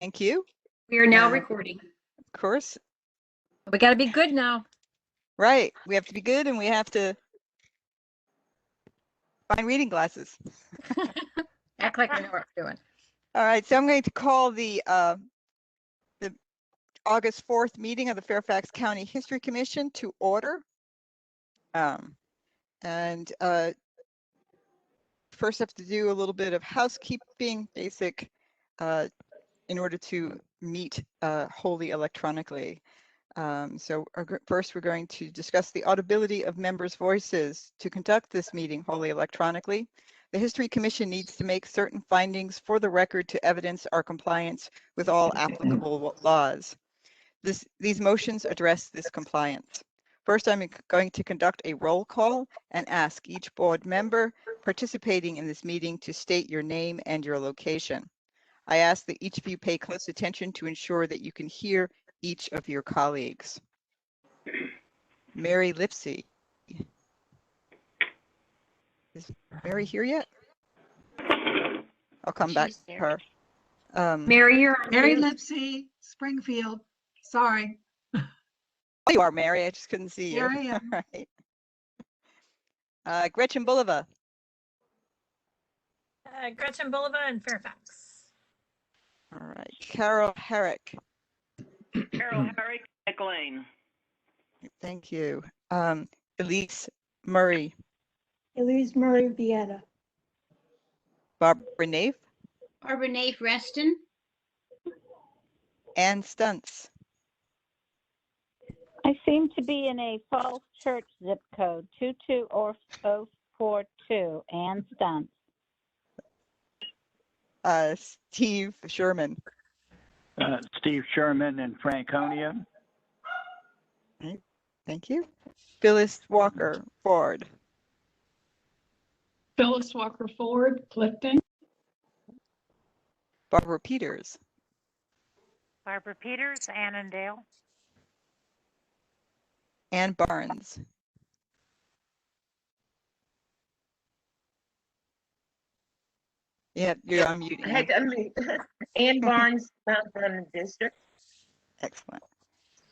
Thank you. We are now recording. Of course. We got to be good now. Right. We have to be good and we have to find reading glasses. Act like we know what we're doing. All right. So I'm going to call the August 4th meeting of the Fairfax County History Commission to order. First have to do a little bit of housekeeping, basic, in order to meet wholly electronically. First, we're going to discuss the audibility of members' voices. To conduct this meeting wholly electronically, the History Commission needs to make certain findings for the record to evidence our compliance with all applicable laws. These motions address this compliance. First, I'm going to conduct a roll call and ask each board member participating in this meeting to state your name and your location. I ask that each of you pay close attention to ensure that you can hear each of your colleagues. Mary Lipsey. Is Mary here yet? I'll come back to her. Mary, you're on Mary mute. Lipsey, Springfield. Sorry. Oh, you are, Mary. I just couldn't see you. Here I am. All right. Gretchen Bulova. Gretchen Bulova in Fairfax. All right. Carol Herrick. Carol Herrick, McLean. Thank you. Elise Murray. Elise Murray, Vienna. Barbara Nafe. Barbara Nafe, Reston. Ann Stunts. I seem to be in a false church zip code, 22042, and Stunts. Steve Sherman. Steve Sherman in Franconia. Okay, thank you. Phyllis Walker Ford. Phyllis Walker Ford, Clifton. Barbara Peters. Barbara Peters, Annandale. Ann Barnes. Yeah, you're on mute. I had to unmute. Ann Barnes, Mount Vernon District. Excellent.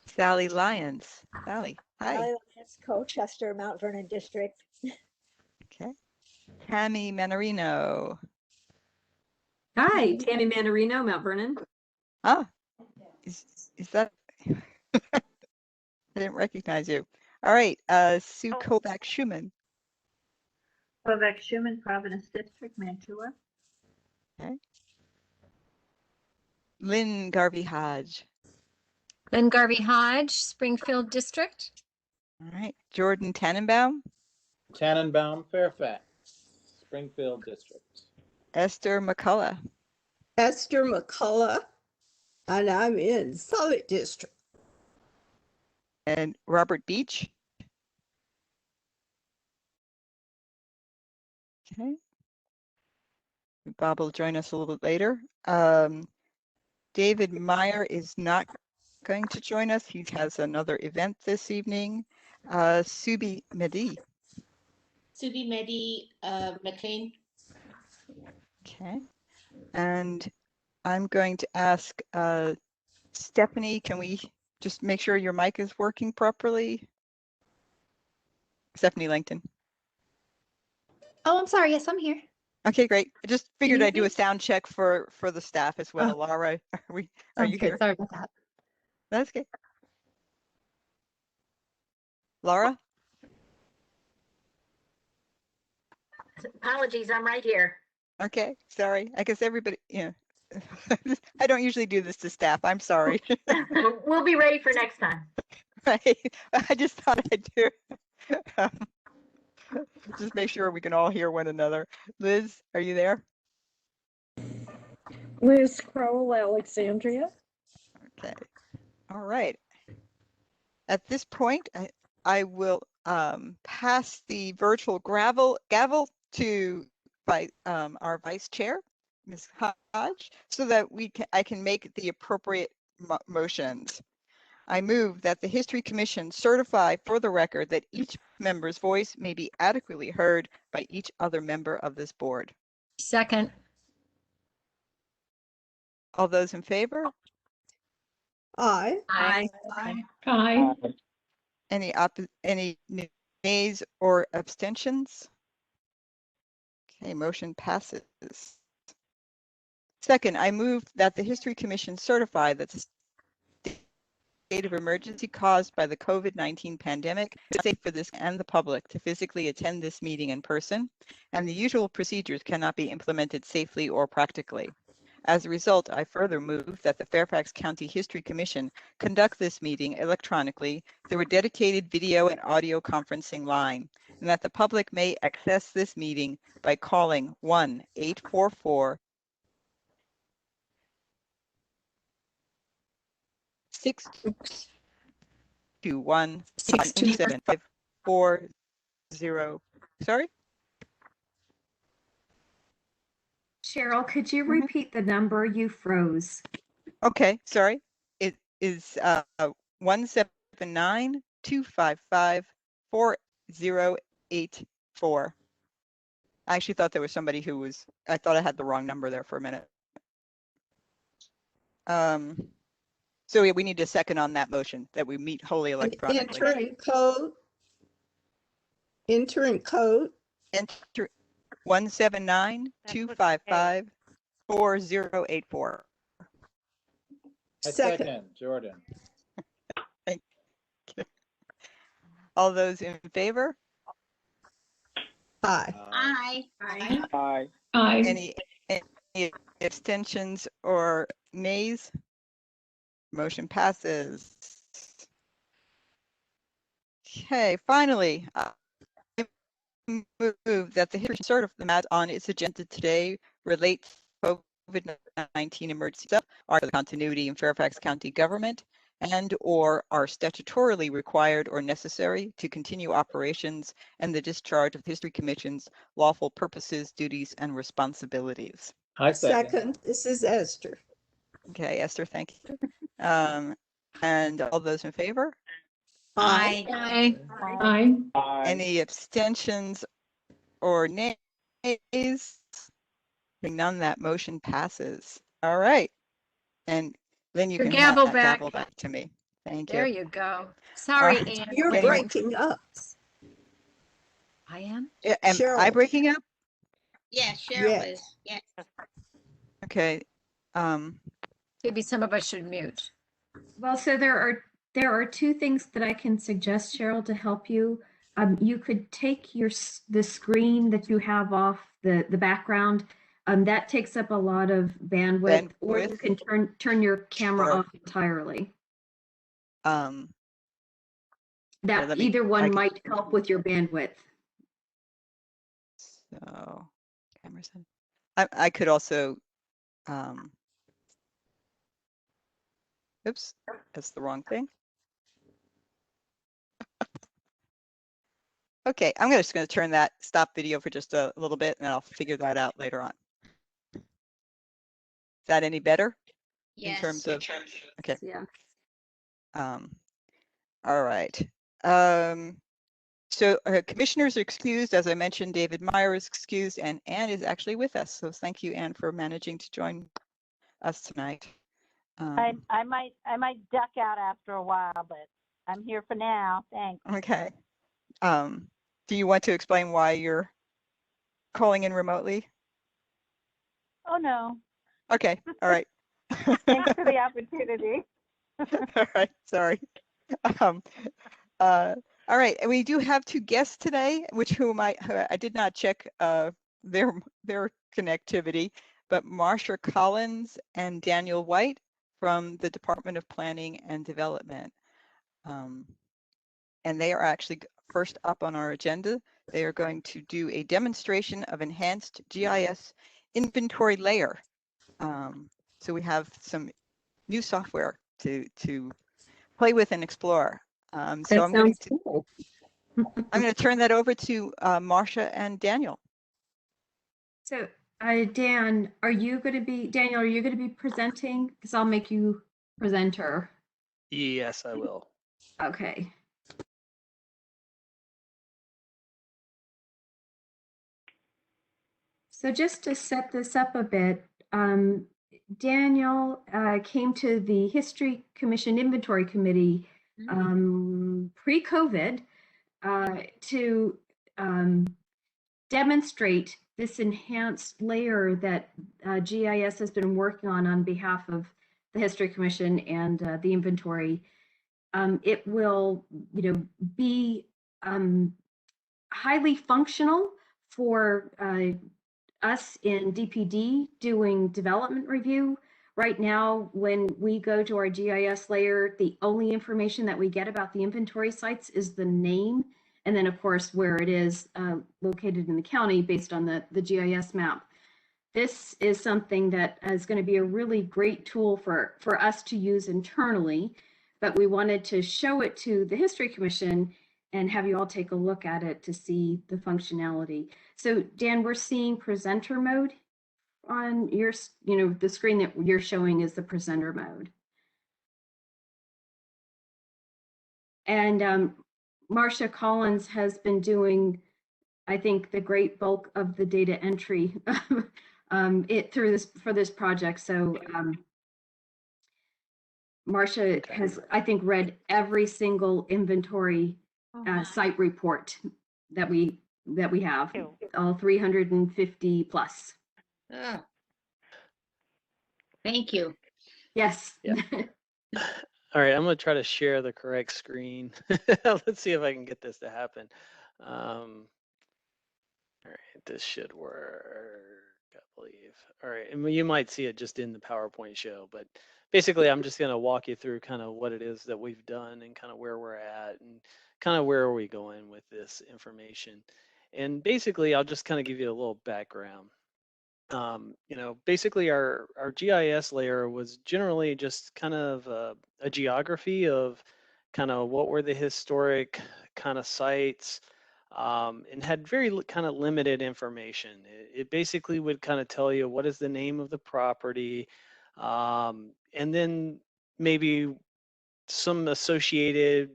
Sally Lyons. Sally, hi. Lyons, Colchester, Mount Vernon District. Okay. Tammy Manarino. Hi, Tammy Manarino, Mount Vernon. Ah, is that? I didn't recognize you. All right, Sue Kovac Schumann. Kovac Schumann, Providence District, Mantua. Okay. Lynn Garvey Hodge. Lynn Garvey Hodge, Springfield District. All right, Jordan Tannenbaum. Tannenbaum, Fairfax, Springfield District. Esther McCullough. Esther McCullough, and I'm in Summit District. And Robert Beach. Okay. Bob will join us a little bit later. David Meyer is not going to join us. He has another event this evening. Subi Mehdi. Subi Mehdi, McLean. Okay. And I'm going to ask Stephanie, can we just make sure your mic is working properly? Stephanie Langton. Oh, I'm sorry. Yes, I'm here. Okay, great. I just figured you I'd do hear a sound check for the staff as well. Laura, are you here? Sorry about that. That's okay. Laura? Apologies, I'm right here. Okay, sorry. I guess everybody, I don't usually do this to staff. I'm sorry. We'll be ready for next time. Right. I just thought I'd do just make sure we can all hear one another. Liz, are you there? Liz Crowell, Alexandria. Okay. All right. At this point, I will pass the virtual gavel to our vice chair, Ms. Hodge, so that I can make the appropriate motions. I move that the History Commission certify for the record that each member's voice may be adequately heard by each other member of this board. Second. All those in favor? Aye. Aye. Aye. Any nays or abstentions? Okay, motion passes. Second, I move that the History Commission certify that the state of emergency caused by the COVID-19 pandemic is safe for this and the public to physically attend this meeting in person, and the usual procedures cannot be implemented safely or practically. As a result, I further move that the Fairfax County History Commission conduct this meeting electronically through a dedicated video and audio conferencing line, and that the public may access this meeting by calling 1-844 621 7540. Sorry? Cheryl, could you Mhm. repeat the number? You froze. Okay, sorry. It is 179-255-4084. I actually thought there was somebody who was, I thought I had the wrong number there for a minute. So yeah, we need a second on that motion that we meet wholly electronically. Entering code. Enter 179-255-4084. I Second. second, Jordan. All those in favor? Aye. Aye. Aye. Aye. Any abstentions or nays? Motion passes. Okay, finally, I move that the history cert of the mat on its agenda today relates to COVID-19 emergency stuff, are for the continuity in Fairfax County government, and or are statutorily required or necessary to continue operations and the discharge of the History Commission's lawful purposes, duties, and responsibilities. I second. Second, this is Esther. Okay, Esther, thank you. And all those in favor? Aye. Aye. Aye. Aye. Any abstentions or nays? Hearing none, that motion passes. All right. And then you Your can have gavel that back. gavel back to me. Thank There you. you go. Sorry, right. Anne. You're Getting- breaking up. I am? Am I Cheryl. breaking up? Yes, Cheryl Yes. is. Yes. Okay. Maybe some of us should mute. Well, so there are two things that I can suggest, Cheryl, to help you. You could take the screen that you have off the background. That takes up a lot of bandwidth, or you can turn your camera Sure. off entirely. Yeah, That let me- either I one can- might help with your bandwidth. So cameras in. I could also, oops, that's the wrong thing. Okay, I'm just going to turn that stop video for just a little bit and I'll figure that out later on. Is that any better? Yes. In terms of, okay. Yeah. All right. So commissioners are excused. As I mentioned, David Meyer is excused and Anne is actually with us. So thank you, Anne, for managing to join us tonight. I might duck out after a while, but I'm here for now. Thanks. Okay. Do you want to explain why you're calling in remotely? Oh, no. Okay. All right. Thanks for the opportunity. All right. Sorry. All right. And we do have two guests today, who I did not check their connectivity, but Marsha Collins and Daniel White from the Department of Planning and Development. And they are actually first up on our agenda. They are going to do a demonstration of enhanced GIS inventory layer. So we have some new software to play with and explore. So I'm going to turn that over to Marsha and Daniel. So, Daniel, are you going to be presenting? Because I'll make you presenter. Yes, I will. Okay. So just to set this up a bit, Daniel came to the History Commission Inventory Committee pre-COVID to demonstrate this enhanced layer that GIS has been working on behalf of the History Commission and the inventory. It will, be highly functional for us in DPD doing development review. Right now, when we go to our GIS layer, the only information that we get about the inventory sites is the name, and then of course where it is located in the county based on the GIS map. This is something that is going to be a really great tool for us to use internally, but we wanted to show it to the History Commission and have you all take a look at it to see the functionality. So Dan, we're seeing presenter mode on your, the screen that you're showing is the presenter mode. And Marcia Collins has been doing, I think, the great bulk of the data entry for this project. So Marcia has, I think, read every single inventory site report that we have, all 350 plus. Oh. Thank you. Yes. Yeah. All right, I'm gonna try to share the correct screen. Let's see if I can get this to happen. All right, this should work, I believe. All right, and you might see it just in the PowerPoint show, but basically I'm just gonna walk you through kind of what it is that we've done and kind of where we're at and kind of where are we going with this information. And basically I'll just kind of give you a little background. Basically our GIS layer was generally just kind of a geography of kind of what were the historic kind of sites, and had very kind of limited information. It basically would kind of tell you what is the name of the property, and then maybe some associated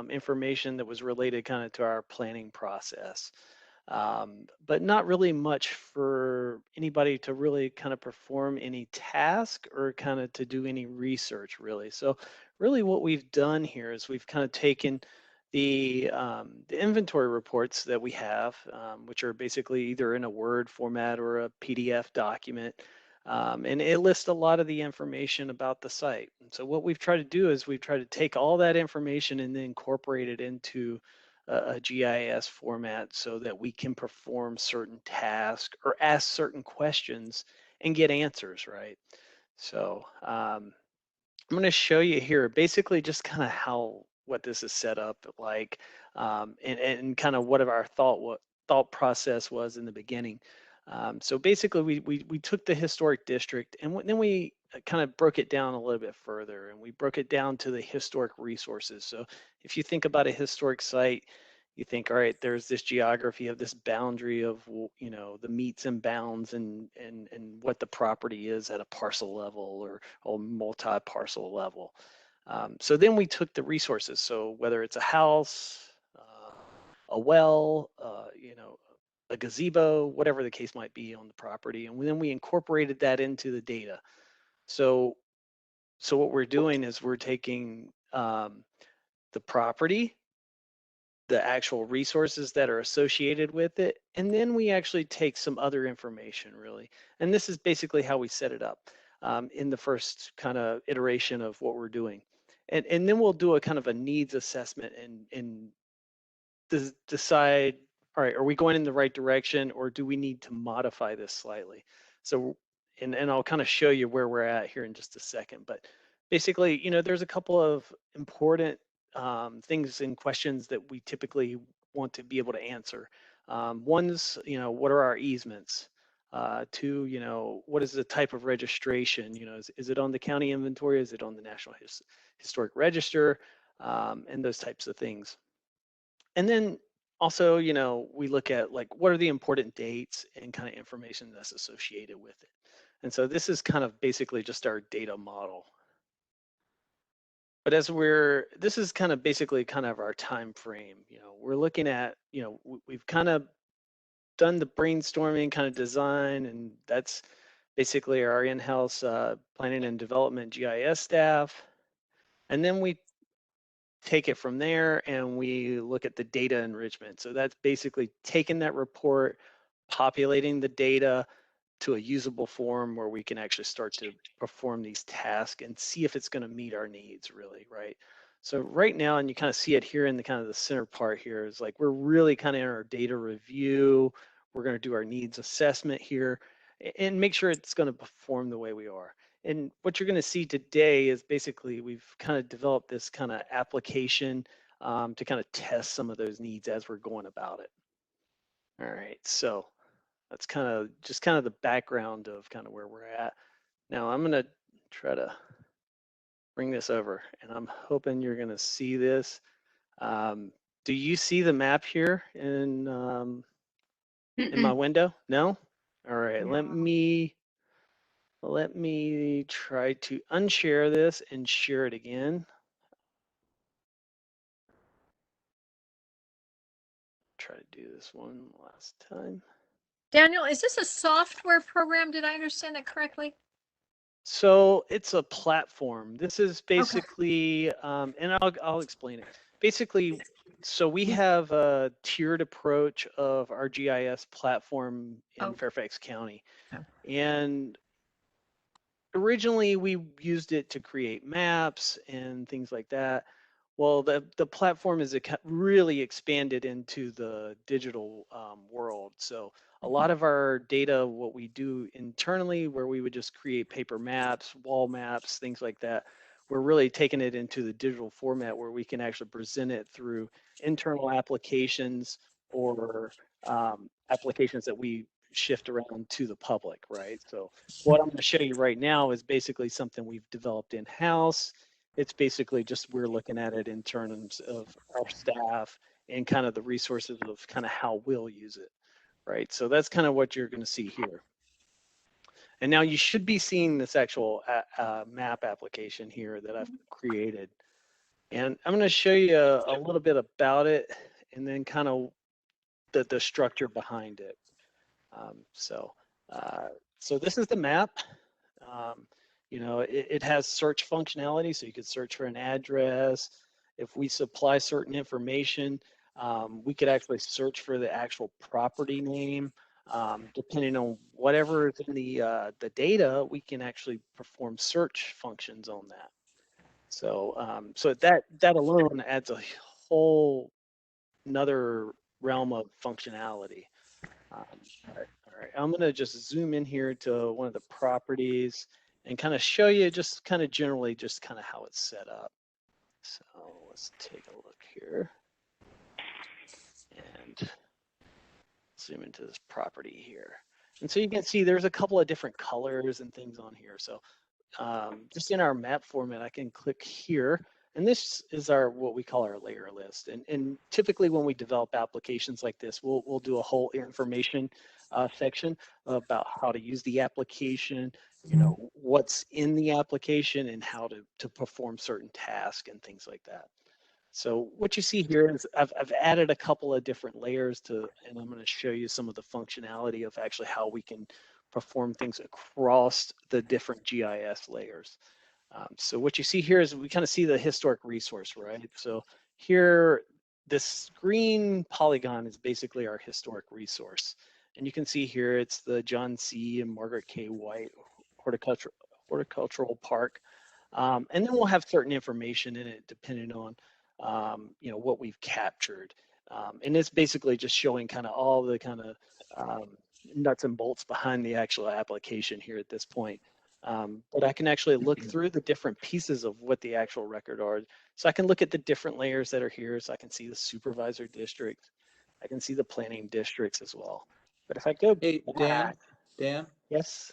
information that was related kind of to our planning process. But not really much for anybody to really kind of perform any task or kind of to do any research really. So really what we've done here is we've kind of taken the inventory reports that we have, which are basically either in a Word format or a PDF document, and it lists a lot of the information about the site. And so what we've tried to do is we've tried to take all that information and then incorporate it into a GIS format so that we can perform certain tasks or ask certain questions and get answers, right? So I'm going to show you here basically just kind of what this is set up like, and kind of what our thought process was in the beginning. So basically we took the historic district and then we kind of broke it down a little bit further, and we broke it down to the historic resources. So if you think about a historic site, you think, all right, there's this geography of this boundary of, the meets and bounds and what the property is at a parcel level or multi-parcel level. So then we took the resources. So whether it's a house, a well, a gazebo, whatever the case might be on the property, and then we incorporated that into the data. So what we're doing is we're taking the property, the actual resources that are associated with it, and then we actually take some other information really. And this is basically how we set it up in the first kind of iteration of what we're doing. And then we'll do a kind of a needs assessment and decide, all right, are we going in the right direction or do we need to modify this slightly? So, and I'll kind of show you where we're at here in just a second, but basically, there's a couple of important things and questions that we typically want to be able to answer. One's, what are our easements? Two, what is the type of registration? Is it on the county inventory? Is it on the National Historic Register? And those types of things. And then also, we look at like, what are the important dates and kind of information that's associated with it. And so this is kind of basically just our data model. But this is kind of basically kind of our time frame. We're looking at, we've kind of done the brainstorming kind of design, and that's basically our in-house planning and development GIS staff. And then we take it from there and we look at the data enrichment. So that's basically taking that report, populating the data to a usable form where we can actually start to perform these tasks and see if it's going to meet our needs really, right? So right now, and you kind of see it here in the kind of the center part here, is like we're really kind of in our data review. We're going to do our needs assessment here and make sure it's going to perform the way we are. And what you're going to see today is basically we've kind of developed this kind of application to kind of test some of those needs as we're going about it. All right, so that's kind of just kind of the background of kind of where we're at. Now I'm going to try to bring this over, and I'm hoping you're going to see this. Do you see the map here in my window? No? All right, let me try to unshare this and share it again. Try to do this one last time. Daniel, is this a software program? Did I understand that correctly? So it's a platform. This is basically, and I'll explain it. Basically, so we have a tiered approach of our GIS platform in Fairfax County. And originally we used it to create maps and things like that. Well, the platform is really expanded into the digital world. So a lot of our data, what we do internally, where we would just create paper maps, wall maps, things like that, we're really taking it into the digital format where we can actually present it through internal applications or applications that we shift around to the public, right? So what I'm going to show you right now is basically something we've developed in-house. It's basically just we're looking at it in terms of our staff and kind of the resources of kind of how we'll use it, right? So that's kind of what you're going to see here. And now you should be seeing this actual map application here that I've created. And I'm going to show you a little bit about it and then kind of the structure behind it. So this is the map. You know, it has search functionality, so you could search for an address. If we supply certain information, we could actually search for the actual property name. Depending on whatever is in the data, we can actually perform search functions on that. So so that alone adds a whole another realm of functionality. All right, I'm going to just zoom in here to one of the properties and kind of show you just kind of generally just kind of how it's set up. So let's take a look here and zoom into this property here. And so you can see there's a couple of different colors and things on here. So just in our map format, I can click here. And this is our what we call our layer list. And typically when we develop applications like this, we'll do a whole information section about how to use the application, you know, what's in the application and how to perform certain tasks and things like that. So what you see here is I've added a couple of different layers to, and I'm going to show you some of the functionality of actually how we can perform things across the different GIS layers. So what you see here is we kind of see the historic resource, right? So here, this green polygon is basically our historic resource. And you can see here, it's the John C. and Margaret K. White Horticultural Park. And then we'll have certain information in it depending on, you know, what we've captured. And it's basically just showing kind of all the kind of nuts and bolts behind the actual application here at this point. But I can actually look through the different pieces of what the actual record are. So I can look at the different layers that are here. So I can see the supervisor district. I can see the planning districts as well. But if I go back, Dan? Yes?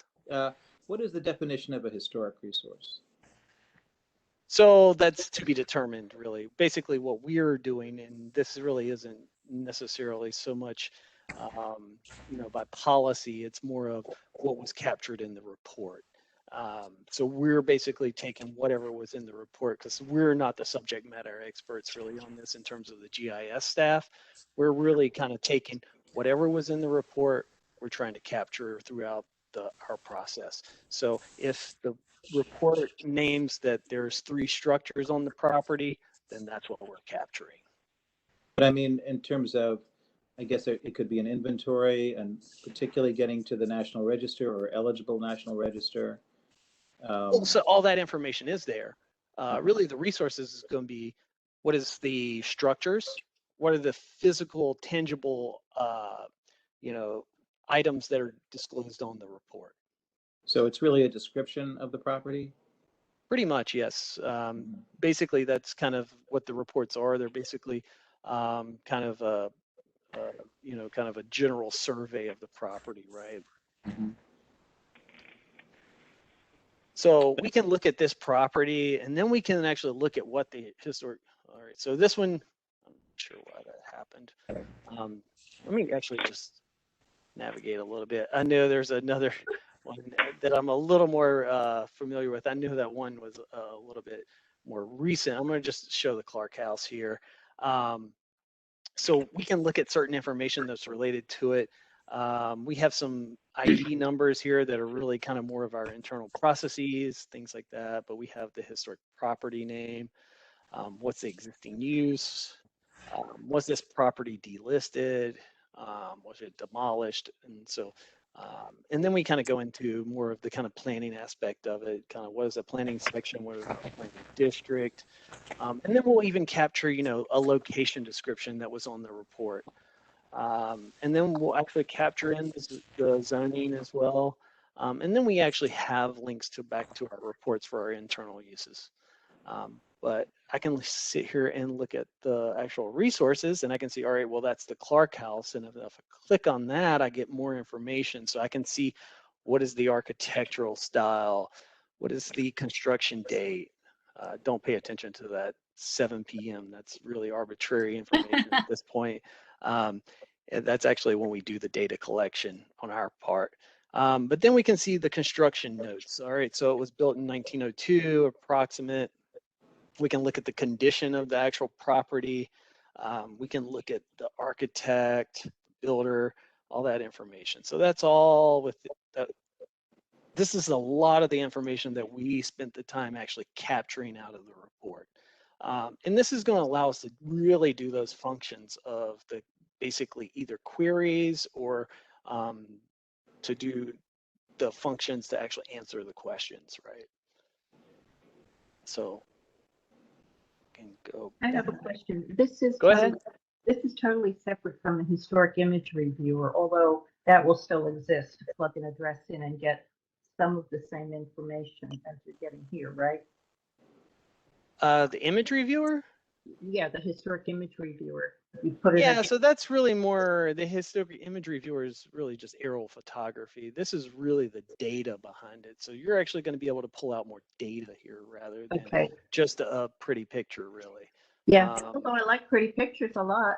What is the definition of a historic resource? So that's to be determined, really. Basically what we're doing, and this really isn't necessarily so much, you know, by policy, it's more of what was captured in the report. So we're basically taking whatever was in the report because we're not the subject matter experts really on this in terms of the GIS staff. We're really kind of taking whatever was in the report, we're trying to capture throughout our process. So if the report names that there's 3 structures on the property, then that's what we're capturing. But I mean, in terms of, I guess it could be an inventory, and particularly getting to the National Register or eligible National Register. So all that information is there. Really, the resources is going to be what is the structures, what are the physical, tangible, items that are disclosed on the report. So it's really a description of the property? Pretty much, yes. Basically, that's kind of what the reports are. They're basically kind of a general survey of the property, right? Mm-hmm. So we can look at this property, and then we can actually look at what the historic. All right, so this one, I'm not sure why that happened. Let me actually just navigate a little bit. I know there's another one that I'm a little more familiar with. I knew that one was a little bit more recent. I'm going to just show the Clerk House here. So we can look at certain information that's related to it. We have some ID numbers here that are really kind of more of our internal processes, things like that. But we have the historic property name. What's the existing use? Was this property delisted? Was it demolished? And so, and then we kind of go into more of the kind of planning aspect of it. Kind of what is the planning section? What is the planning district? And then we'll even capture, a location description that was on the report. And then we'll actually capture in the zoning as well. And then we actually have links back to our reports for our internal uses. But I can sit here and look at the actual resources, and I can see, all right, well, that's the Clerk House. And if I click on that, I get more information. So I can see what is the architectural style, what is the construction date. Don't pay attention to that 7 p.m. That's really arbitrary information at this point. That's actually when we do the data collection on our part. But then we can see the construction notes. All right, so it was built in 1902, approximate. We can look at the condition of the actual property. We can look at the architect, builder, all that information. So that's all with that. This is a lot of the information that we spent the time actually capturing out of the report. And this is going to allow us to really do those functions of the basically either queries or to do the functions to actually answer the questions, right? So can go. I have a question. This is Go ahead. This is totally separate from the historic imagery viewer, although that will still exist to plug an address in and get some of the same information as you're getting here, right? The imagery viewer? Yeah, the historic imagery viewer. You put it Yeah, so that's really more, the historic imagery viewer is really just aerial photography. This is really the data behind it. So you're actually going to be able to pull out more data here rather than just a pretty picture, really. Yeah, although I like pretty pictures a lot.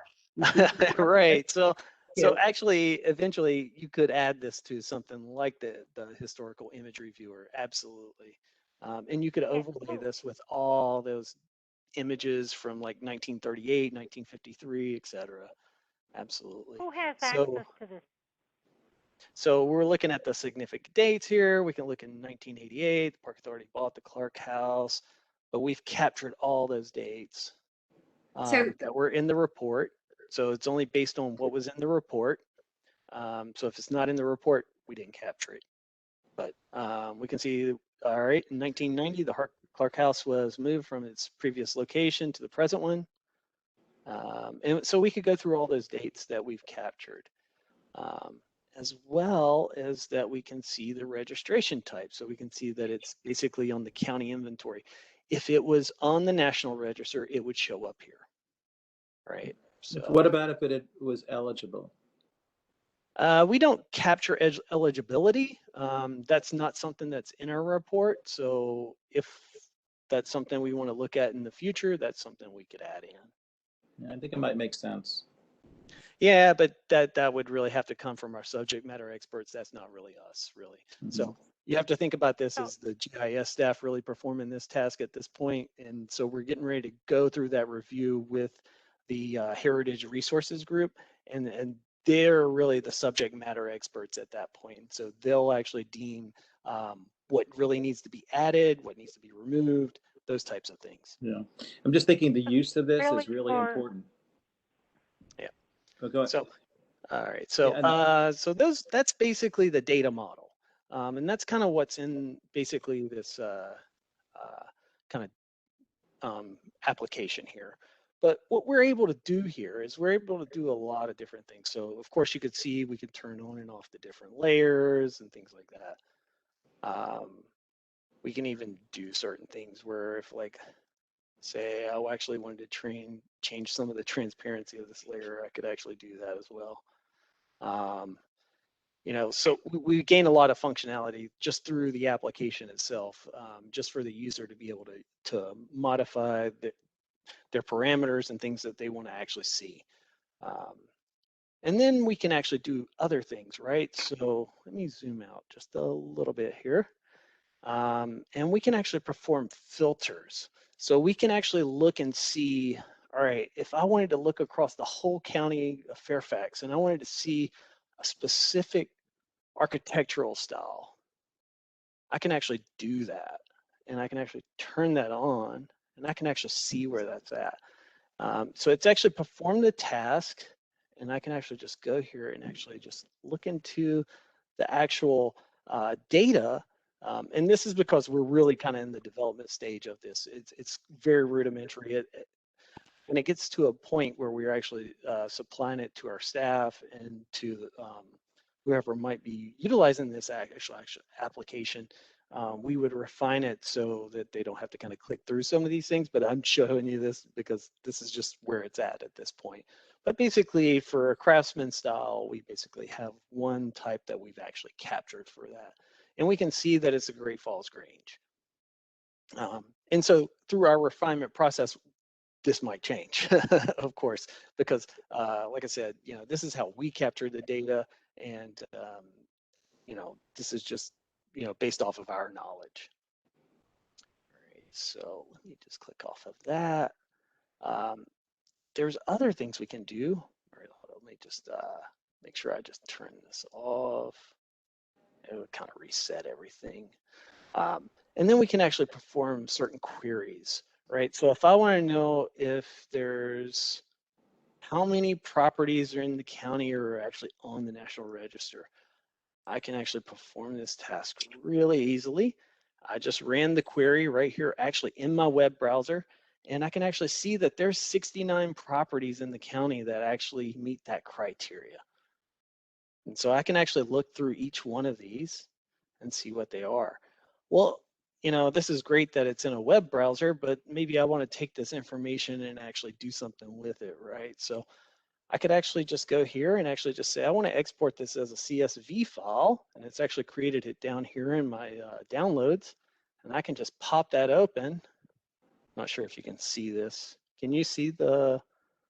Right. So actually, eventually, you could add this to something like the historical imagery viewer. Absolutely. And you could overlay this with all those images from like 1938, 1953, etc. Absolutely. Who has access to this? So we're looking at the significant dates here. We can look in 1988, the Park Authority bought the Clerk House, but we've captured all those dates that were in the report. So it's only based on what was in the report. So if it's not in the report, we didn't capture it. But we can see, all right, in 1990, the Clerk House was moved from its previous location to the present one. And so we could go through all those dates that we've captured, as well as that we can see the registration type. So we can see that it's basically on the county inventory. If it was on the National Register, it would show up here, right? So what about if it was eligible? We don't capture eligibility. That's not something that's in our report. So if that's something we want to look at in the future, that's something we could add in. Yeah, I think it might make sense. Yeah, but that would really have to come from our subject matter experts. That's not really us, really. Mm-hmm. So you have to think about this as the GIS staff really performing this task at this point. And so we're getting ready to go through that review with the Heritage Resources Group. And they're really the subject matter experts at that point. So they'll actually deem what really needs to be added, what needs to be removed, those types of things. Yeah, I'm just thinking the use of this Really is really for- important. Yeah. Oh, go ahead. So, all right. So, Yeah, so that's basically the data model, and that's kind of what's in basically this kind of application here. But what we're able to do here is we're able to do a lot of different things. So of course you could see we can turn on and off the different layers and things like that. We can even do certain things where if like, say I actually wanted to change some of the transparency of this layer, I could actually do that as well. You know, so we gain a lot of functionality just through the application itself, just for the user to be able to modify their parameters and things that they want to actually see. And then we can actually do other things, right? So let me zoom out just a little bit here. And we can actually perform filters. So we can actually look and see, all right, if I wanted to look across the whole county of Fairfax and I wanted to see a specific architectural style, I can actually do that. And I can actually turn that on and I can actually see where that's at. So it's actually performed the task, and I can actually just go here and actually just look into the actual data. And this is because we're really kind of in the development stage of this. It's very rudimentary. When it gets to a point where we're actually supplying it to our staff and to whoever might be utilizing this actual application, we would refine it so that they don't have to kind of click through some of these things, but I'm showing you this because this is just where it's at this point. But basically for a craftsman style, we basically have one type that we've actually captured for that. And we can see that it's a Great Falls Grange. And so through our refinement process, this might change, of course, because like I said, you know, this is how we capture the data, and you know, this is just, you know, based off of our knowledge. All right, so let me just click off of that. There's other things we can do. All right, let me just make sure I just turn this off. It would kind of reset everything. And then we can actually perform certain queries, right? So if I want to know if there's how many properties are in the county or are actually on the National Register, I can actually perform this task really easily. I just ran the query right here, actually in my web browser, and I can actually see that there's 69 properties in the county that actually meet that criteria. And so I can actually look through each one of these and see what they are. Well, you know, this is great that it's in a web browser, but maybe I want to take this information and actually do something with it, right? So I could actually just go here and actually just say, I want to export this as a CSV file, and it's actually created it down here in my downloads, and I can just pop that open. Not sure if you can see this. Can you see the?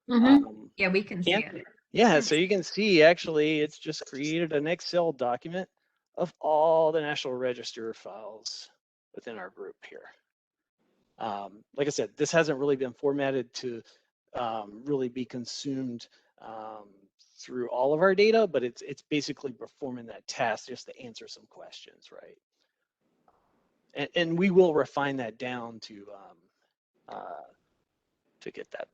Yeah, we can see it. Yeah, so you can see actually it's just created an Excel document of all the National Register files within our group here. Like I said, this hasn't really been formatted to really be consumed through all of our data, but it's basically performing that task just to answer some questions, right? And we will refine that down to get that.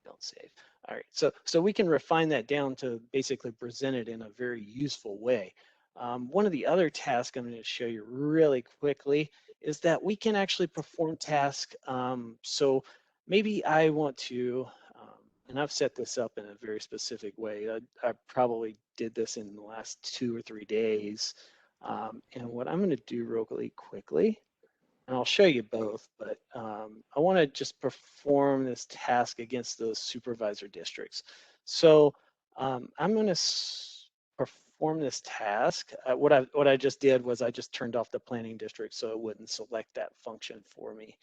Don't save. All right, so we can refine that down to basically present it in a very useful way. One of the other tasks I'm going to show you really quickly is that we can actually perform tasks. So maybe I want to, and I've set this up in a very specific way. I probably did this in the last 2 or 3 days. And what I'm going to do really quickly, and I'll show you both, but I want to just perform this task against those supervisor districts. So I'm going to perform this task. What I just did was I just turned off the planning district so it wouldn't select that function for me.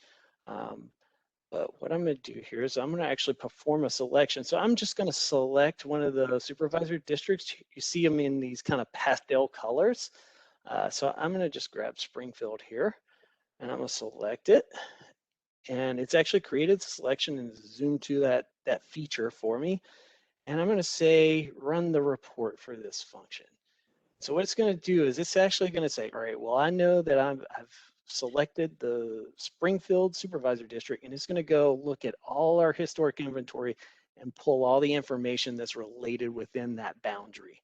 But what I'm going to do here is I'm going to actually perform a selection. So I'm just going to select one of the supervisor districts. You see them in these kind of pastel colors. So I'm going to just grab Springfield here. And I'm going to select it. and it's actually created the selection and zoomed to that feature for me. And I'm going to say run the report for this function. So what it's going to do is it's actually going to say, all right, well, I know that I've selected the Springfield Supervisor District, and it's going to go look at all our historic inventory and pull all the information that's related within that boundary.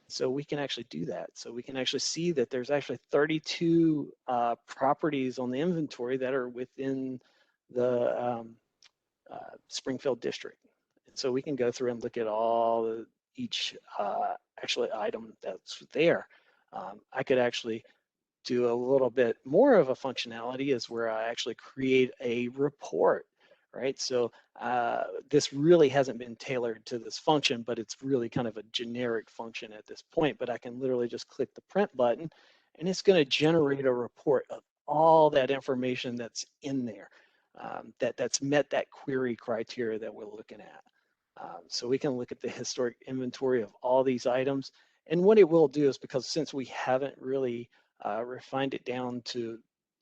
So we can actually do that. So we can actually see that there's actually 32 properties on the inventory that are within the Springfield district. And so we can go through and look at all each actually item that's there. I could actually do a little bit more of a functionality is where I actually create a report, right? So this really hasn't been tailored to this function, but it's really kind of a generic function at this point. But I can literally just click the print button and it's going to generate a report of all that information that's in there that's met that query criteria that we're looking at. So we can look at the historic inventory of all these items. And what it will do is, because since we haven't really refined it down to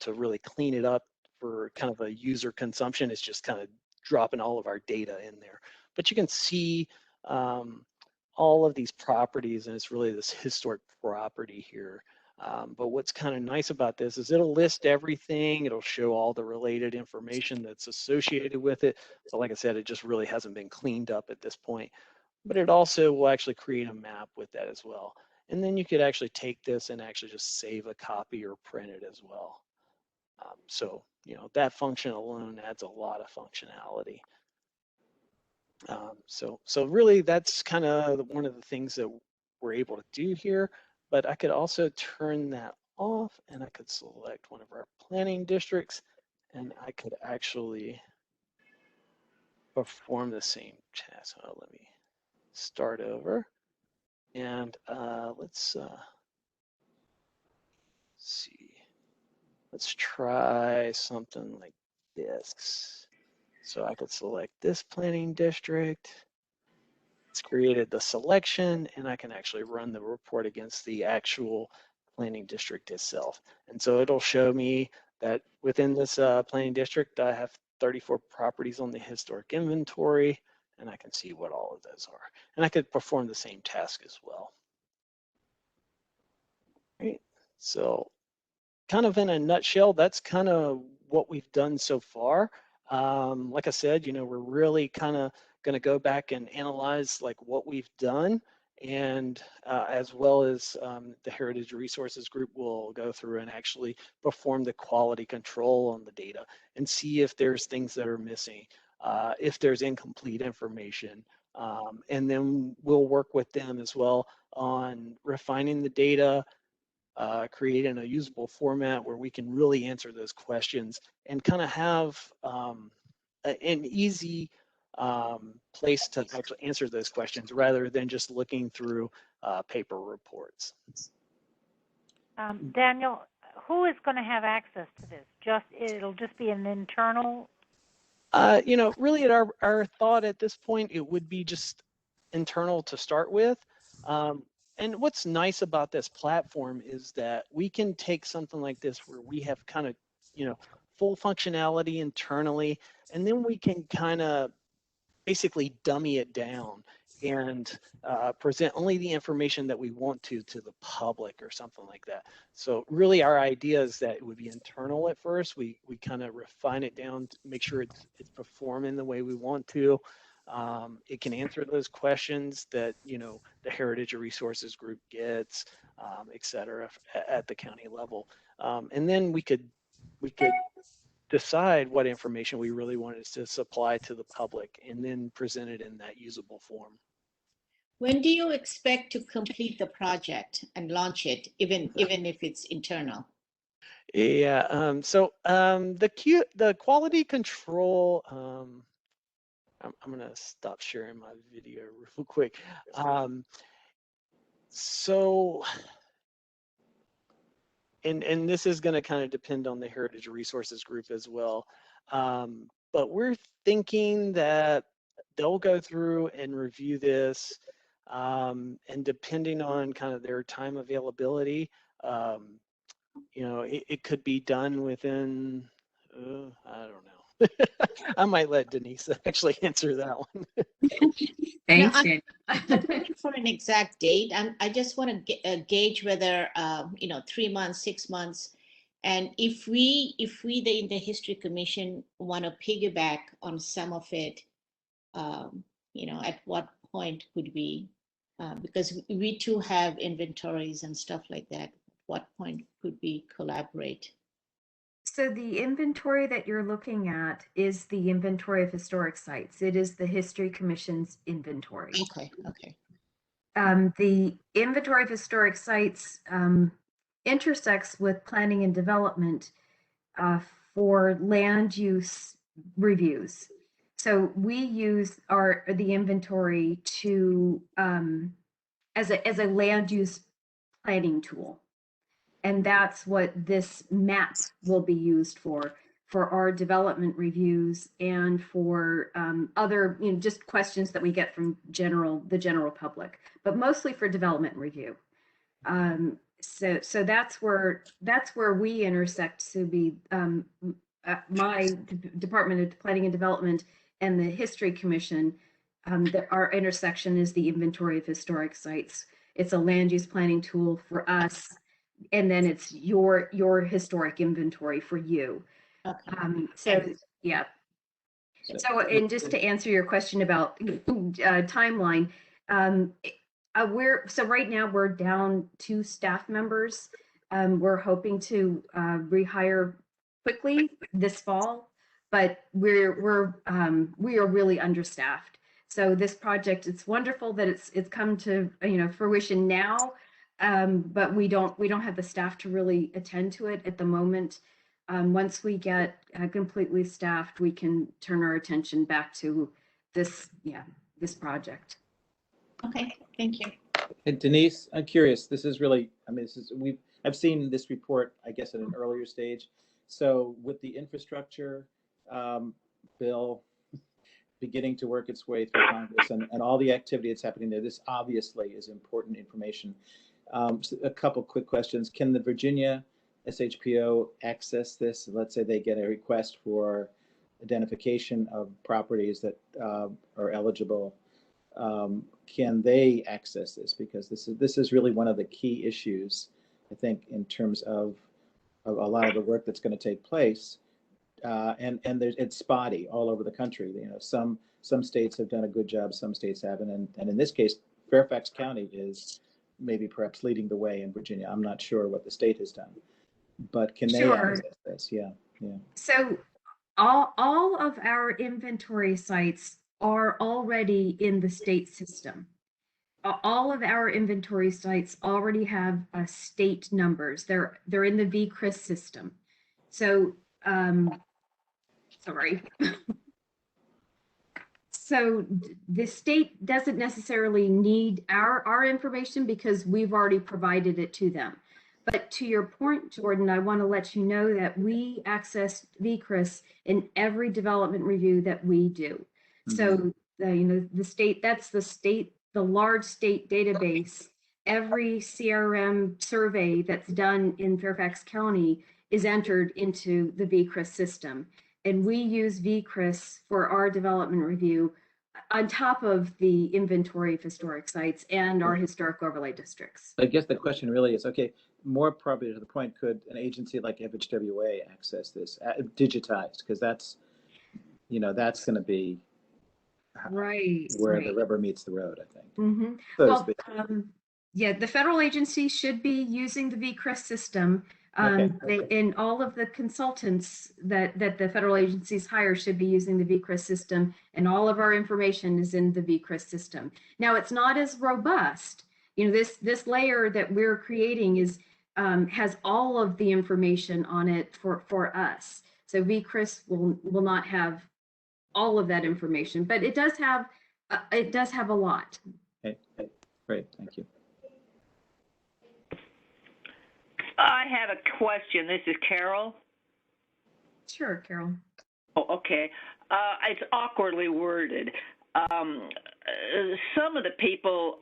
really clean it up for kind of a user consumption, it's just kind of dropping all of our data in there. But you can see all of these properties, and it's really this historic property here. But what's kind of nice about this is it'll list everything. It'll show all the related information that's associated with it. But like I said, it just really hasn't been cleaned up at this point. But it also will actually create a map with that as well. And then you could actually take this and actually just save a copy or print it as well. So, you know, that function alone adds a lot of functionality. So really that's kind of one of the things that we're able to do here. But I could also turn that off and I could select one of our planning districts and I could actually perform the same task. So let me start over and let's see. Let's try something like this. So I could select this planning district. It's created the selection and I can actually run the report against the actual planning district itself. And so it'll show me that within this planning district, I have 34 properties on the historic inventory, and I can see what all of those are. And I could perform the same task as well. Right. So kind of in a nutshell, that's kind of what we've done so far. Like I said, you know, we're really kind of going to go back and analyze like what we've done, and as well as the Heritage Resources Group will go through and actually perform the quality control on the data and see if there's things that are missing, if there's incomplete information, and then we'll work with them as well on refining the data, creating a usable format where we can really answer those questions and kind of have an easy place to actually answer those questions rather than just looking through paper reports. Daniel, who is going to have access to this? It'll just be an internal? You know, really at our thought at this point, it would be just internal to start with. And what's nice about this platform is that we can take something like this where we have kind of, you know, full functionality internally, and then we can kind of basically dummy it down and present only the information that we want to the public or something like that. So really our idea is that it would be internal at first. We kind of refine it down to make sure it's performing the way we want to. It can answer those questions that, you know, the Heritage Resources Group gets, et cetera, at the county level. And then we could decide what information we really wanted to supply to the public and then present it in that usable form. When do you expect to complete the project and launch it, even if it's internal? Yeah, so the quality control, I'm gonna stop sharing my video real quick. So, and this is gonna kind of depend on the Heritage Resources Group as well. But we're thinking that they'll go through and review this, and depending on kind of their time availability, you know, it could be done within, I don't know, I might let Denise actually answer that one. Thanks, I'm Daniel. not looking for an exact date. I just want to gauge whether 3 months, 6 months, and if we in the History Commission want to piggyback on some of it, at what point could we? Because we too have inventories and stuff like that. At what point could we collaborate? So the inventory that you're looking at is the inventory of historic sites. It is the History Commission's inventory. Okay. The inventory of historic sites intersects with planning and development for land use reviews. So we use the inventory to as a land use planning tool. And that's what this map will be used for our development reviews and for other, just questions that we get from the general public, but mostly for development review. So that's where we intersect to be my Department of Planning and Development and the History Commission. Our intersection is the inventory of historic sites. It's a land use planning tool for us. And then it's your historic inventory for you. Okay. Yeah. So, and just to answer your question about timeline, right now we're down 2 staff members. We're hoping to rehire quickly this fall, but we are really understaffed. So this project, it's wonderful that it's come to fruition now. But we don't have the staff to really attend to it at the moment. Once we get completely staffed, we can turn our attention back to this project. Okay, thank you. And Denise, I'm curious, this is really, I've seen this report, I guess, at an earlier stage. So with the infrastructure bill beginning to work its way through Congress and all the activity that's happening there, this obviously is important information. So a couple quick questions. Can the Virginia SHPO access this? Let's say they get a request for identification of properties that are eligible. Can they access this? Because this is really one of the key issues, I think, in terms of a lot of the work that's going to take place. And it's spotty all over the country. Some states have done a good job, some states haven't, and in this case, Fairfax County is maybe perhaps leading the way in Virginia. I'm not sure what the state has done, but can they access this? Yeah. So all of our inventory sites are already in the state system. All of our inventory sites already have state numbers. They're in the VCRIS system. So sorry. So the state doesn't necessarily need our information because we've already provided it to them. But to your point, Jordan, I want to let you know that we access VCRIS in every development review that we do. Mm-hmm. So the state, that's the large state database. Every CRM survey that's done in Fairfax County is entered into the VCRIS system. And we use VCRIS for our development review on top of the inventory of historic sites and our historic overlay districts. I guess the question really is, okay, more probably to the point, could an agency like FHWA access this, digitized? Because that's going to be where the rubber meets the road, I think. Mm-hmm. So the federal agency should be using the VCRIS system. And all of the consultants that the federal agencies hire should be using the VCRIS system, and all of our information is in the VCRIS system. Now, it's not as robust. This layer that we're creating has all of the information on it for us. So VCRIS will not have all of that information, but it does have a lot. Okay, great, thank you. I have a question. This is Carol. Sure, Carol. Oh, okay. It's awkwardly worded. Some of the people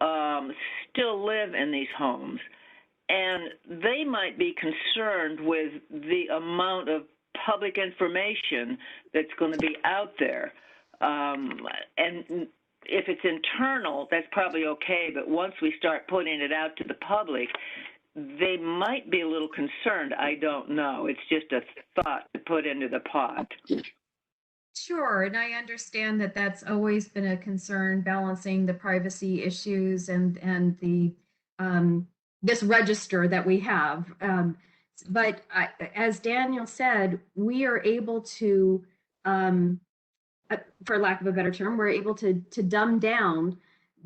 still live in these homes, and they might be concerned with the amount of public information that's going to be out there. And if it's internal, that's probably okay, but once we start putting it out to the public, they might be a little concerned. I don't know. It's just a thought to put into the pot. Sure, and I understand that that's always been a concern, balancing the privacy issues and the this register that we have. But as Daniel said, we are able to, for lack of a better term, we're able to dumb down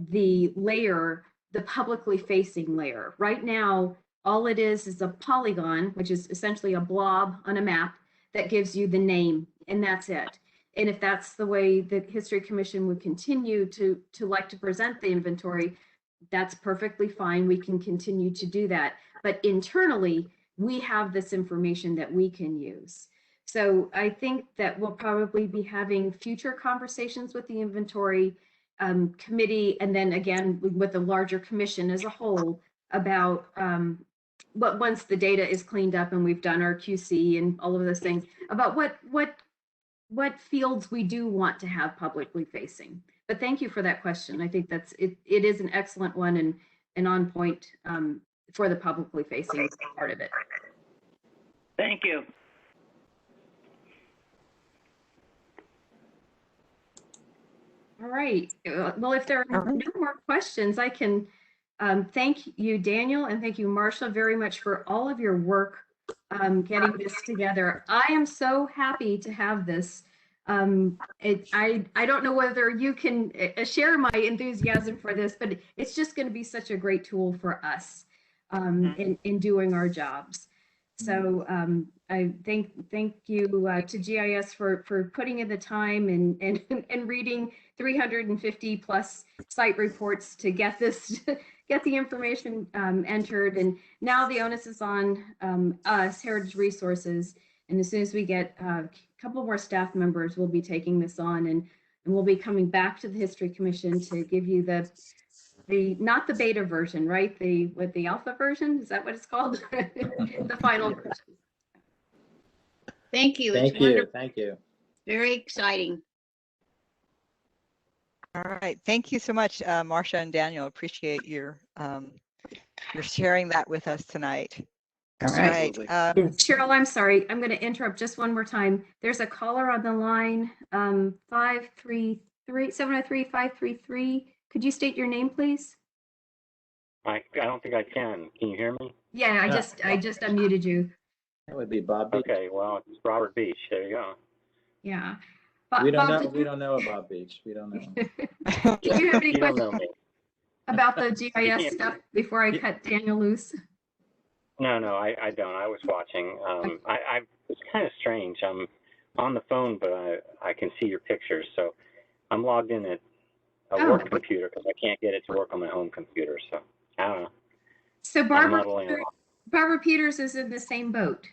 the layer, the publicly facing layer. Right now, all it is a polygon, which is essentially a blob on a map that gives you the name, and that's it. And if that's the way the History Commission would continue to like to present the inventory, that's perfectly fine. We can continue to do that. But internally, we have this information that we can use. So I think that we'll probably be having future conversations with the inventory committee, and then again with the larger commission as a whole about what, once the data is cleaned up and we've done our QC and all of those things, about what fields we do want to have publicly facing. But thank you for that question. I think that's it is an excellent one and on point for the publicly facing part of it. Thank you. All right. Well, if there are no more questions, I can thank you, Daniel, and thank you, Marcia, very much for all of your work getting this together. I am so happy to have this. I don't know whether you can share my enthusiasm for this, but it's just going to be such a great tool for us in doing our jobs. So I thank you to GIS for putting in the time and reading 350 plus site reports to get this get the information entered. And now the onus is on us, Heritage Resources. And as soon as we get a couple more staff members, we'll be taking this on, and we'll be coming back to the History Commission to give you the not the beta version, right? The alpha version, is that what it's called? The final version. Thank you. Thank It's you. wonderful. Thank you. Very exciting. All right. Thank you so much, Marcia and Daniel. Appreciate your sharing that with us tonight. All right. Cheryl, I'm sorry. I'm going to interrupt just one more time. There's a caller on the line, 703-533. Could you state your name, please? I don't think I can. Can you hear me? Yeah, I just unmuted you. That would be Bob Beach. Okay, well, it's Robert Beach. There you go. Yeah. We don't Bob, know. We don't know about Beach. We don't know. Do you have any You don't know questions me. about the GIS stuff before I cut Daniel loose? No, I don't. I was watching. It's kind of strange. I'm on the phone, but I can see your pictures. So I'm logged in at a work computer because I can't get it to work on my home computer. So I don't know. So Barbara Peters is in the same boat.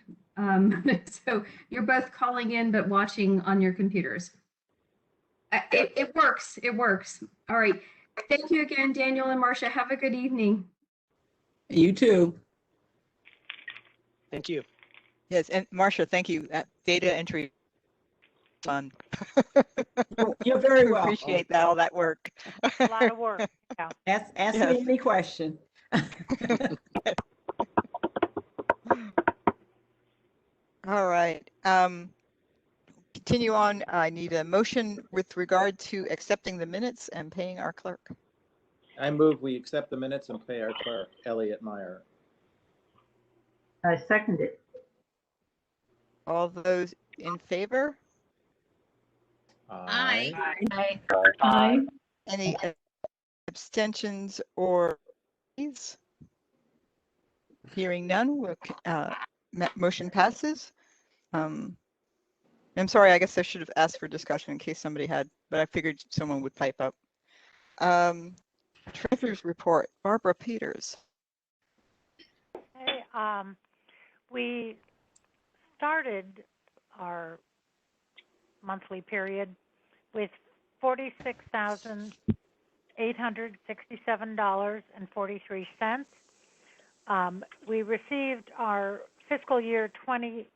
So you're both calling in but watching on your computers. It works. It works. All right. Thank you again, Daniel and Marcia. Have a good evening. You too. Thank you. Yes, and Marcia, thank you. Data entry fun. You're very welcome. Appreciate that, all that work. A lot of work. Yeah. Ask me any question. All right. Continue on. I need a motion with regard to accepting the minutes and paying our clerk. I move we accept the minutes and pay our clerk, Elliot Meyer. I second it. All those in favor? Aye. Aye. Any abstentions or nays? Hearing none, motion passes. I'm sorry, I guess I should have asked for discussion in case somebody had, but I figured someone would pipe up. Treasurer's report, Barbara Peters. Hey, we started our monthly period with $46,867.43. We received our fiscal year 2020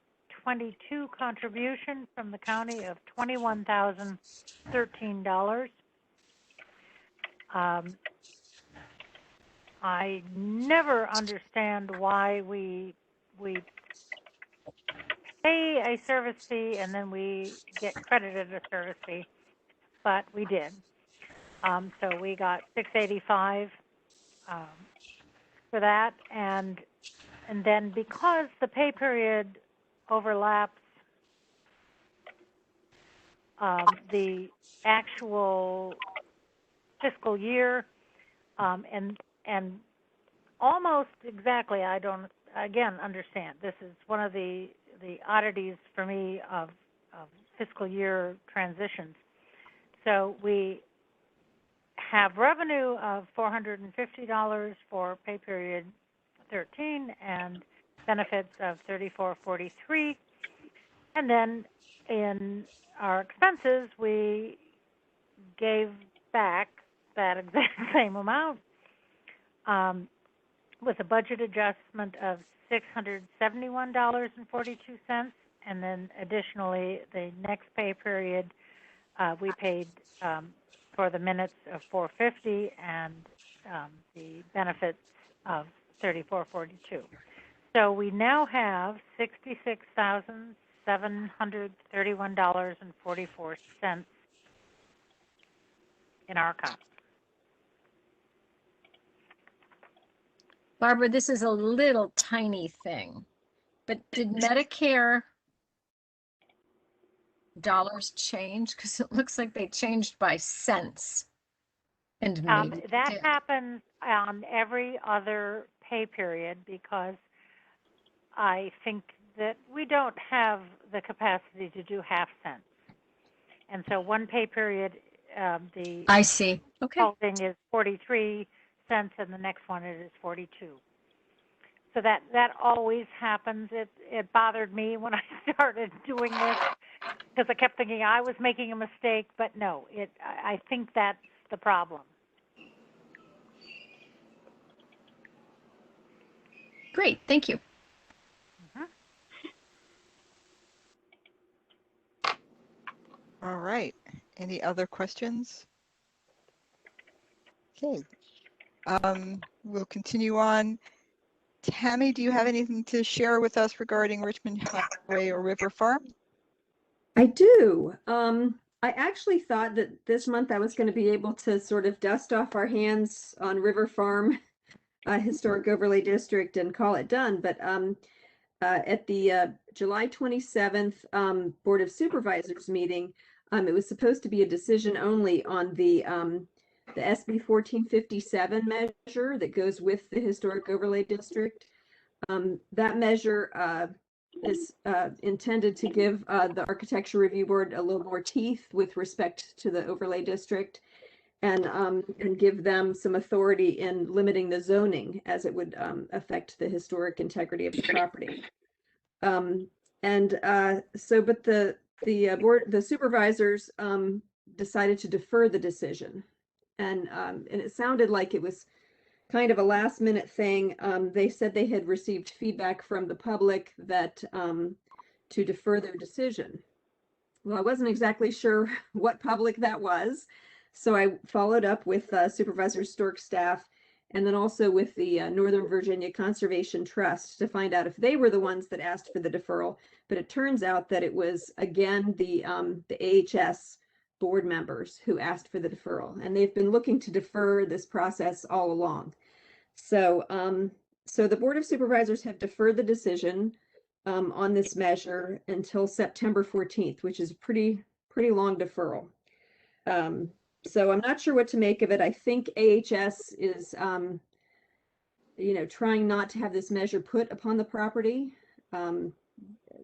2022 contribution from the county of $21,013. I never understand why we pay a service fee and then we get credited a service fee, but we did. So we got $685 for that, and then because the pay period overlaps the actual fiscal year, and almost exactly, I don't again understand. This is one of the oddities for me of fiscal year transitions. So we have revenue of $450 for pay period 13 and benefits of $34.43, and then in our expenses we gave back that exact same amount with a budget adjustment of $671.42, and then additionally the next pay period we paid for the minutes of $450 and the benefits of $34.42. So we now have $66,731.44 in our account. Barbara, this is a little tiny thing, but did Medicare dollars change? Because it looks like they changed by cents. And maybe that happens on every other pay period because I think that we don't have the capacity to do half cents. And so one pay period, the I see. Okay. holding is 43 cents, and the next one it is 42. So that always happens. It bothered me when I started doing this because I kept thinking I was making a mistake, but no, I think that's the problem. Great, thank you. All right. Any other questions? Okay. We'll continue on. Tammy, do you have anything to share with us regarding Richmond Highway or River Farm? I do. I actually thought that this month I was going to be able to sort of dust off our hands on River Farm Historic Overlay District and call it done. But at the July 27th Board of Supervisors meeting, it was supposed to be a decision only on the SB 1457 measure that goes with the Historic Overlay District. That measure is intended to give the Architecture Review Board a little more teeth with respect to the overlay district, and give them some authority in limiting the zoning as it would affect the historic integrity of the property. But the supervisors decided to defer the decision, and it sounded like it was kind of a last minute thing. They said they had received feedback from the public that to defer their decision. Well, I wasn't exactly sure what public that was, so I followed up with Supervisor Stork's staff and then also with the Northern Virginia Conservation Trust to find out if they were the ones that asked for the deferral. But it turns out that it was, again, the AHS board members who asked for the deferral, and they've been looking to defer this process all along. So the Board of Supervisors have deferred the decision on this measure until September 14th, which is a pretty long deferral. So I'm not sure what to make of it. I think AHS is, trying not to have this measure put upon the property.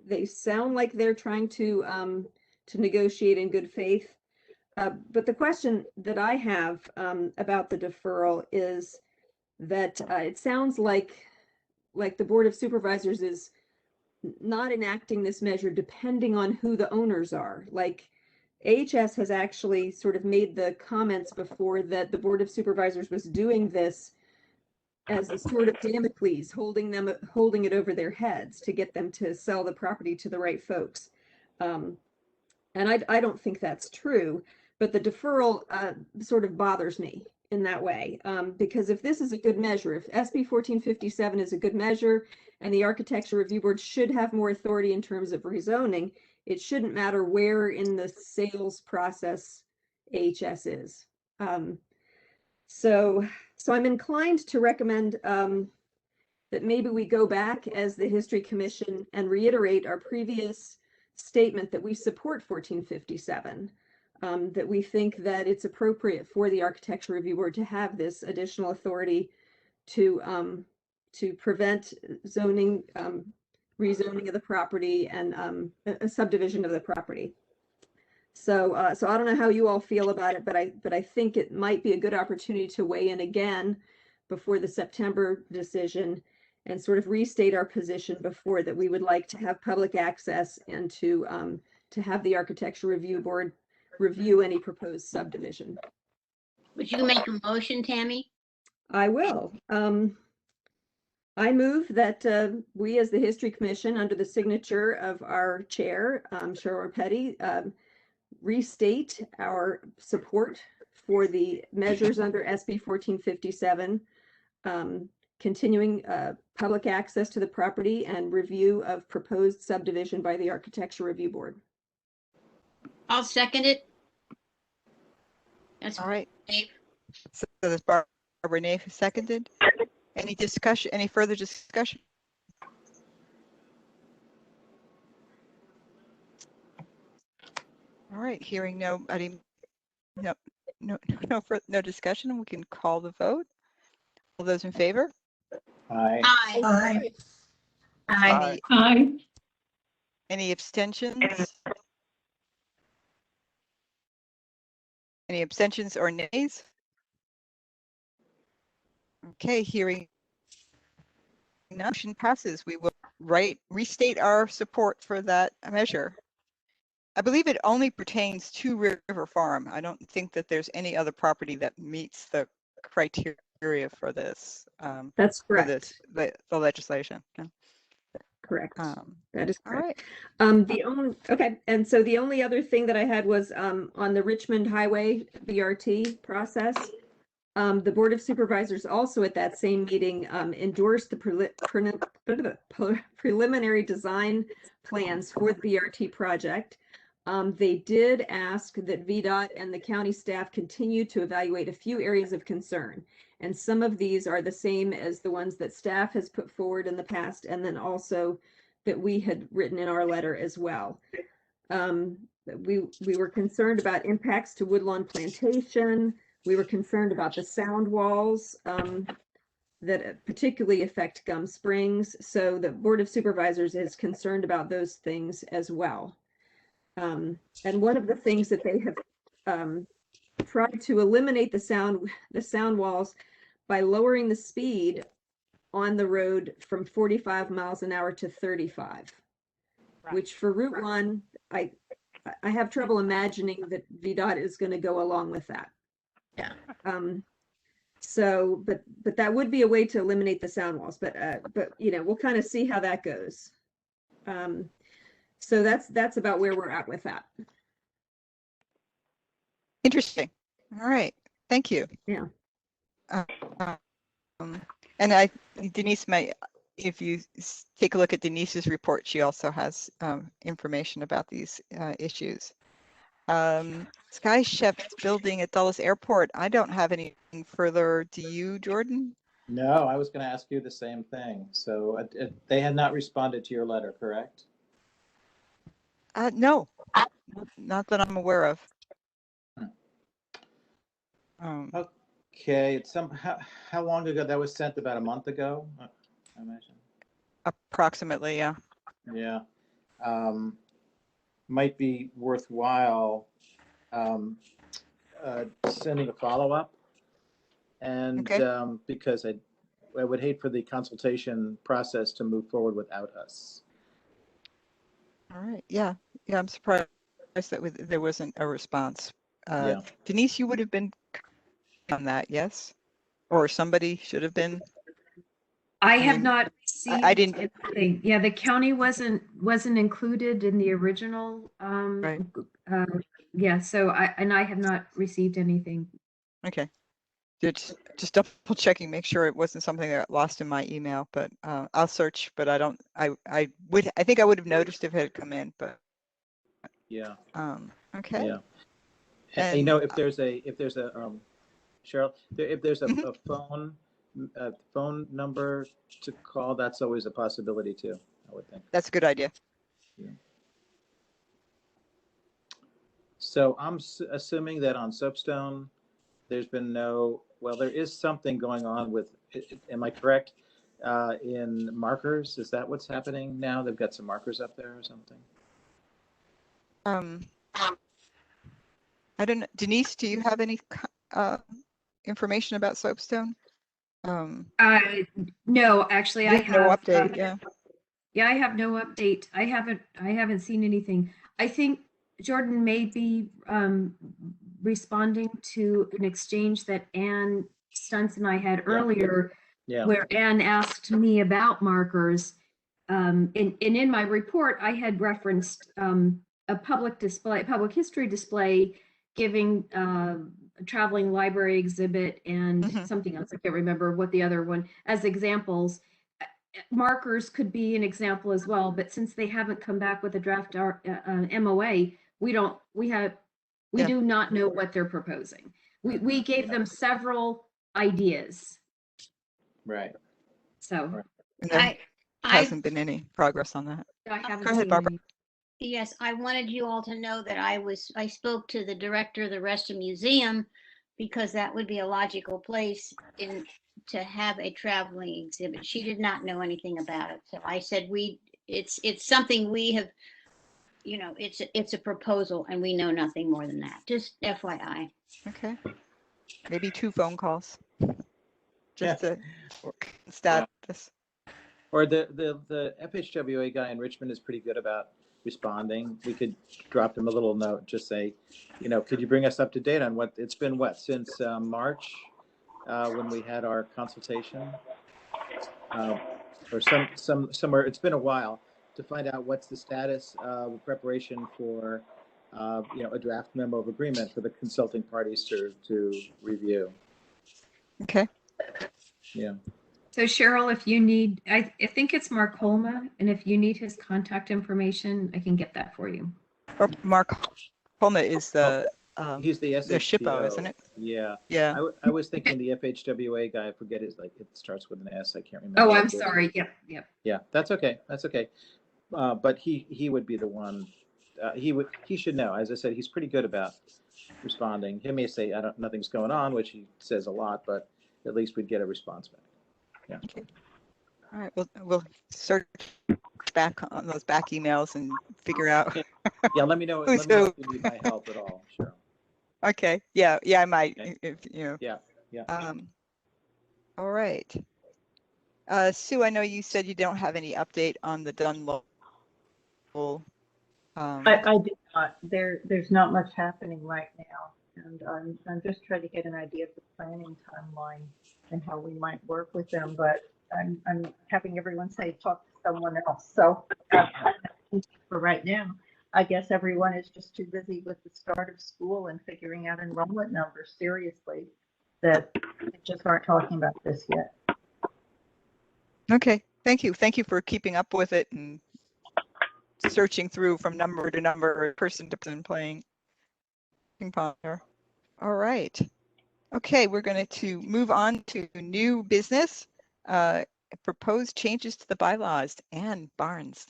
They sound like they're trying to negotiate in good faith. But the question that I have about the deferral is that it sounds like the Board of Supervisors is not enacting this measure depending on who the owners are. Like AHS has actually sort of made the comments before that the Board of Supervisors was doing this as a sort of Damocles holding it over their heads to get them to sell the property to the right folks. And I don't think that's true, but the deferral sort of bothers me in that way, because if this is a good measure, if SB 1457 is a good measure and the Architecture Review Board should have more authority in terms of rezoning, it shouldn't matter where in the sales process AHS is. So I'm inclined to recommend that maybe we go back as the History Commission and reiterate our previous statement that we support 1457, that we think that it's appropriate for the Architecture Review Board to have this additional authority to prevent zoning, rezoning of the property and a subdivision of the property. So I don't know how you all feel about it, but I think it might be a good opportunity to weigh in again before the September decision and sort of restate our position before that we would like to have public access and to have the Architecture Review Board review any proposed subdivision. Would you make a motion, Tammy? I will. I move that we as the History Commission, under the signature of our chair, Cheryl Petty, restate our support for the measures under SB 1457, continuing public access to the property and review of proposed subdivision by the Architecture Review Board. I'll second it. That's all right. Dave. So that's Barbara Nace who seconded. Any discussion? Any further discussion? All right, hearing nobody, no discussion, we can call the vote. All those in favor? Aye. Aye. Aye. Aye. Any abstentions? Any abstentions or nays? Okay, hearing none, motion passes. We will restate our support for that measure. I believe it only pertains to River Farm. I don't think that there's any other property that meets the criteria for this. That's correct. For this, the legislation. Yeah. Correct. That is correct. All right. Okay. And so the only other thing that I had was on the Richmond Highway BRT process. The Board of Supervisors also at that same meeting endorsed the preliminary design plans for the BRT project. They did ask that VDOT and the county staff continue to evaluate a few areas of concern. And some of these are the same as the ones that staff has put forward in the past, and then also that we had written in our letter as well. We were concerned about impacts to woodlawn plantation. We were concerned about the sound walls that particularly affect Gum Springs. So the Board of Supervisors is concerned about those things as well. And one of the things that they have tried to eliminate the sound walls by lowering the speed on the road from 45 miles an hour to 35, right. Which for Route 1, I have trouble imagining that VDOT is going to go along with that. Yeah. So, but that would be a way to eliminate the sound walls. But you know, we'll kind of see how that goes. So that's about where we're at with that. Interesting. All right. Thank you. Yeah. And Denise if you take a look at Denise's report, she also has information about these issues. Sky Chef's building at Dulles Airport. I don't have anything further. Do you, Jordan? No, I was going to ask you the same thing. So they had not responded to your letter, correct? No, not that I'm aware of. Okay, how long ago that was sent? About a month ago, I imagine. Approximately, yeah. Yeah, might be worthwhile sending a follow-up, and okay. Because I would hate for the consultation process to move forward without us. All right. Yeah. I'm surprised that there wasn't a response. Yeah. Denise, you would have been on that, yes? Or somebody should have been? I I have mean, not received I didn't. anything. Yeah, the county wasn't included in the original. Right. Yeah, so I have not received anything. Okay. Just double checking, make sure it wasn't something that got lost in my email, but I'll search, but I don't, I think I would have noticed if it had come in, but Yeah. okay. Yeah. And you know, if there's a Cheryl, if there's a, Mhm. a phone number to call, that's always a possibility too, I would think. That's a good idea. Yeah. So I'm assuming that on Soapstone, there's been no, well, there is something going on with, am I correct? In markers, is that what's happening now? They've got some markers up there or something? I don't know. Denise, do you have any information about Soapstone? No, actually, I There's no have update, yeah. Yeah, I have no update. I haven't seen anything. I think Jordan may be responding to an exchange that Ann Stunts and I had earlier, Yeah. where Ann asked me about markers. And in my report, I had referenced a public history display giving a traveling library exhibit and something else. I can't remember what the other one as examples. Markers could be an example as well, but since they haven't come back with a draft MOA, we do not know what they're proposing. We gave them several ideas. Right. So And there hasn't been any progress on that. I haven't Go ahead, seen Barbara. any. Yes, I wanted you all to know that I spoke to the director of the Resta Museum because that would be a logical place to have a traveling exhibit. She did not know anything about it. So I said it's something we have, it's a proposal and we know nothing more than that. Just FYI. Okay. Maybe 2 phone calls. Just to stat this. Or the FHWA guy in Richmond is pretty good about responding. We could drop him a little note, just say, could you bring us up to date on what it's been since March when we had our consultation, or somewhere. It's been a while to find out what's the status of preparation for a draft memo of agreement for the consulting parties to review. Okay. Yeah. So Cheryl, if you need, I think it's Mark Holma, and if you need his contact information, I can get that for you. Or Mark Holma is the he's the SHPO, isn't it? Yeah. Yeah. I was thinking the FHWA guy. I forget his it starts with an S. I can't remember. Oh, I'm sorry. Yep. Yeah, that's okay. That's okay. But he would be the one. He should know. As I said, he's pretty good about responding. He may say nothing's going on, which he says a lot, but at least we'd get a response back. Yeah. Okay. All right. We'll search back on those back emails and figure out. Yeah. Let me know. Let me know if you need my help at all. Sure. Okay. Yeah. I might. Okay. If Yeah. All right. Sue, I know you said you don't have any update on the Dunlop. I did not. There's not much happening right now, and I'm just trying to get an idea of the planning timeline and how we might work with them. But I'm having everyone say talk to someone else. So for right now, I guess everyone is just too busy with the start of school and figuring out enrollment numbers seriously that they just aren't talking about this yet. Okay. Thank you. Thank you for keeping up with it and searching through from number to number, person to person, playing ping pong. All right. Okay, we're going to move on to new business. Proposed changes to the bylaws. Ann Barnes.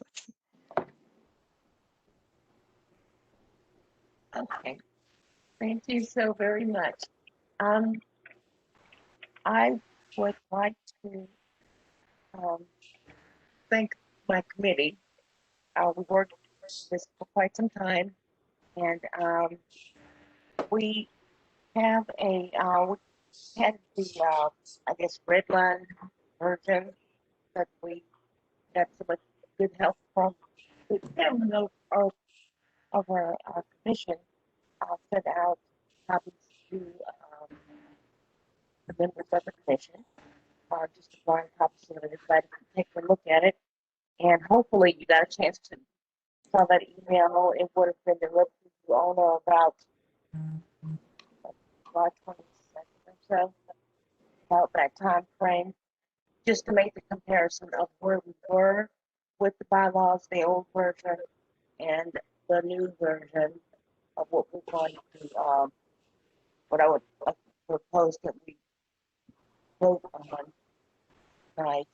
Okay. Thank you so very much. I would like to thank my committee. We worked this for quite some time, and we have we had the I guess Redline version that got so much good help from. The chairman of our commission sent out copies to the members of the commission, just a blind copy so that everybody can take a look at it. And hopefully you got a chance to saw that email. It would have been delivered to you on about July 22nd or so, about that time frame, just to make the comparison of where we were with the bylaws, the old version, and the new version of what we're going to, what I would propose that we vote on tonight.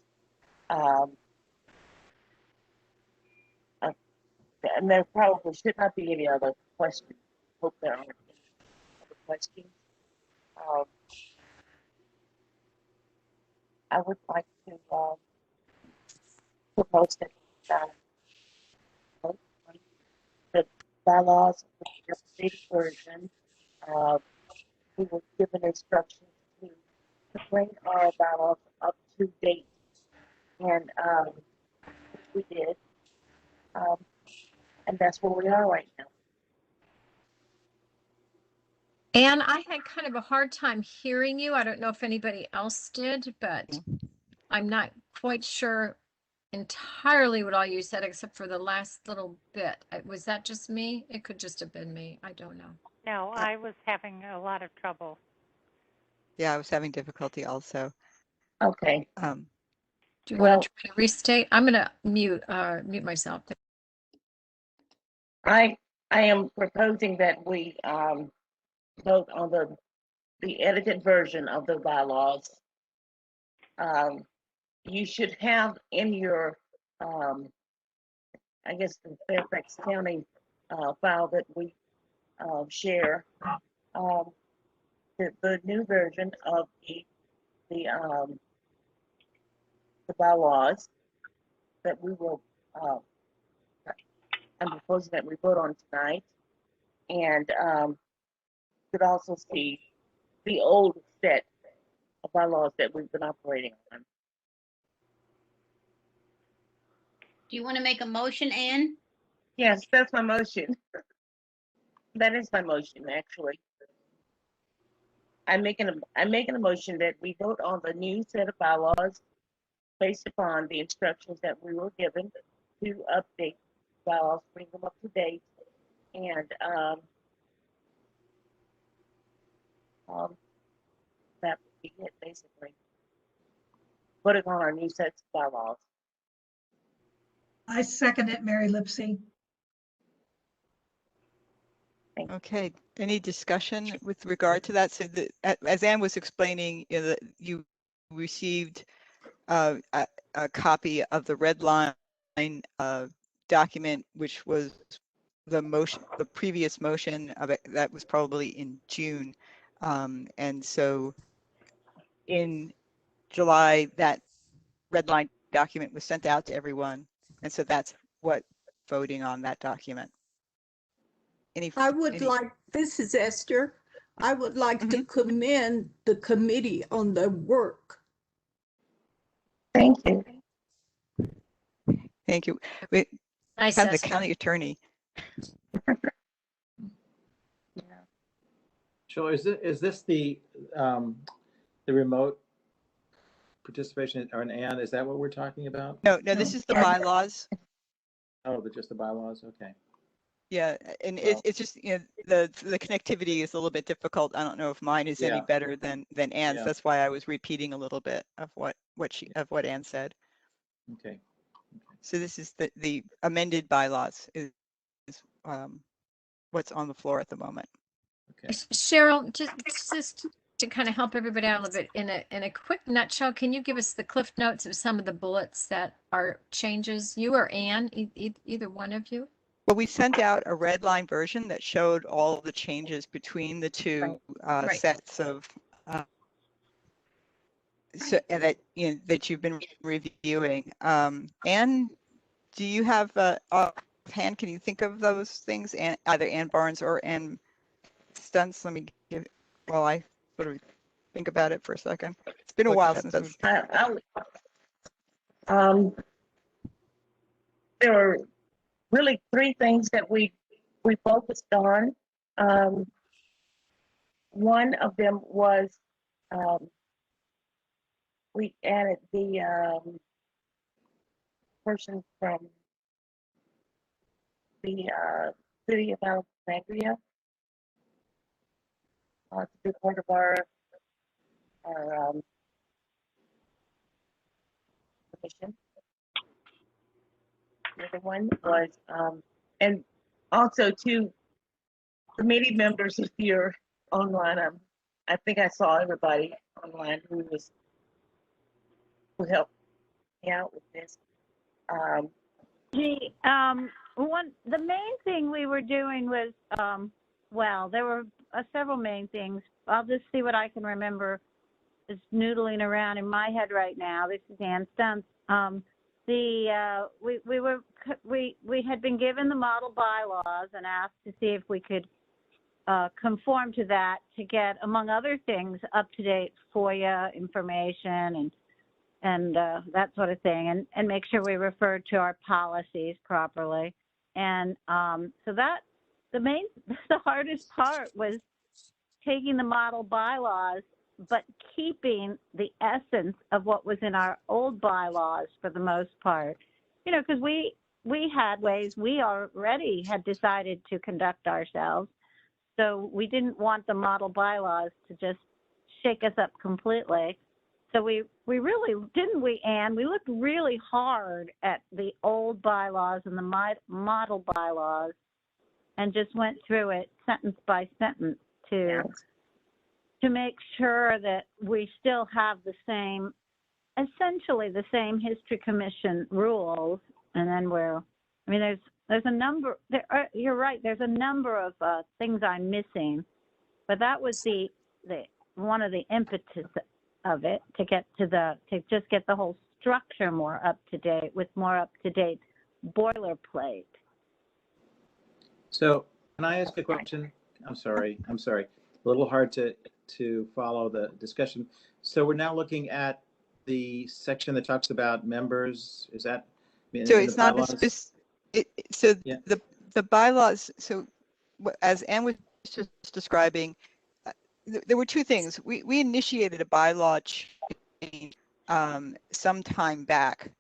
And there probably should not be any other questions. Hope there aren't any other questions. I would like to propose that vote on the bylaws, the updated version. We were given instructions to bring our bylaws up to date, and we did. And that's where we are right now. Anne, I had kind of a hard time hearing you. I don't know if anybody else did, but I'm not quite sure entirely what all you said except for the last little bit. Was that just me? It could just have been me. I don't know. No, I was having a lot of trouble. Yeah, I was having difficulty also. Okay. Do you want to try to restate? I'm going to mute myself. I am proposing that we vote on the edited version of the bylaws. You should have in your, I guess, the Fairfax County file that we share, the new version of the bylaws that we will, I'm proposing that we vote on tonight, and could also see the old set of bylaws that we've been operating on. Do you want to make a motion, Anne? Yes, that's my motion. That is my motion, actually. I'm making a motion that we vote on the new set of bylaws based upon the instructions that we were given to update bylaws, bring them up to date, and that would be it, basically. Putting on our new sets of bylaws. I second it, Mary Lipsy. Okay, any discussion with regard to that? So as Anne was explaining, that you received a copy of the red line document, which was the previous motion of it that was probably in June. And so in July, that red line document was sent out to everyone. And so that's what voting on that document. This is Esther. I would like to commend the committee on their work. Thank you. Thank you. We nice have the county attorney. So is this the remote participation or an Anne? Is that what we're talking about? No, this is the bylaws. Oh, just the bylaws. Okay. Yeah, and it's just, the connectivity is a little bit difficult. I don't know if mine is any better than Anne's. Yeah. That's why I was repeating a little bit of what Anne said. Okay. So this is the amended bylaws is what's on the floor at the moment. Okay. Cheryl, just to kind of help everybody out a little bit in a quick nutshell, can you give us the cliff notes of some of the bullets that are changes? You or Anne, either one of you? Well, we sent out a red line version that showed all the changes between the two sets of that that you've been reviewing. Anne, do you have offhand? Can you think of those things? Either Anne Barnes or Anne Stunts. Let me give while I sort of think about it for a second. It's been a while since we've. There are really three things that we focused on. One of them was we added the person from the city of Alexandria to be part of our commission. The other one was, and also two committee members, if you're online, I think I saw everybody online who helped me out with this. The main thing we were doing was, well, there were several main things. I'll just see what I can remember. It's noodling around in my head right now. This is Ann Stunts. We had been given the model bylaws and asked to see if we could conform to that to get, among other things, up-to-date FOIA information and that sort of thing, and make sure we refer to our policies properly. And so that the hardest part was taking the model bylaws, but keeping the essence of what was in our old bylaws for the most part. You know, because we had ways we already had decided to conduct ourselves. So we didn't want the model bylaws to just shake us up completely. So we really, didn't we, Anne? We looked really hard at the old bylaws and the model bylaws and just went through it sentence by sentence to make sure that we still have the same, essentially the same History Commission rules. And then there's a number, you're right, there's a number of things I'm missing, but that was the one of the impetus of it, to just get the whole structure more up to date with more up to date boilerplate. So can I ask a question? I'm sorry. A little hard to follow the discussion. So we're now looking at the section that talks about members. Is that? So it's not Yeah. the bylaws. So as Anne was just describing, there were two things. We initiated a bylaw change some time back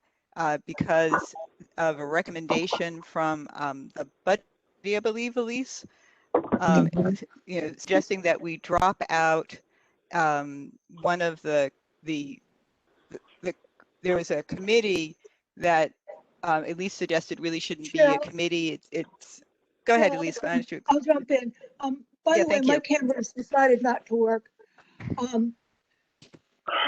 because of a recommendation from the budget, I believe, Elise, suggesting that we drop out one of the there was a committee that Elise suggested really shouldn't be a committee. It's go ahead, Elise. I'll jump in. By the way, my camera's decided not to work.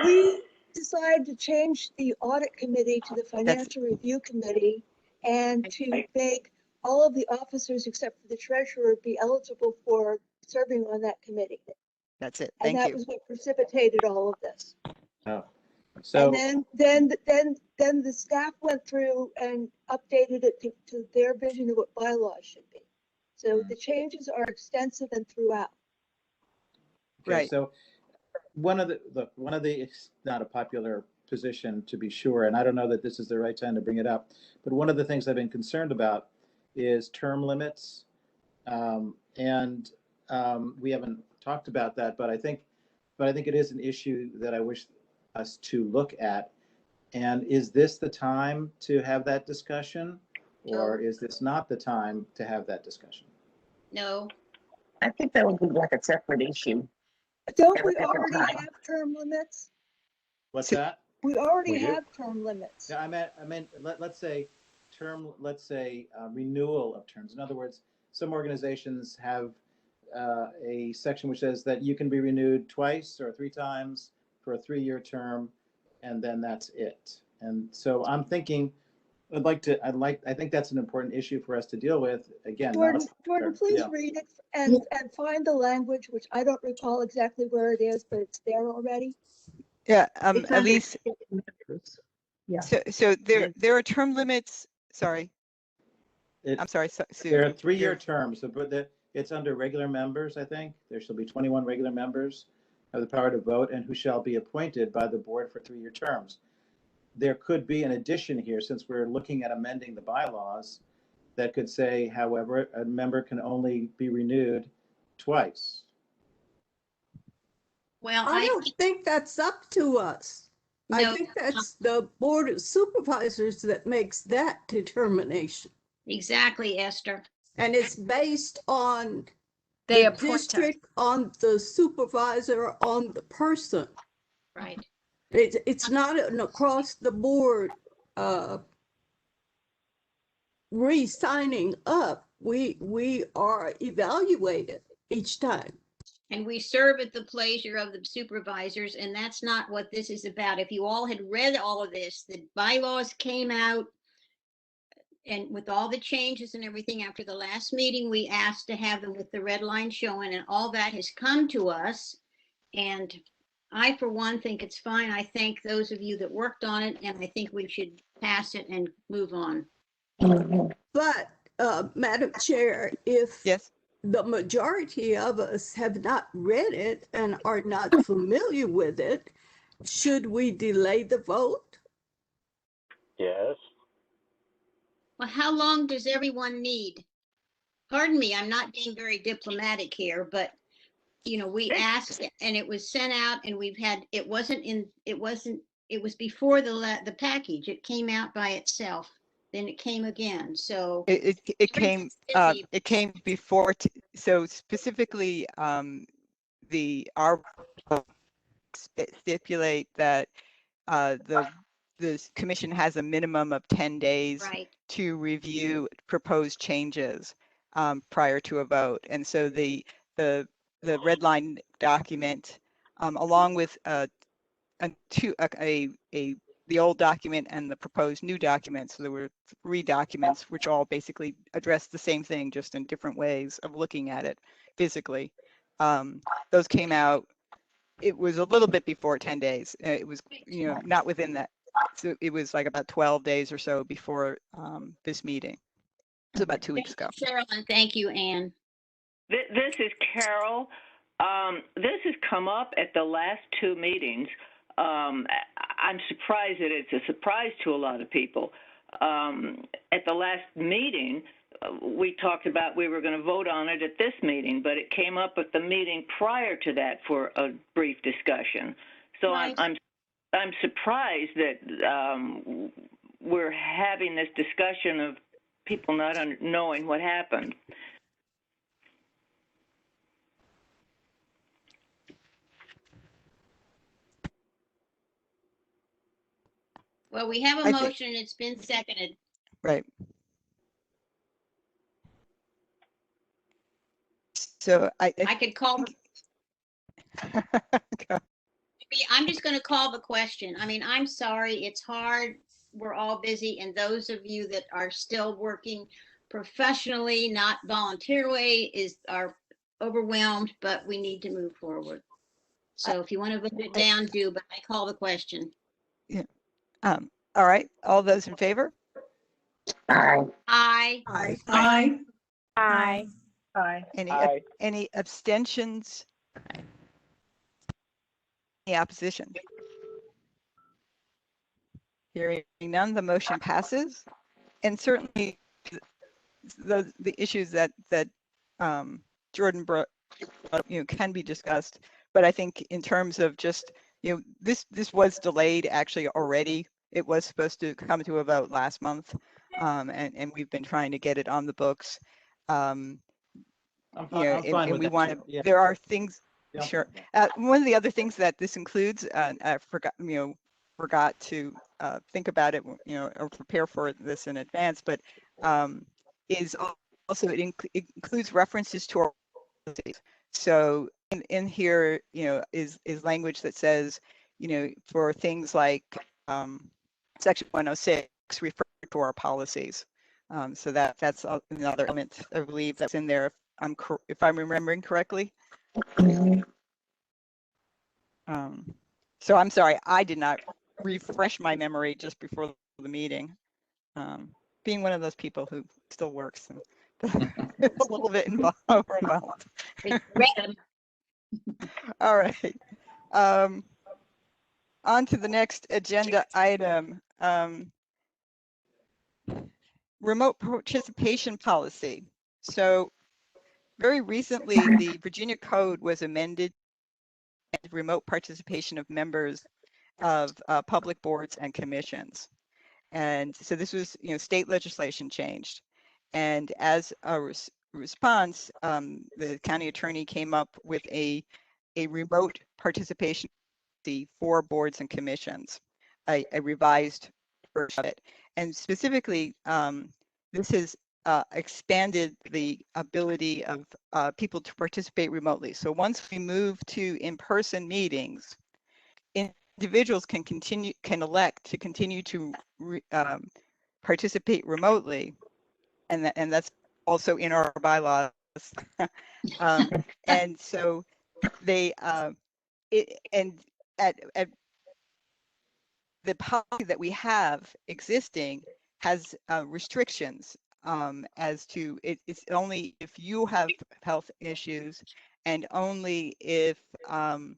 We decided to change the audit committee to the financial review committee and to make all of the officers except for the treasurer be eligible for serving on that committee. That's it. And that was what precipitated all of this. Oh. So, and then the staff went through and updated it to their vision of what bylaws should be. So the changes are extensive and throughout. Okay, right. So one of the it's not a popular position, to be sure, and I don't know that this is the right time to bring it up, but one of the things I've been concerned about is term limits, and we haven't talked about that, but I think it is an issue that I wish us to look at. And is this the time to have that discussion, or is this not the time to have that discussion? No. I think that would be like a separate issue. Don't we already have term limits? What's that? We already have term limits. Yeah, I meant let's say renewal of terms. In other words, some organizations have a section which says that you can be renewed twice or three times for a 3-year term, and then that's it. And so I'm thinking, I think that's an important issue for us to deal with. Again, Jordan, please read it and find the language, which I don't recall exactly where it is, but it's there already. Yeah, at least. Yeah. So there are term limits. Sorry. I'm sorry, Sue. There are 3-year terms, but it's under regular members, I think. There shall be 21 regular members have the power to vote and who shall be appointed by the board for 3-year terms. There could be an addition here, since we're looking at amending the bylaws, that could say, however, a member can only be renewed twice. Well, I don't think that's up to us. I No, think that's the Board of Supervisors that makes that determination. exactly, Esther. And it's based on They the appoint us. district, on the supervisor, on the person. Right. It's not an across the board re-signing up. We are evaluated each time. And we serve at the pleasure of the supervisors, and that's not what this is about. If you all had read all of this, the bylaws came out, and with all the changes and everything after the last meeting, we asked to have them with the red line showing, and all that has come to us. And I, for one, think it's fine. I thank those of you that worked on it, and I think we should pass it and move on. But Madam Chair, if Yes. the majority of us have not read it and are not familiar with it, should we delay the vote? Yes. Well, how long does everyone need? Pardon me, I'm not being very diplomatic here, but you know, we asked and it was sent out, and we've had, it was before the package. It came out by itself. Then it came again. So It came before. So specifically, our stipulate that the commission has a minimum of 10 days right. to review proposed changes prior to a vote. And so the red line document, along with the old document and the proposed new document, so there were 3 documents which all basically address the same thing, just in different ways of looking at it physically. Those came out. It was a little bit before 10 days. It was, not within that. So it was like about 12 days or so before this meeting. It was about 2 weeks ago. Cheryl, and thank you, Anne. This is Carol. This has come up at the last 2 meetings. I'm surprised that it's a surprise to a lot of people. At the last meeting, we talked about we were going to vote on it at this meeting, but it came up at the meeting prior to that for a brief discussion. So Right. I'm surprised that we're having this discussion of people not knowing what happened. Well, we have a motion. It's been seconded. Right. So I could call. I'm just going to call the question. I mean, I'm sorry. It's hard. We're all busy. And those of you that are still working professionally, not voluntarily, are overwhelmed, but we need to move forward. So if you want to vote it down, do, but I call the question. Yeah. All right. All those in favor? Aye. Aye. Aye. Aye. Aye. Any abstentions? Any opposition? Hearing none, the motion passes. And certainly the issues that Jordan brought, can be discussed. But I think in terms of just, this was delayed actually already. It was supposed to come to a vote last month, and we've been trying to get it on the books. I'm fine and with we that, want too. to. Yeah. There are things. Yeah. Sure. One of the other things that this includes, I forgot to think about it, or prepare for this in advance, but is also it includes references to our policies. So in here, is language that says, for things like Section 106 refer to our policies. So that's another element, I believe, that's in there. If I'm remembering correctly. So I'm sorry, I did not refresh my memory just before the meeting. Being one of those people who still works, and it's a little bit overwhelmed. All right. On to the next agenda item. Remote participation policy. So very recently, the Virginia Code was amended, and remote participation of members of public boards and commissions. And so this was, state legislation changed. And as a response, the county attorney came up with a remote participation for boards and commissions, a revised version of it. And specifically, this has expanded the ability of people to participate remotely. So once we move to in-person meetings, individuals can elect to continue to participate remotely, and that's also in our bylaws. And so they at the policy that we have existing has restrictions as to it's only if you have health issues, and only if and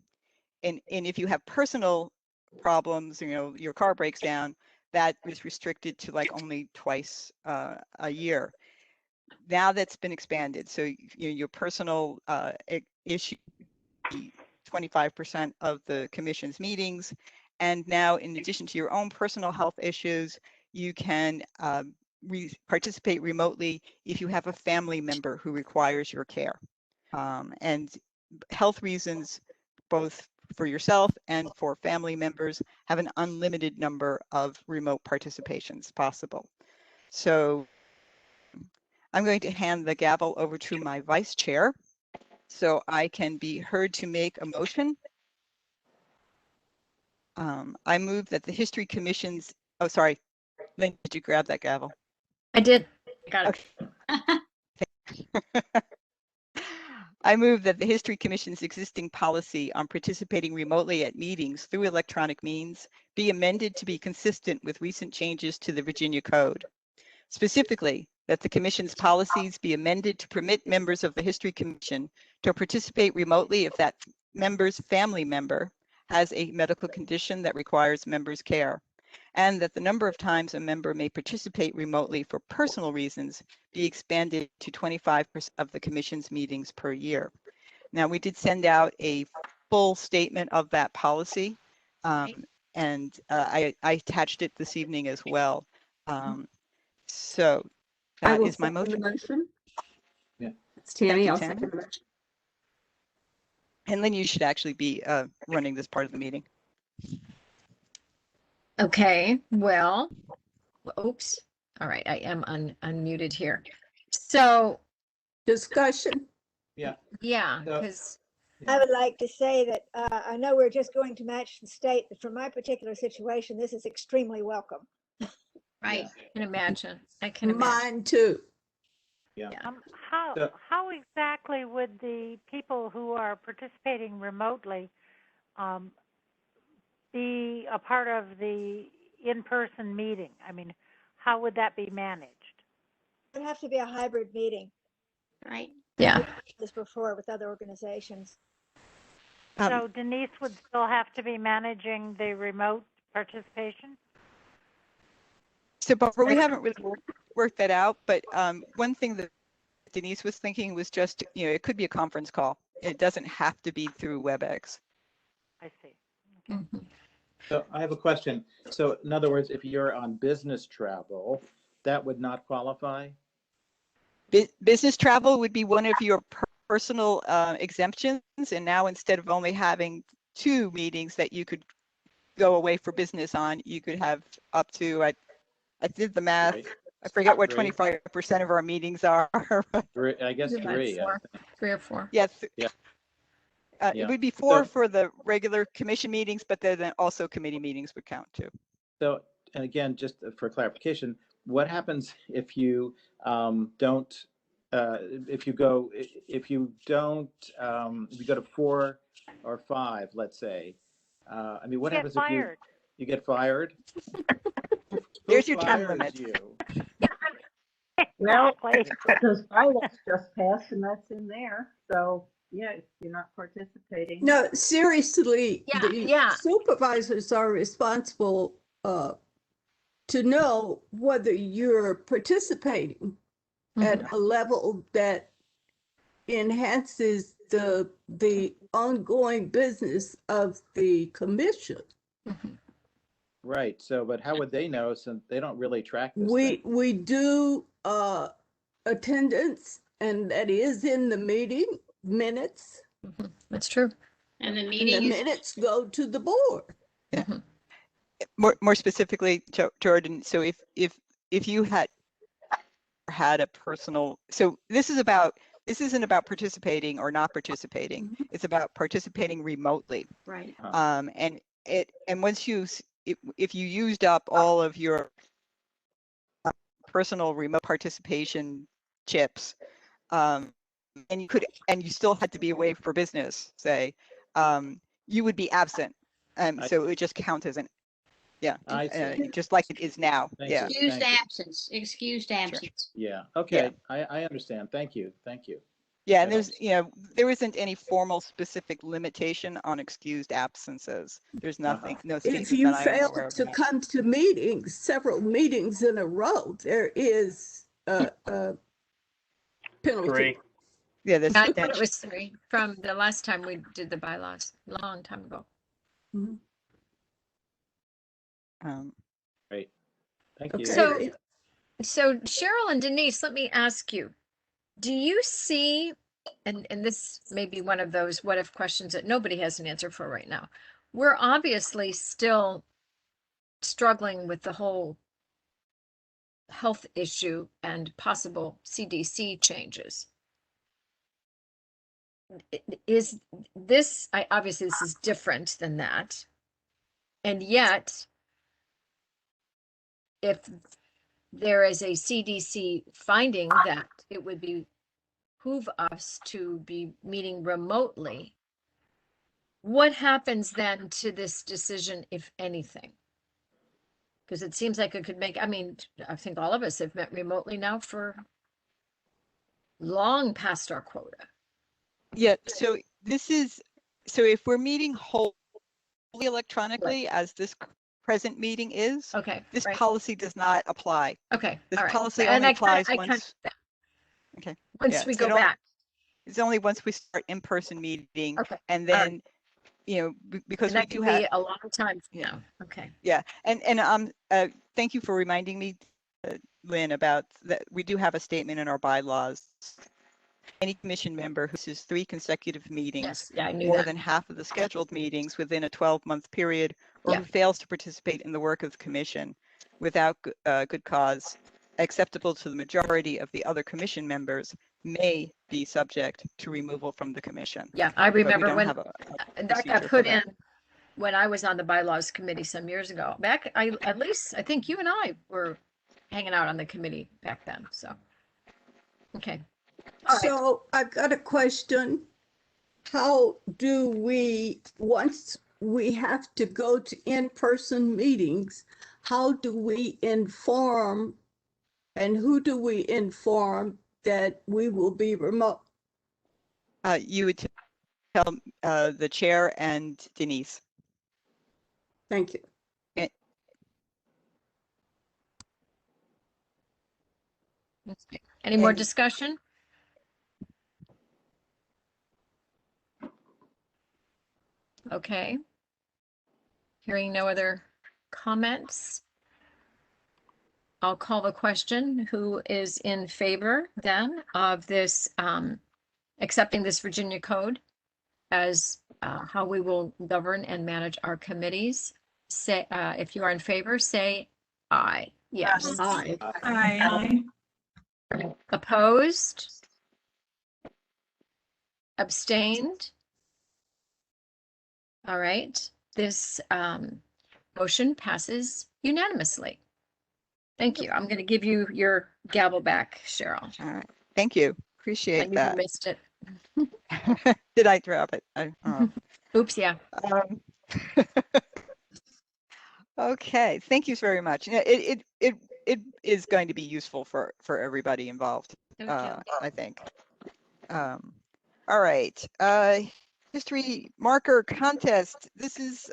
if you have personal problems, your car breaks down, that is restricted to like only twice a year. Now that's been expanded, so your personal issue, 25% of the commission's meetings. And now, in addition to your own personal health issues, you can participate remotely if you have a family member who requires your care. And health reasons, both for yourself and for family members, have an unlimited number of remote participations possible. So I'm going to hand the gavel over to my vice chair so I can be heard to make a motion. I move that the History Commission's, oh, sorry, Lynn, did you grab that gavel? I did. I got it. Okay. I move that the History Commission's existing policy on participating remotely at meetings through electronic means be amended to be consistent with recent changes to the Virginia Code. Specifically, that the Commission's policies be amended to permit members of the History Commission to participate remotely if that member's family member has a medical condition that requires members' care, and that the number of times a member may participate remotely for personal reasons be expanded to 25% of the Commission's meetings per year. Now, we did send out a full statement of that policy, and I attached it this evening as well. So that is my motion. Yeah. It's Tammy. You, I'll Tammy. second the motion. And Lynn, you should actually be running this part of the meeting. Okay, well, oops. All right, I am unmuted here. So discussion. Yeah. Yeah, because I would like to say that I know we're just going to match the state, but for my particular situation, this is extremely welcome. Right. I can imagine. I can imagine. Mine too. Yeah. How exactly would the people who are participating remotely be a part of the in-person meeting? I mean, how would that be managed? It would have to be a hybrid meeting. Right. Yeah. We've done this before with other organizations. So Denise would still have to be managing the remote participation? So Barbara, we haven't really worked that out, but one thing that Denise was thinking was just, it could be a conference call. It doesn't have to be through WebEx. I see. Okay. Mm-hmm. So I have a question. So in other words, if you're on business travel, that would not qualify? Business travel would be one of your personal exemptions. And now instead of only having 2 meetings that you could go away for business on, you could have up to, I did the math. Right. I forget what 25% of our meetings are. I guess 3. 3 or 4. Yes. Yeah. It would be 4 for the regular commission meetings, but then also committee meetings would count too. So, and again, just for clarification, what happens if you don't, if you go to 4 or 5, let's say, I mean, what happens if you get fired? There's your time limit. Well, those bylaws just passed and that's in there. So yeah, if you're not participating. No, seriously, the supervisors are responsible to know whether you're participating at a level that enhances the ongoing business of the commission. Right. So, but how would they know since they don't really track this thing? We do attendance, and that is in the meeting minutes. That's true. And the And the meeting is, minutes go to the board. Yeah. More specifically, Jordan. So if you had a personal, so this isn't about participating or not participating. It's about participating remotely. right. And once if you used up all of your personal remote participation chips, and you still had to be away for business, say, you would be absent. So it would just count as just like it is now. Thank Yeah. you. Excused absence. Yeah. Okay. Yeah. I understand. Thank you. Yeah, and there isn't any formal specific limitation on excused absences. There's nothing, no If statement you that I'm fail aware of. to come to meetings, several meetings in a row, there is a penalty. 3. Yeah, there's I thought it was 3 from the last time we did the bylaws, long time ago. Great. Thank you. So Cheryl and Denise, let me ask you, do you see, and this may be one of those what if questions that nobody has an answer for right now. We're obviously still struggling with the whole health issue and possible CDC changes. Is this, obviously this is different than that. And yet, if there is a CDC finding that it would behoove us to be meeting remotely, what happens then to this decision, if anything? Because it seems like it could make, I think all of us have met remotely now for long past our quota. Yeah, so if we're meeting wholly electronically, as this present meeting is, this policy does not apply. Okay. This all right. policy And only applies once. Okay. Once Once we go back. It's only once we start in-person meeting, and All then because and we that do could have be a long time from now. Okay. Yeah, and thank you for reminding me, Lynn, about that. We do have a statement in our bylaws. Any commission member who misses 3 consecutive meetings, I knew more that. than half of the scheduled meetings within a 12-month period, or who fails to participate in the work of the commission without good cause acceptable to the majority of the other commission members, may be subject to removal from the commission. Yeah, I remember when that got put in when I was on the bylaws committee some years ago. Back, at least I think you and I were hanging out on the committee back then. So, okay. So I've got a question. How do we, once we have to go to in-person meetings, how do we inform and who do we inform that we will be remote? You would tell the chair and Denise. Thank you. Any more discussion? Okay. Hearing no other comments, I'll call the question. Who is in favor then of this, accepting this Virginia code as how we will govern and manage our committees? Say, if you are in favor, say aye. Yes. Aye. Aye. Opposed? Abstained? All right, this motion passes unanimously. Thank you. I'm going to give you your gavel back, Cheryl. All right. Thank you. Appreciate that. You missed it. Did I drop it? Oops, yeah. Okay, thank you very much. It is going to be useful for everybody involved, I think. All right. History marker contest. This is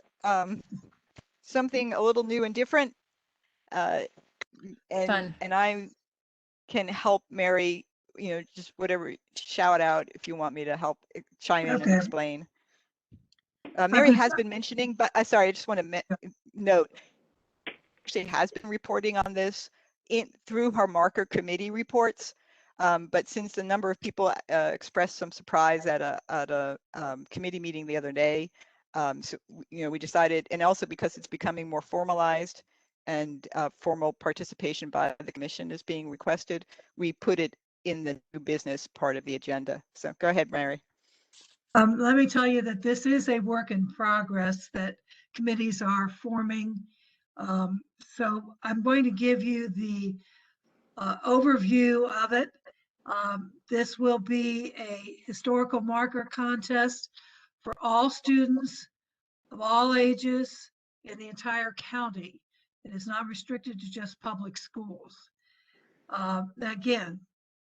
something a little new and different. And I can help Mary, just whatever, shout out if you want me to help chime in and explain. Mary has been mentioning, but sorry, I just want to note, she has been reporting on this through her marker committee reports. But since a number of people expressed some surprise at a committee meeting the other day, so we decided, and also because it's becoming more formalized and formal participation by the commission is being requested, we put it in the new business part of the agenda. So go ahead, Mary. Let me tell you that this is a work in progress that committees are forming. So I'm going to give you the overview of it. This will be a historical marker contest for all students of all ages in the entire county. It is not restricted to just public schools. Again,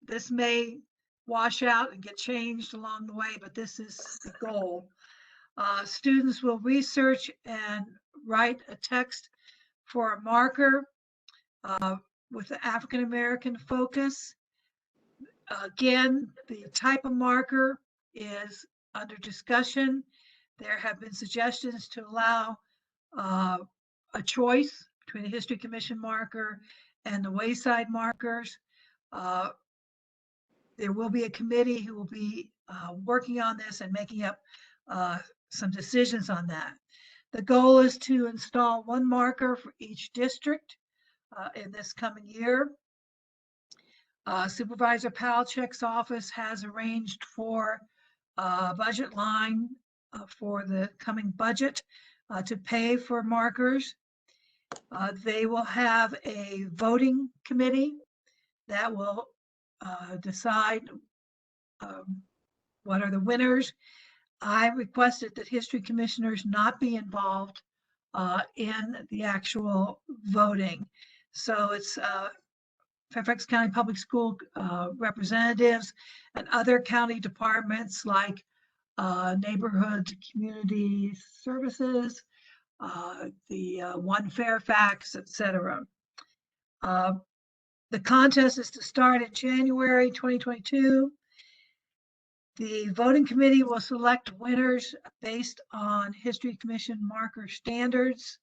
this may wash out and get changed along the way, but this is the goal. Students will research and write a text for a marker with the African American focus. Again, the type of marker is under discussion. There have been suggestions to allow a choice between the History Commission marker and the Wayside markers. There will be a committee who will be working on this and making up some decisions on that. The goal is to install one marker for each district in this coming year. Supervisor Palachek's office has arranged for a budget line for the coming budget to pay for markers. They will have a voting committee that will decide what are the winners. I requested that history commissioners not be involved in the actual voting. So it's Fairfax County Public School representatives and other county departments like Neighborhood Community Services, the One Fairfax, etc. The contest is to start in January 2022. The voting committee will select winners based on History Commission marker standards.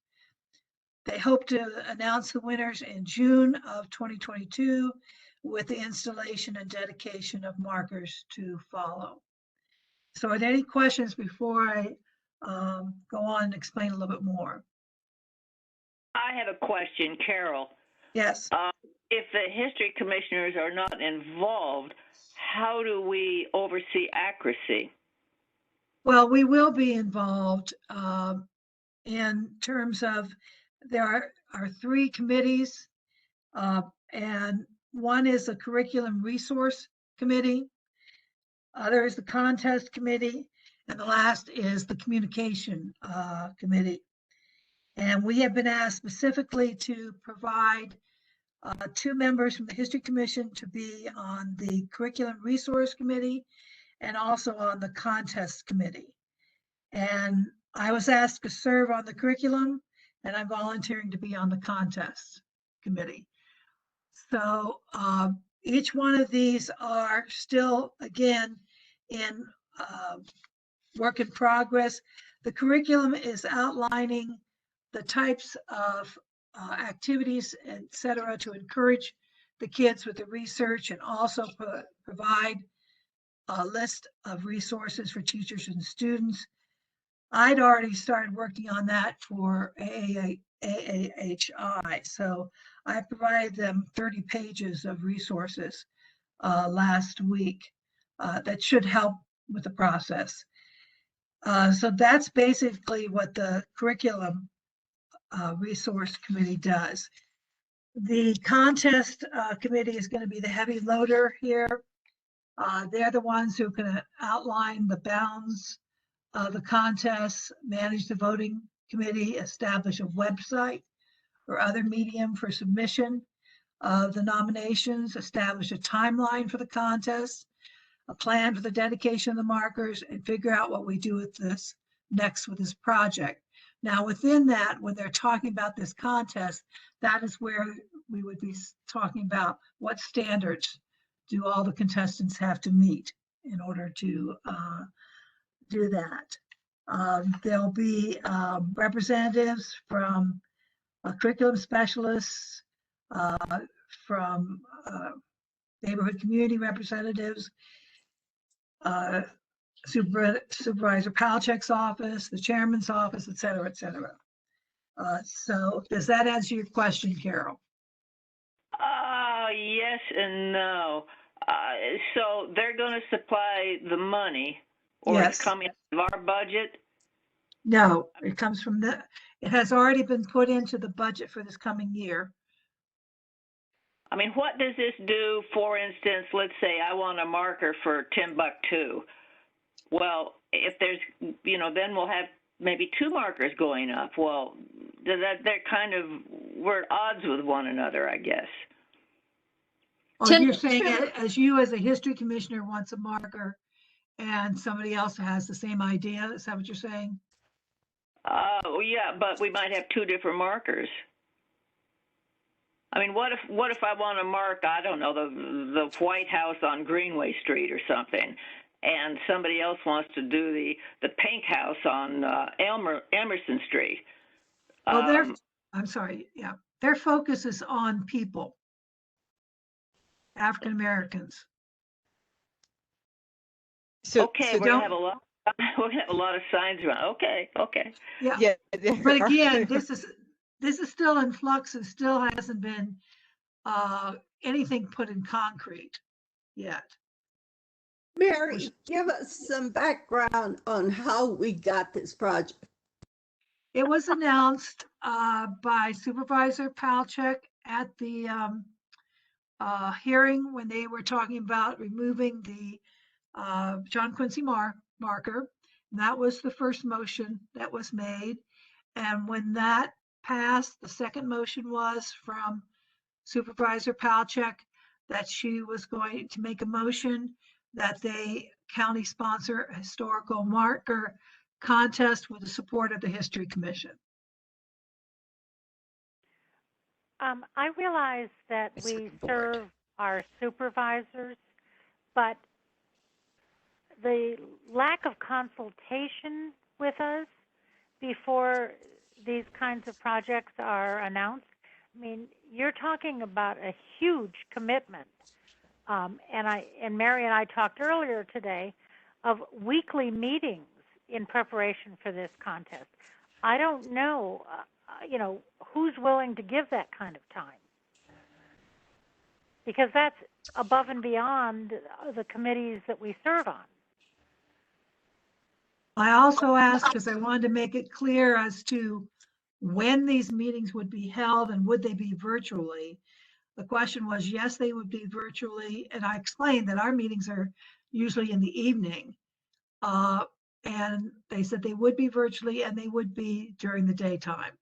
They hope to announce the winners in June of 2022 with the installation and dedication of markers to follow. So are there any questions before I go on and explain a little bit more? I have a question, Carol. Yes. If the history commissioners are not involved, how do we oversee accuracy? Well, we will be involved in terms of there are 3 committees, and one is a curriculum resource committee, other is the contest committee, and the last is the communication committee. And we have been asked specifically to provide 2 members from the History Commission to be on the Curriculum Resource Committee and also on the Contest Committee. And I was asked to serve on the curriculum, and I'm volunteering to be on the Contest Committee. So each one of these are still, again, in work in progress. The curriculum is outlining the types of activities, et cetera, to encourage the kids with the research and also provide a list of resources for teachers and students. I'd already started working on that for AAHI, so I provided them 30 pages of resources last week that should help with the process. So that's basically what the curriculum resource committee does. The contest committee is going to be the heavy loader here. They're the ones who can outline the bounds of the contest, manage the voting committee, establish a website or other medium for submission of the nominations, establish a timeline for the contest, a plan for the dedication of the markers, and figure out what we do with this next with this project. Now, within that, when they're talking about this contest, that is where we would be talking about what standards do all the contestants have to meet in order to do that. There'll be representatives from curriculum specialists, from neighborhood community representatives, Supervisor Palachek's office, the chairman's office, et cetera, et cetera. So does that answer your question, Carol? Yes and no. So they're going to supply the money, or Yes. it's coming out of our budget? No, it comes from it has already been put into the budget for this coming year. I mean, what does this do? For instance, let's say I want a marker for Timbuktu. Well, if there's, then we'll have maybe 2 markers going up. Well, we're at odds with one another, I guess. Oh, you're saying as you as a history commissioner wants a marker and somebody else has the same idea? Is that what you're saying? Yeah, but we might have 2 different markers. I mean, what if I want to mark, I don't know, the White House on Greenway Street or something, and somebody else wants to do the Pink House on Emerson Street? Well, I'm sorry, yeah. Their focus is on people, African Americans. Okay, we're gonna have a lot. We're gonna have a lot of signs around. Okay. Yeah. But again, this is still in flux and still hasn't been anything put in concrete yet. Mary, give us some background on how we got this project. It was announced by Supervisor Palachek at the hearing when they were talking about removing the John Quincy marker. That was the first motion that was made. And when that passed, the second motion was from Supervisor Palachek that she was going to make a motion that they county sponsor a historical marker contest with the support of the History Commission. I realize that we serve our supervisors, but the lack of consultation with us before these kinds of projects are announced, I mean, you're talking about a huge commitment. And Mary and I talked earlier today of weekly meetings in preparation for this contest. I don't know, who's willing to give that kind of time, because that's above and beyond the committees that we serve on. I also asked because I wanted to make it clear as to when these meetings would be held and would they be virtually. The question was, yes, they would be virtually. And I explained that our meetings are usually in the evening. And they said they would be virtually and they would be during the daytime,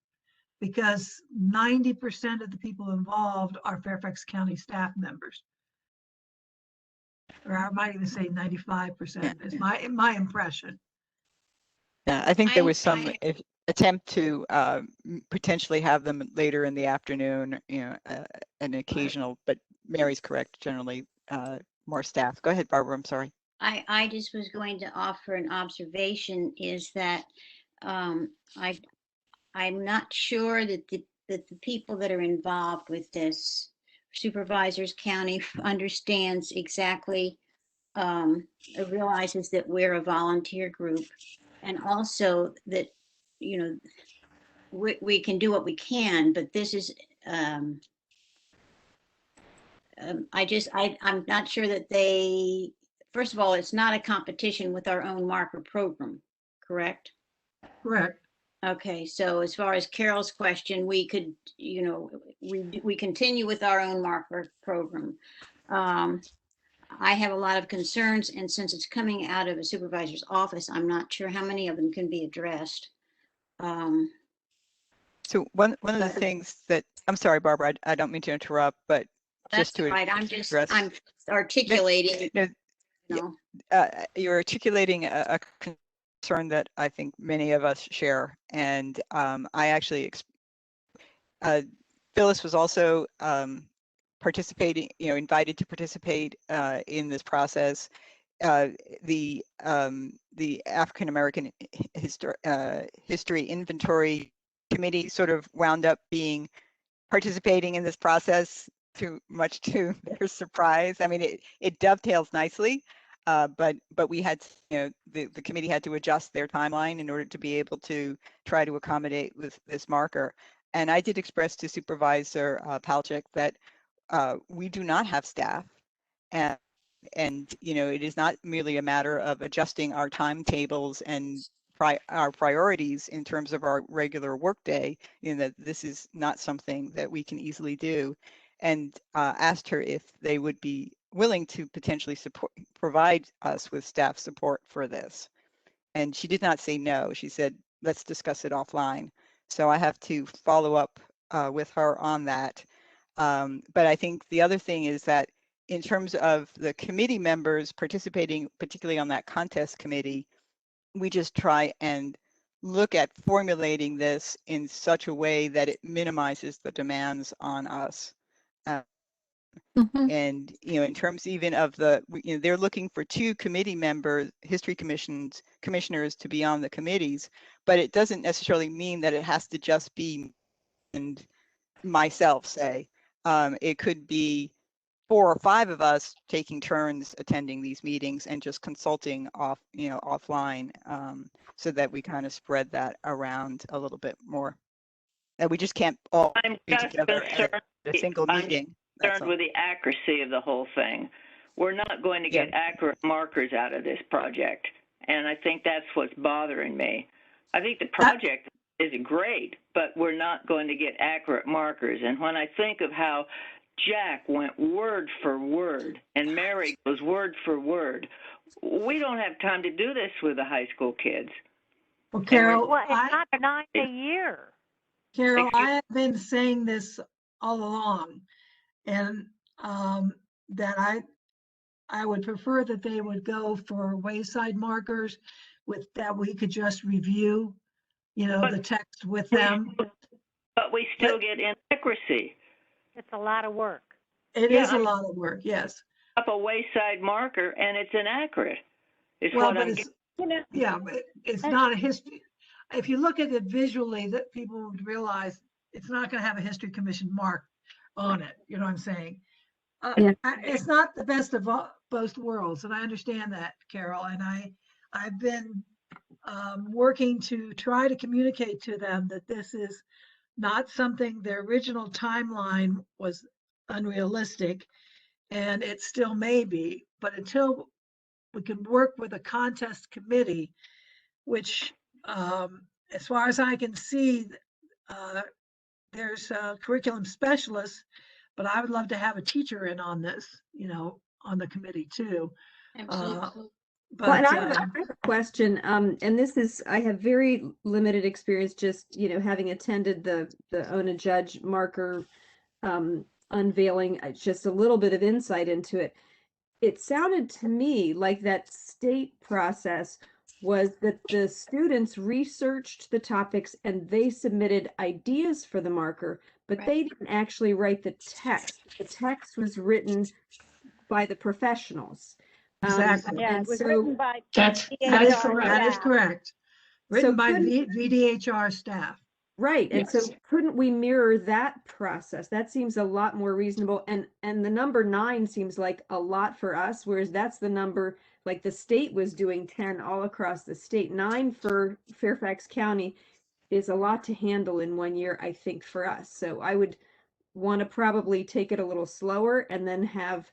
because 90% of the people involved are Fairfax County staff members. Or I might even say 95% is my impression. Yeah, I think there was some attempt to potentially have them later in the afternoon, an occasional, but Mary's correct, generally more staff. Go ahead, Barbara, I'm sorry. I just was going to offer an observation is that I'm not sure that the people that are involved with this, Supervisors County, understands exactly, realizes that we're a volunteer group, and also that, we can do what we can, but this is, I'm not sure that they, first of all, it's not a competition with our own marker program, correct? Correct. Okay, so as far as Carol's question, we could, we continue with our own marker program. I have a lot of concerns, and since it's coming out of a supervisor's office, I'm not sure how many of them can be addressed. So one of the things that, I'm sorry, Barbara, I don't mean to interrupt, but that's just to right. I'm articulating. You're articulating a concern that I think many of us share, and I actually, Phyllis was also participating, invited to participate in this process. the African American History Inventory Committee sort of wound up participating in this process much to their surprise. I mean, it dovetails nicely, but we had, the committee had to adjust their timeline in order to be able to try to accommodate with this marker. And I did express to Supervisor Palchik that we do not have staff, and it is not merely a matter of adjusting our timetables and our priorities in terms of our regular workday, that this is not something that we can easily do, and asked her if they would be willing to potentially provide us with staff support for this. And she did not say no. She said, let's discuss it offline. So I have to follow up with her on that. But I think the other thing is that in terms of the committee members participating, particularly on that contest committee, we just try and look at formulating this in such a way that it minimizes the demands on us. And, in terms even of they're looking for 2 committee members, history commissioners to be on the committees, but it doesn't necessarily mean that it has to just be and myself, say. It could be 4 or 5 of us taking turns attending these meetings and just consulting offline, so that we kind of spread that around a little bit more. That we just can't all be together at a single meeting. I'm concerned with the accuracy of the whole thing. We're not going to get accurate markers out of this project, and I think that's what's bothering me. I think the project is great, but we're not going to get accurate markers. And when I think of how Jack went word for word and Mary goes word for word, we don't have time to do this with the high school kids. Well, Carol, well, it's not 9 a year. Carol, I have been saying this all along, and that I would prefer that they would go for wayside markers that we could just review, the text with them. But we still get inaccuracy. It's a lot of work. It is a lot of work, yes. Up a wayside marker and it's inaccurate. But it's not a history. If you look at it visually, that people would realize it's not going to have a history commission mark on it. You know what I'm saying? It's not the best of both worlds, and I understand that, Carol. And I've been working to try to communicate to them that this is not something, their original timeline was unrealistic, and it still may be, but until we can work with a contest committee, which as far as I can see, there's a curriculum specialist, but I would love to have a teacher in on this, on the committee too. Absolutely. Well, and I have a question, and this is, I have very limited experience just, having attended the Own a Judge marker unveiling, just a little bit of insight into it. It sounded to me like that state process was that the students researched the topics and they submitted ideas for the marker, but they didn't actually write the text. The text was written by the professionals. Exactly. Yeah, it was written by that is correct. Written by VDHR staff. Right. And so couldn't we mirror that process? That seems a lot more reasonable. And the number 9 seems like a lot for us, whereas that's the number, like the state was doing 10 all across the state. 9 for Fairfax County is a lot to handle in 1 year, I think, for us. So I would want to probably take it a little slower and then have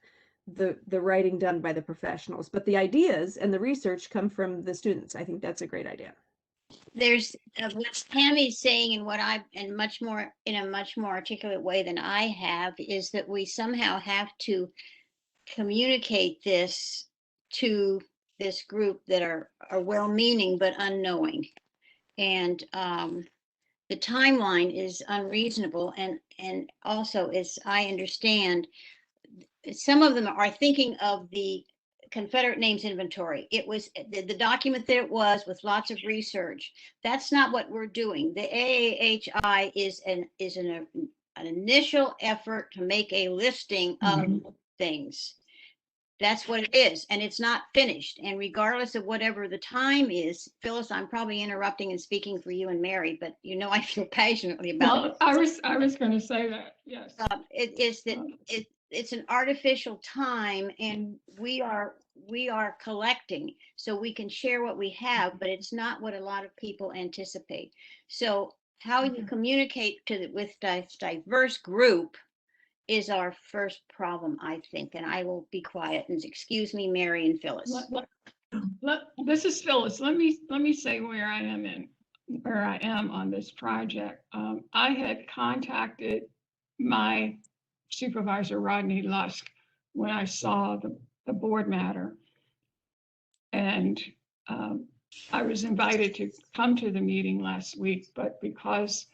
the writing done by the professionals. But the ideas and the research come from the students. I think that's a great idea. There's what Tammy's saying, and what I've, and much more in a much more articulate way than I have, is that we somehow have to communicate this to this group that are well-meaning but unknowing, and the timeline is unreasonable, and also, as I understand, some of them are thinking of the Confederate names inventory. It was the document that it was with lots of research. That's not what we're doing. The AAHI is an initial effort to make a listing of things. That's what it is, and it's not finished. And regardless of whatever the time is, Phyllis, I'm probably interrupting and speaking for you and Mary, but you know I feel passionately about Well, I was going to say that, yes. it is that it's an artificial time, and we are collecting so we can share what we have, but it's not what a lot of people anticipate. So how you communicate with this diverse group is our first problem, I think, and I will be quiet and excuse me, Mary and Phyllis. This is Phyllis. Let me say where I am on this project. I had contacted my supervisor, Rodney Lusk, when I saw the board matter. And I was invited to come to the meeting last week, but because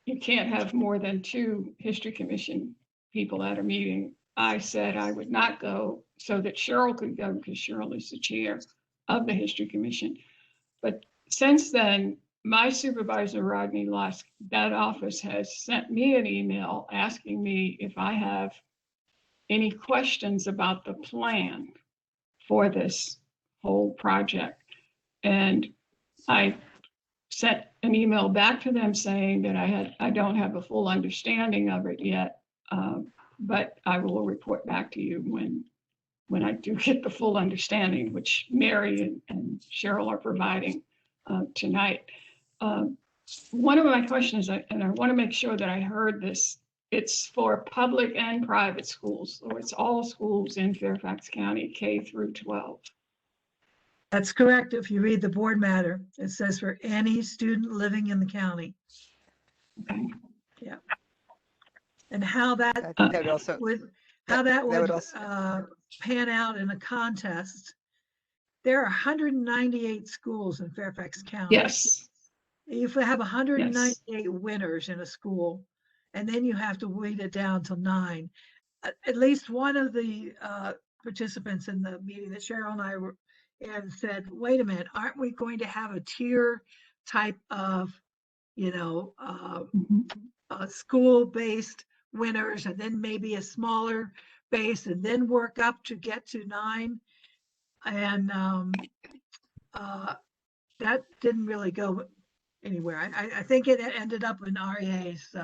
you can't have more than 2 History Commission people at a meeting, I said I would not go so that Cheryl could go, because Cheryl is the chair of the History Commission. But since then, my supervisor, Rodney Lusk, that office has sent me an email asking me if I have any questions about the plan for this whole project. And I sent an email back to them saying that I don't have a full understanding of it yet, but I will report back to you when I do get the full understanding, which Mary and Cheryl are providing tonight. One of my questions, and I want to make sure that I heard this, it's for public and private schools, so it's all schools in Fairfax County, K through 12. That's correct. If you read the board matter, it says for any student living in the county. Okay. Yeah. And how that would also would pan out in a contest. There are 198 schools in Fairfax County. Yes. If we have 198 winners in a school, and then you have to weed it down to 9, at least one of the participants in the meeting that Cheryl and I were and said, wait a minute, aren't we going to have a tier type of, school-based winners, and then maybe a smaller base, and then work up to get to 9? And that didn't really go anywhere. I think it ended up in REA's,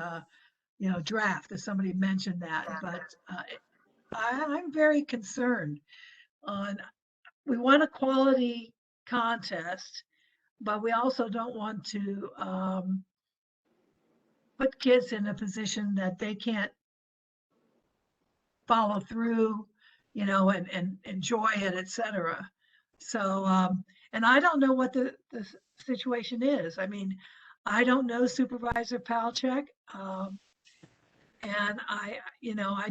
draft, as somebody mentioned that, but I'm very concerned on, we want a quality contest, but we also don't want to put kids in a position that they can't follow through, and enjoy it, etc. So, and I don't know what the situation is. I mean, I don't know Supervisor Palachuk, and I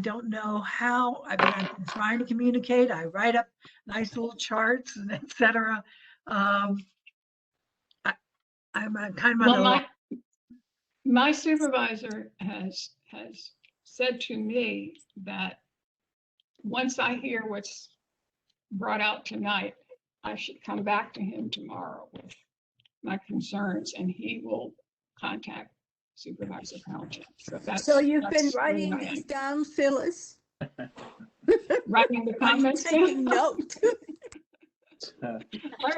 don't know how. I mean, I've been trying to communicate. I write up nice little charts and etc. I'm kind of well, my supervisor has said to me that once I hear what's brought out tonight, I should come back to him tomorrow with my concerns, and he will contact Supervisor Palachuk. So you've been writing these down, Phyllis? Writing the comments down? Taking note. I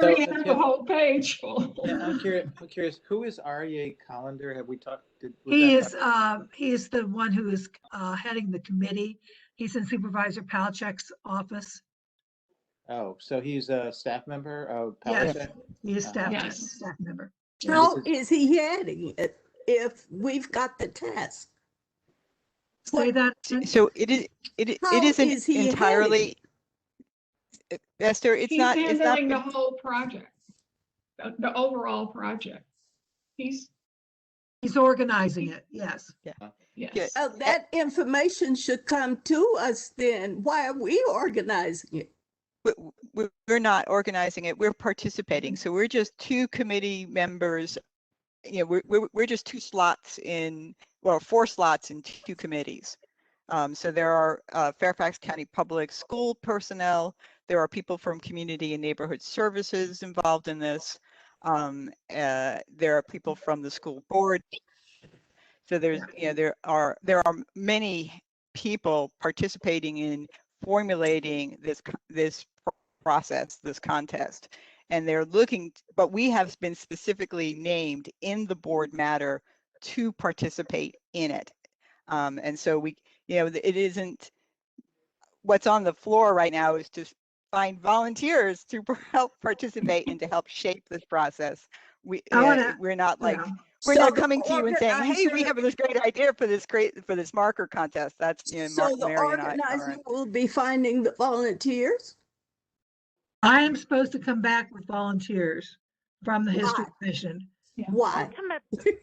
already have the whole page full. Yeah, I'm curious. Who is REA Collender? Have we talked? He is the one who is heading the committee. He's in Supervisor Palachuk's office. Oh, so he's a staff member of Palachuk? Yes, he is staff member. How is he heading it if we've got the test? Say that. So it isn't entirely. Esther, it's not. He's handling the whole project, the overall project. He's organizing it. Yes. Yeah. Yes. Oh, that information should come to us then. Why are we organizing it? We're not organizing it. We're participating. So we're just 2 committee members. We're just 2 slots in, well, 4 slots in 2 committees. So there are Fairfax County Public School personnel. There are people from Community and Neighborhood Services involved in this. There are people from the school board. So there's, there are many people participating in formulating this process, this contest. And they're looking, but we have been specifically named in the board matter to participate in it. And so we, it isn't, what's on the floor right now is to find volunteers to help participate and to help shape this process. We're not like, we're not coming to you and saying, hey, we have this great idea for this marker contest. That's, So the Mary and I organizer will be finding the volunteers? I am supposed to come back with volunteers from the History Commission. Why?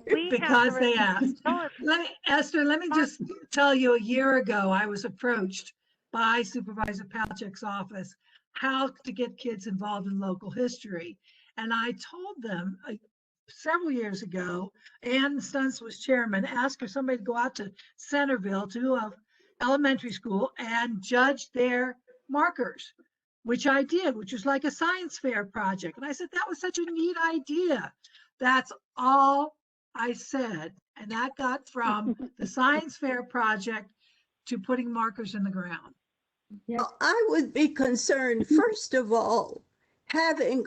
Because they asked. Esther, let me just tell you, a year ago, I was approached by Supervisor Palchik's office how to get kids involved in local history. And I told them several years ago, Ann Stunts was chairman, asked for somebody to go out to Centerville to an elementary school and judge their markers, which I did, which was like a science fair project. And I said, that was such a neat idea. That's all I said. And that got from the science fair project to putting markers in the ground. Well, I would be concerned, first of all, having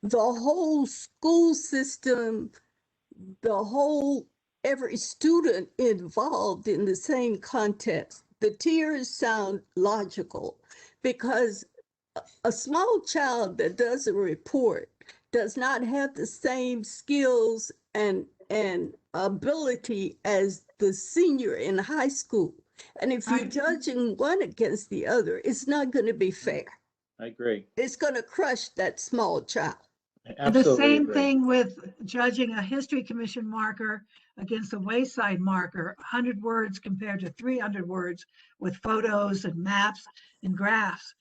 the whole school system, every student involved in the same contest. The tiers sound logical because a small child that does a report does not have the same skills and ability as the senior in high school. And if you're judging one against the other, it's not going to be fair. I agree. It's going to crush that small child. The same thing with judging a History Commission marker against a Wayside marker, 100 words compared to 300 words with photos and maps and graphs.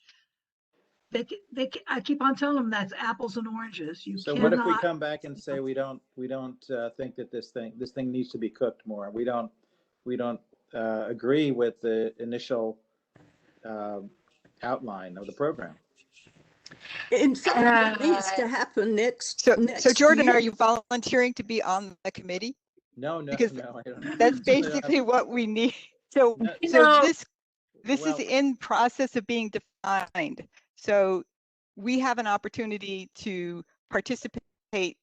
I keep on telling them that's apples and oranges. So what if we come back and say we don't think that this thing needs to be cooked more? We don't agree with the initial outline of the program. In fact, it needs to happen next. So Jordan, year. are you volunteering to be on the committee? No, because no, I don't. That's basically what we need. So this is in process of being defined. So we have an opportunity to participate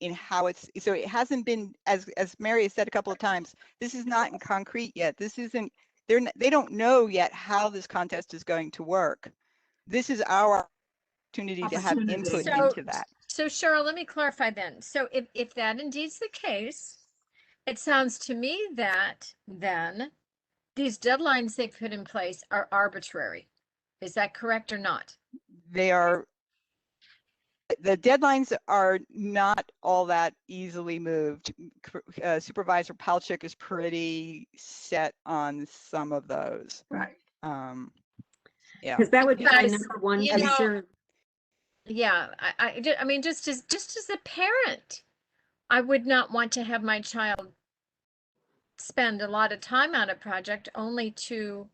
in how it's, so it hasn't been, as Mary has said a couple of times, this is not in concrete yet. This isn't, they don't know yet how this contest is going to work. This is our opportunity to have input into that. So Cheryl, let me clarify then. So if that indeed is the case, it sounds to me that then these deadlines they put in place are arbitrary. Is that correct or not? They are, the deadlines are not all that easily moved. Supervisor Palchik is pretty set on some of those. Right. Yeah. Because that would be my number one concern. Yeah, I mean, just as a parent, I would not want to have my child spend a lot of time on a project only to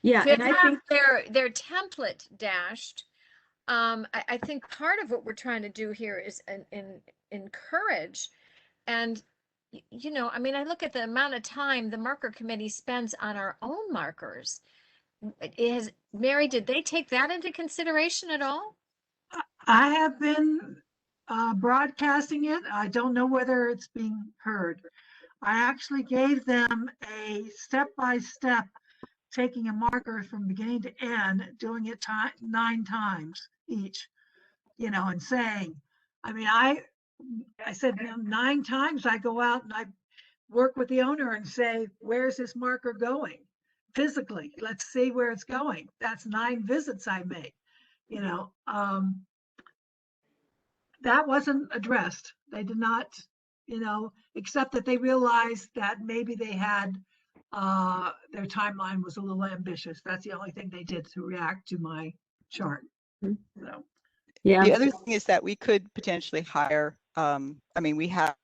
Yeah, and I have think their template dashed. I think part of what we're trying to do here is encourage, and I mean, I look at the amount of time the marker committee spends on our own markers. Mary, did they take that into consideration at all? I have been broadcasting it. I don't know whether it's being heard. I actually gave them a step-by-step, taking a marker from beginning to end, doing it 9 times each, and saying, I mean, I said 9 times I go out and I work with the owner and say, where's this marker going? Physically, let's see where it's going. That's 9 visits I make, that wasn't addressed. They did not, except that they realized that maybe they had, their timeline was a little ambitious. That's the only thing they did to react to my chart. So. Yeah. The other thing is that we could potentially hire, I mean, we have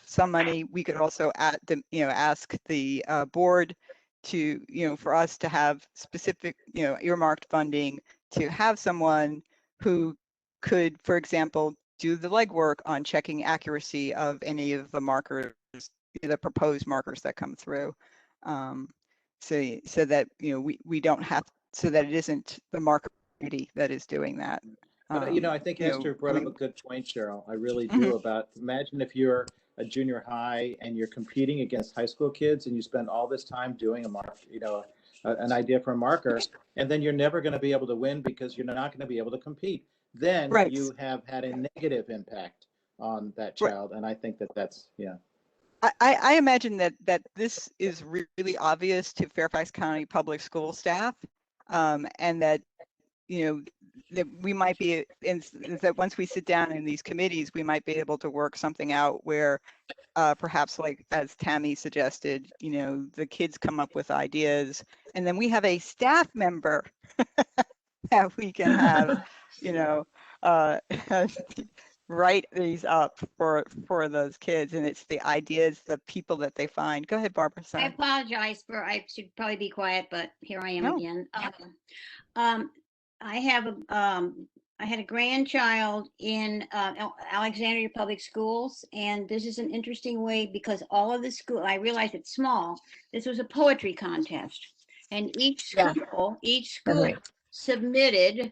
some money. We could also ask the board to, for us to have specific, earmarked funding to have someone who could, for example, do the legwork on checking accuracy of any of the markers, the proposed markers that come through. So that, we don't have, so that it isn't the marker committee that is doing that. But, I think Esther brought up a good point, Cheryl. I really do about, imagine if you're a junior high and you're competing against high school kids and you spend all this time doing an idea for a marker, and then you're never going to be able to win because you're not going to be able to compete. Then you have had a negative impact on that child. And I think that's, I imagine that this is really obvious to Fairfax County Public School staff, and that, that we might be, that once we sit down in these committees, we might be able to work something out where perhaps, like as Tammy suggested, the kids come up with ideas, and then we have a staff member that we can have, write these up for those kids, and it's the ideas, the people that they find. Go ahead, Barbara. Sorry. I apologize I should probably be quiet, but here I am again. I had a grandchild in Alexandria Public Schools, and this is an interesting way because all of the school, I realize it's small, this was a poetry contest, and each school submitted,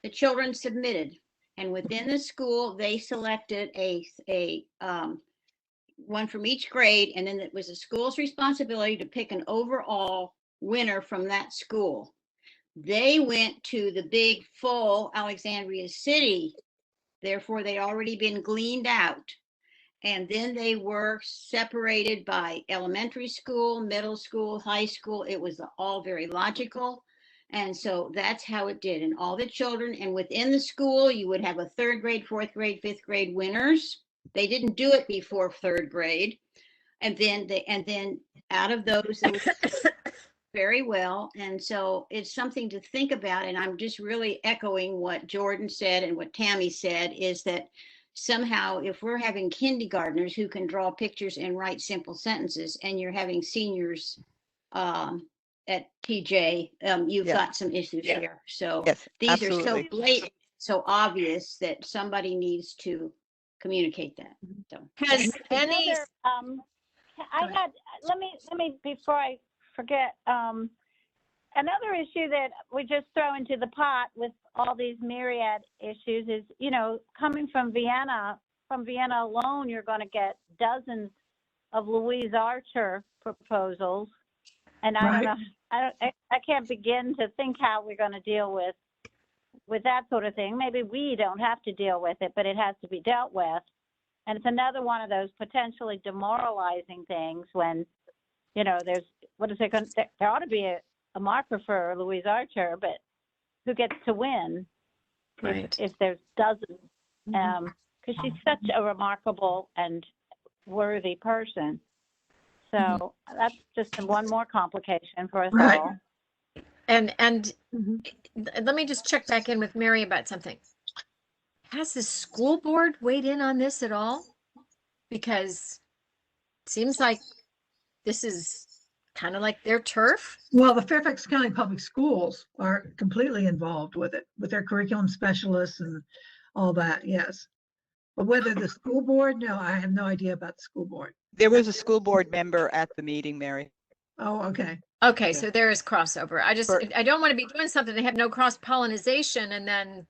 the children submitted, and within the school, they selected a one from each grade, and then it was the school's responsibility to pick an overall winner from that school. They went to the big full Alexandria City, therefore they'd already been gleaned out. And then they were separated by elementary school, middle school, high school. It was all very logical. And so that's how it did. And all the children, and within the school, you would have a 3rd grade, 4th grade, 5th grade winners. They didn't do it before 3rd grade. And then out of those, there was very well. And so it's something to think about. And I'm just really echoing what Jordan said and what Tammy said, is that somehow if we're having kindergartners who can draw pictures and write simple sentences, and you're having seniors at TJ, you've got some issues here. So these are so blatant, so obvious that somebody needs to communicate that. So has any let me before I forget, another issue that we just throw into the pot with all these myriad issues is, coming from Vienna alone, you're going to get dozens of Louise Archer proposals. And I don't know, I can't begin to think how we're going to deal with that sort of thing. Maybe we don't have to deal with it, but it has to be dealt with. And it's another one of those potentially demoralizing things when, there's, there ought to be a marker for Louise Archer, but who gets to win if there's dozens? Because she's such a remarkable and worthy person. So that's just one more complication for us all. And let me just check back in with Mary about something. Has the school board weighed in on this at all? Because it seems like this is kind of like their turf. Well, the Fairfax County Public Schools are completely involved with it, with their curriculum specialists and all that, yes. But whether the school board, no, I have no idea about the school board. There was a school board member at the meeting, Mary. Oh, okay. Okay, so there is crossover. I don't want to be doing something they have no cross-pollination and then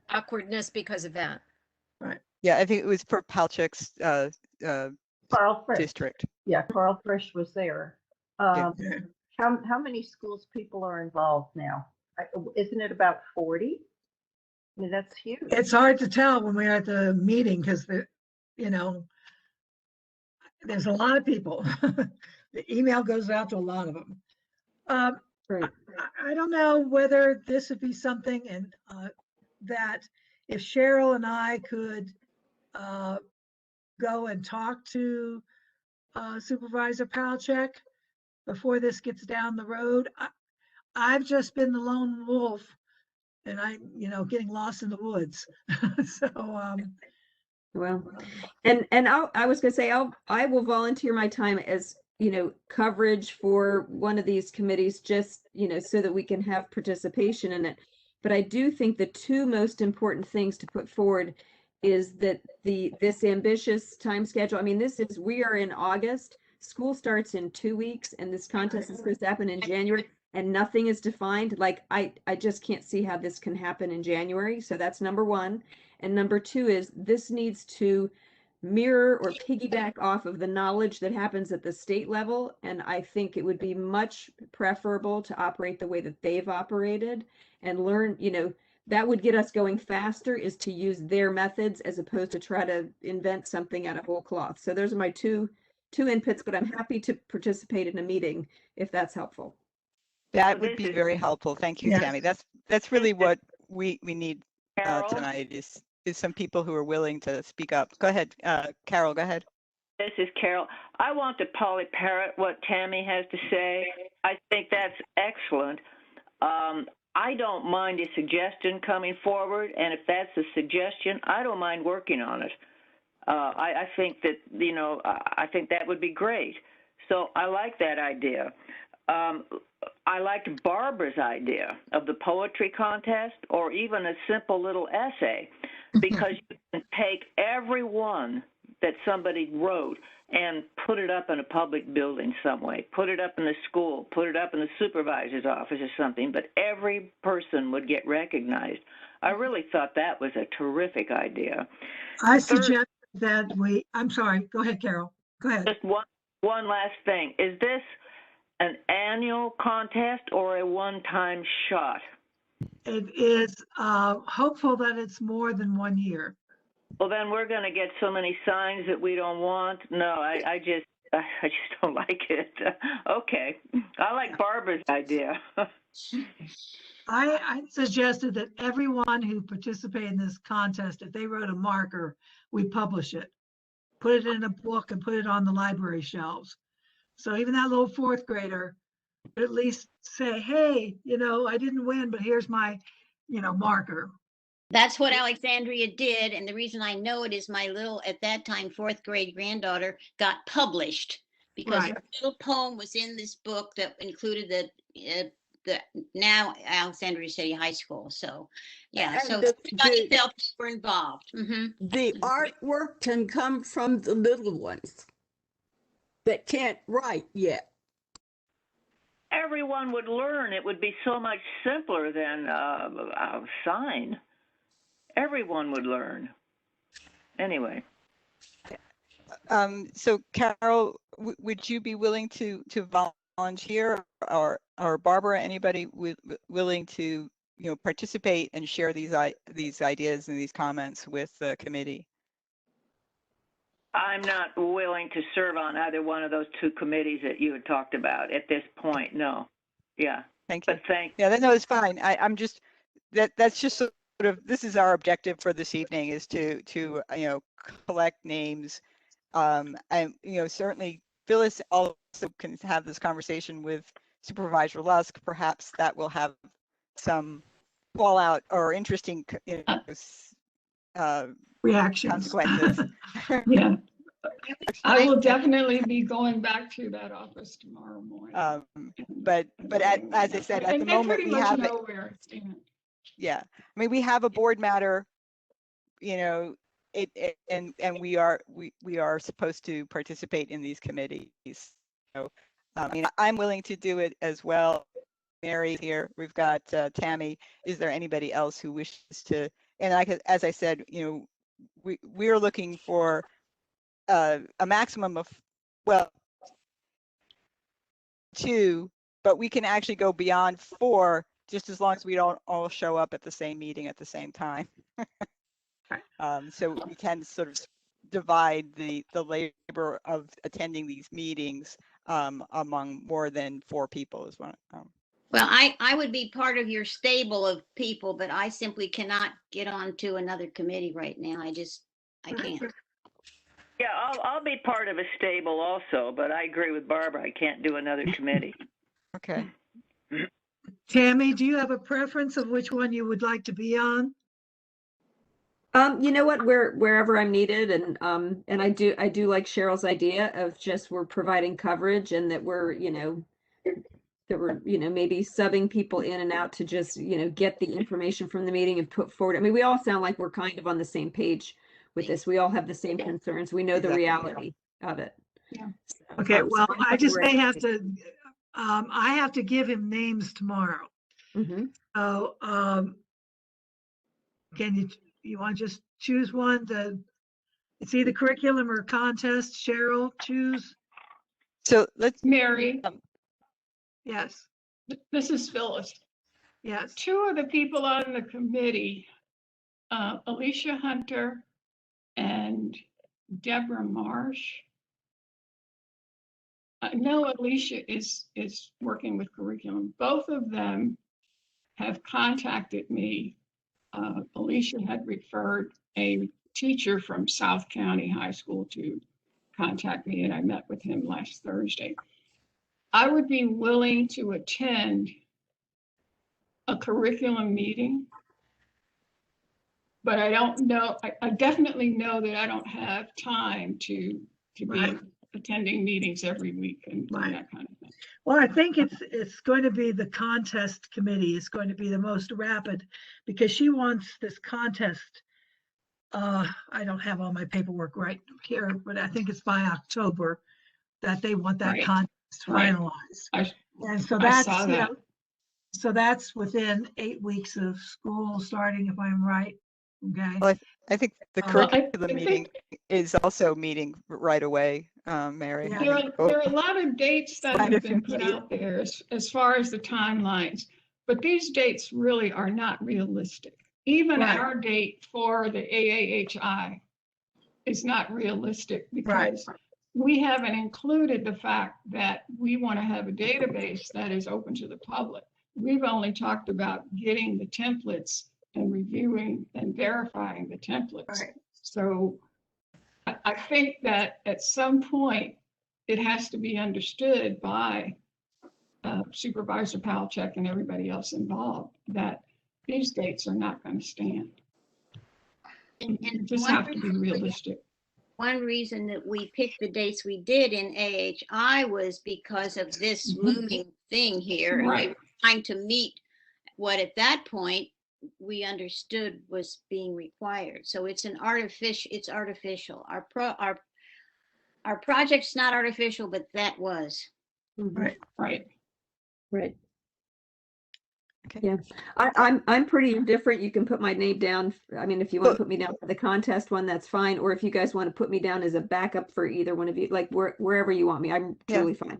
awkwardness because of that. Right. Yeah, I think it was for Palchik's Carl Frisch. district. Yeah, Carl Frisch was there. How many schools people are involved now? Isn't it about 40? I mean, that's huge. It's hard to tell when we're at the meeting because there's a lot of people. The email goes out to a lot of them. I don't know whether this would be something that if Cheryl and I could go and talk to Supervisor Palchik before this gets down the road. I've just been the lone wolf and getting lost in the woods. So, well, and I was going to say, I will volunteer my time as, coverage for one of these committees, just, so that we can have participation in it. But I do think the two most important things to put forward is that this ambitious time schedule. I mean, we are in August, school starts in 2 weeks and this contest is supposed to happen in January and nothing is defined, like I just can't see how this can happen in January. So that's number one. And number two is this needs to mirror or piggyback off of the knowledge that happens at the state level. And I think it would be much preferable to operate the way that they've operated and learn, that would get us going faster, is to use their methods as opposed to try to invent something out of whole cloth. So those are my two inputs, but I'm happy to participate in a meeting if that's helpful. That would be very helpful. Thank you, Yes. Tammy. That's really what we need Carol? tonight is some people who are willing to speak up. Go ahead, Carol, go ahead. This is Carol. I want to Polly parrot what Tammy has to say. I think that's excellent. I don't mind a suggestion coming forward, and if that's a suggestion, I don't mind working on it. I think that, I think that would be great. So I like that idea. I liked Barbara's idea of the poetry contest or even a simple little essay, because you can take every one that somebody wrote and put it up in a public building some way, put it up in the school, put it up in the supervisor's office or something, but every person would get recognized. I really thought that was a terrific idea. I suggest that I'm sorry, go ahead, Carol. Go ahead. Just one last thing. Is this an annual contest or a one-time shot? It is hopeful that it's more than 1 year. Well, then we're going to get so many signs that we don't want. No, I just don't like it. Okay. I like Barbara's idea. I suggested that everyone who participated in this contest, if they wrote a marker, we publish it, put it in a book and put it on the library shelves. So even that little fourth grader would at least say, hey, I didn't win, but here's my, marker. That's what Alexandria did. And the reason I know it is my little, at that time, 4th grade granddaughter got published because Right. her little poem was in this book that included the now Alexandria City High School. So, yeah, And so the- everybody felt they were involved. The artwork can come from the little ones that can't write yet. Everyone would learn. It would be so much simpler than a sign. Everyone would learn. Anyway. So Carol, would you be willing to volunteer, or Barbara, anybody willing to participate and share these ideas and these comments with the committee? I'm not willing to serve on either one of those two committees that you had talked about at this point. No. Yeah. Thank you. But thank. Yeah, no, it's fine. I'm just that's just sort of, this is our objective for this evening, is to collect names, and certainly Phyllis also can have this conversation with Supervisor Lusk. Perhaps that will have some fallout or interesting reactions. consequences. Yeah. I will definitely be going back to that office tomorrow morning. But as I said, at the moment we have know where I stand. Yeah, I mean, we have a board matter, and we are supposed to participate in these committees. So, I mean, I'm willing to do it as well. Mary here, we've got Tammy. Is there anybody else who wishes to? And as I said, we're looking for a maximum of, well, 2, but we can actually go beyond 4, just as long as we don't all show up at the same meeting at the same time. So we can sort of divide the labor of attending these meetings among more than 4 people as well. Well, I would be part of your stable of people, but I simply cannot get on to another committee right now. I can't. Yeah, I'll be part of a stable also, but I agree with Barbara. I can't do another committee. Okay. Tammy, do you have a preference of which one you would like to be on? You know what, wherever I'm needed, and I do like Cheryl's idea of just we're providing coverage, and that we're maybe subbing people in and out to just get the information from the meeting and put forward. I mean, we all sound like we're kind of on the same page with this. We all have the same concerns. We know the reality of it. Yeah. Okay, well, So I just may have we're- to, I have to give him names tomorrow. Mhm. So, can you want to just choose one it's either curriculum or contest. Cheryl, choose. So let's, Mary, Yes, this is Phyllis. yes. Two of the people on the committee, Alicia Hunter and Deborah Marsh. I know Alicia is working with curriculum. Both of them have contacted me. Alicia had referred a teacher from South County High School to contact me, and I met with him last Thursday. I would be willing to attend a curriculum meeting, but I don't know, I definitely know that I don't have time to be attending meetings every week and that kind of thing. Well, I think it's going to be the contest committee is going to be the most rapid because she wants this contest. I don't have all my paperwork right here, but I think it's by October that they want that contest finalized. And so that's, you know, so that's within 8 weeks of school starting, if I'm right. Okay. well, I think the curriculum meeting is also meeting right away, Mary. There are a lot of dates that have been put out there as far as the timelines, but these dates really are not realistic. Even our date for the AAHI is not realistic because we haven't included the fact that we want to have a database that is open to the public. We've only talked about getting the templates and reviewing and verifying the templates. So I think that at some point it has to be understood by Supervisor Palachuk and everybody else involved that these dates are not going to stand. And you just have to be realistic. One reason that we picked the dates we did in AHI was because of this looming thing here. And we were trying to meet what at that point we understood was being required. So it's artificial. Our project's not artificial, but that was. Right. Right. Yeah, I'm pretty indifferent. You can put my name down. I mean, if you want to put me down for the contest one, that's fine. Or if you guys want to put me down as a backup for either one of you, like wherever you want me, I'm totally fine.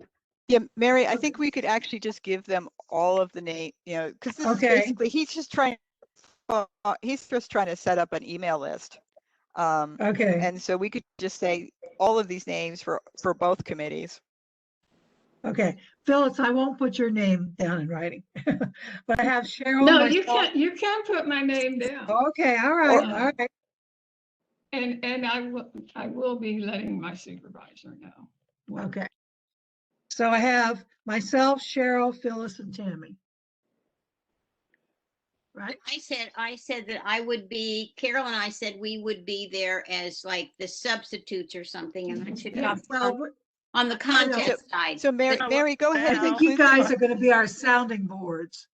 Yeah, Mary, I think we could actually just give them all of the name, you know, because this is basically he's just trying to set up an email list. And so we could just say all of these names for both committees. Okay, Phyllis, I won't put your name down in writing, but I have Cheryl. No, you can put my name down. Okay, all right. And I will be letting my supervisor know. Okay. So I have myself, Cheryl, Phyllis, and Tammy. Right? I said that I would be, Carol and I said we would be there as like the substitutes or something, and I should have on the contest side. So Mary, go ahead. I think you guys are going to be our sounding boards.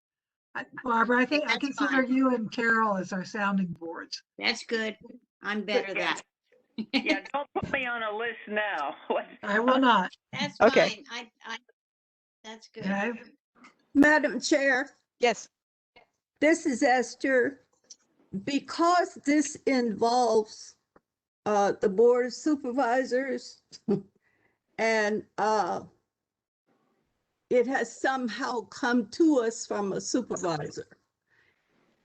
Barbara, I think I consider you and Carol as our sounding boards. That's good. I'm better that. Yeah, don't put me on a list now. I will not. That's okay. fine. That's good. Okay. Madam Chair. Yes. This is Esther. Because this involves the Board of Supervisors and it has somehow come to us from a supervisor.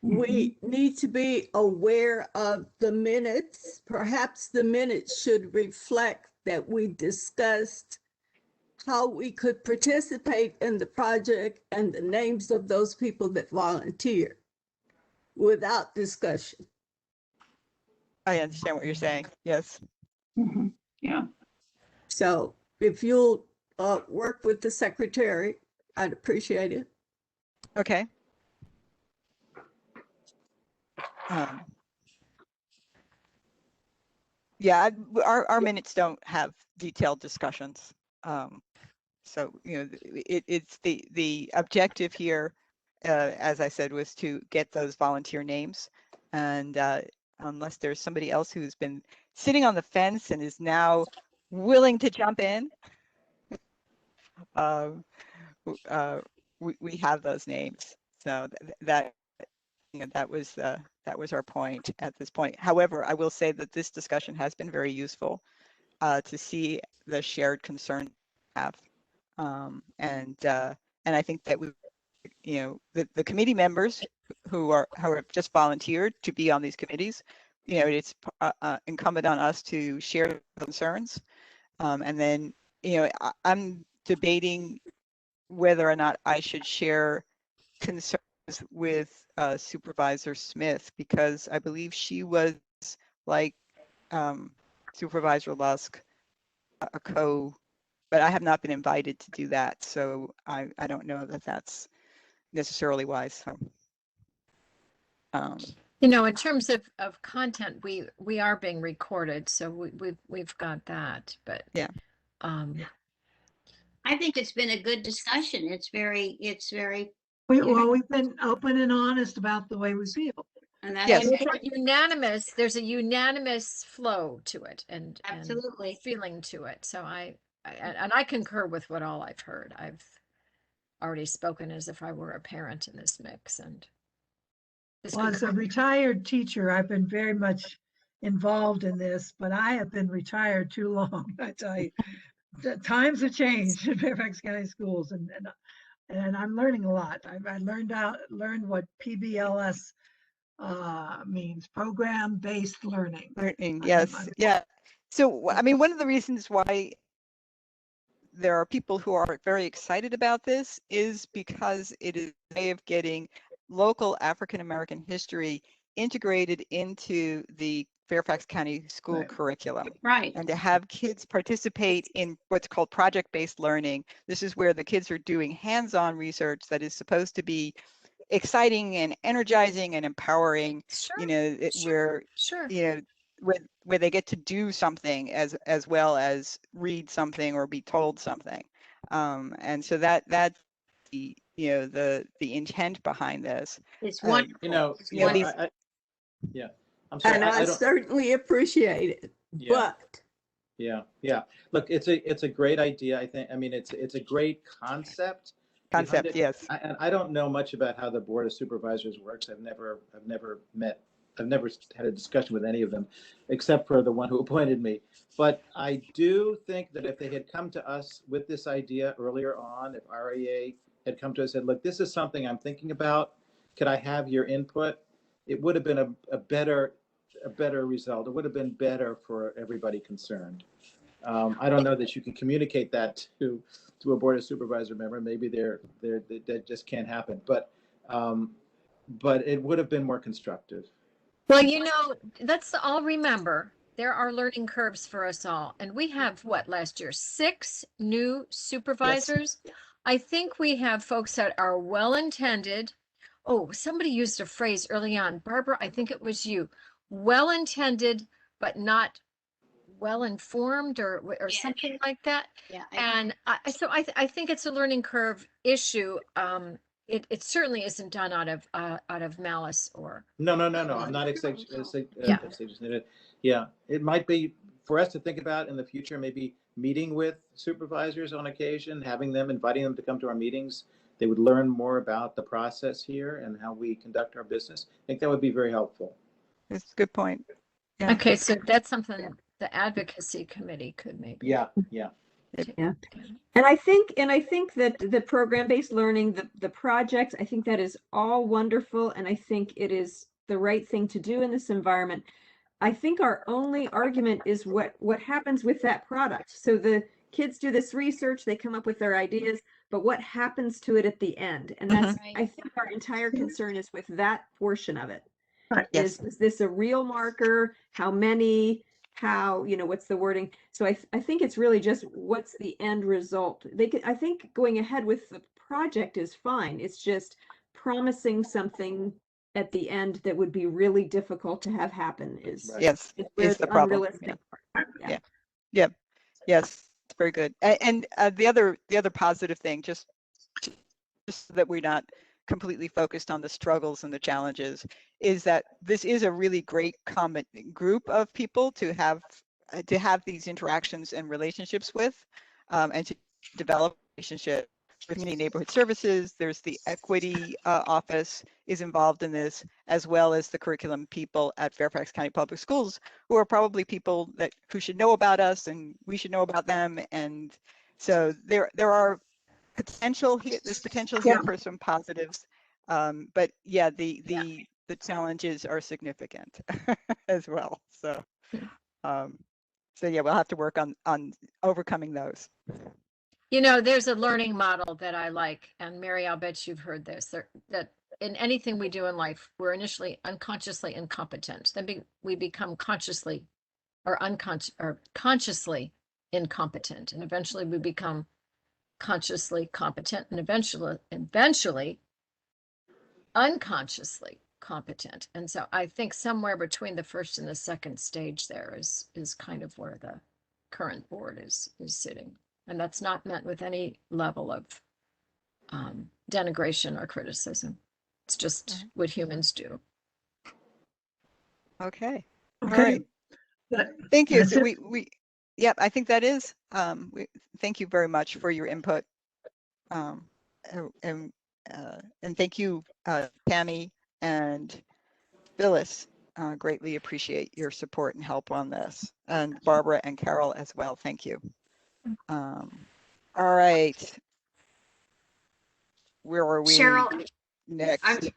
We need to be aware of the minutes. Perhaps the minutes should reflect that we discussed how we could participate in the project and the names of those people that volunteer without discussion. I understand what you're saying. Yes. Yeah. So if you'll work with the secretary, I'd appreciate it. Okay. Yeah, our minutes don't have detailed discussions. So, you know, it's the objective here, as I said, was to get those volunteer names. And unless there's somebody else who's been sitting on the fence and is now willing to jump in, we have those names. So that that was our point at this point. However, I will say that this discussion has been very useful to see the shared concern we have, and I think that we, the committee members who have just volunteered to be on these committees, it's incumbent on us to share concerns, and then I'm debating whether or not I should share concerns with Supervisor Smith, because I believe she was, like Supervisor Lusk, a but I have not been invited to do that, so I don't know that that's necessarily wise. So, in terms of content, we are being recorded, so we've got that. But yeah, I think it's been a good discussion. It's very. Well, we've been open and honest about the way we feel. And that's yes, unanimous. There's a unanimous flow to it, and absolutely and feeling to it. So I concur with what all I've heard. I've already spoken as if I were a parent in this mix, and well, as a retired teacher, I've been very much involved in this, but I have been retired too long. I tell you, the times have changed in Fairfax County Schools, and I'm learning a lot. I learned what PBLS means, program-based learning. Yes, yeah. So, I mean, one of the reasons why there are people who are very excited about this is because it is a way of getting local African American history integrated into the Fairfax County school curriculum. Right. And to have kids participate in what's called project-based learning. This is where the kids are doing hands-on research that is supposed to be exciting and energizing and empowering. Sure. Where they get to do something as well as read something or be told something, and so that's the intent behind this. It's wonderful. Yeah, I'm sorry. And I certainly appreciate it. Yeah. But yeah. Look, it's a great idea. I mean, it's a great concept. Yes. And I don't know much about how the Board of Supervisors works. I've never had a discussion with any of them, except for the one who appointed me. But I do think that if they had come to us with this idea earlier on, if REA had come to us and said, look, this is something I'm thinking about, could I have your input? It would have been a better result. It would have been better for everybody concerned. I don't know that you can communicate that to a Board of Supervisor member. Maybe that just can't happen. But it would have been more constructive. Well, let's all remember there are learning curves for us all. And we have last year, 6 new supervisors. Yes. I think we have folks that are well-intended. Oh, somebody used a phrase early on. Barbara, I think it was you. Well-intended, but not well-informed or something like that. Yeah. And I think it's a learning curve issue. It certainly isn't done out of malice or. No. I'm not yeah, it might be for us to think about in the future, maybe meeting with supervisors on occasion, inviting them to come to our meetings. They would learn more about the process here and how we conduct our business. I think that would be very helpful. That's a good point. Yeah. Okay, so that's something the advocacy committee could maybe. Yeah. And I think that the program-based learning, the projects, I think that is all wonderful, and I think it is the right thing to do in this environment. I think our only argument is what happens with that product. So the kids do this research, they come up with their ideas, but what happens to it at the end? And that's I think our entire concern is with that portion of it. Yes. Is this a real marker? How many? How, what's the wording? So I think it's really just what's the end result. I think going ahead with the project is fine. It's just promising something at the end that would be really difficult to have happen is the problem. Unrealistic part. Yeah. Yes, it's very good. And the other positive thing, just so that we're not completely focused on the struggles and the challenges, is that this is a really great common group of people to have to have these interactions and relationships with, and to develop relationships with community neighborhood services. There's the equity office is involved in this, as well as the curriculum people at Fairfax County Public Schools, who are probably people who should know about us, and we should know about them. And so there are potential here. There's potential here for some positives, but yeah, the challenges are significant as well. So, so yeah, we'll have to work on overcoming those. You know, there's a learning model that I like, and Mary, I'll bet you've heard this, that in anything we do in life, we're initially unconsciously incompetent. Then we become consciously or consciously incompetent, and eventually we become consciously competent, and eventually unconsciously competent. And so I think somewhere between the first and the second stage there is kind of where the current board is sitting. And that's not meant with any level of denigration or criticism. It's just what humans do. Okay. All right. Thank you. So yep, I think that is, thank you very much for your input. And thank you, Tammy and Phyllis. Greatly appreciate your support and help on this. And Barbara and Carol as well. Thank you. All right. Where are we Cheryl, next?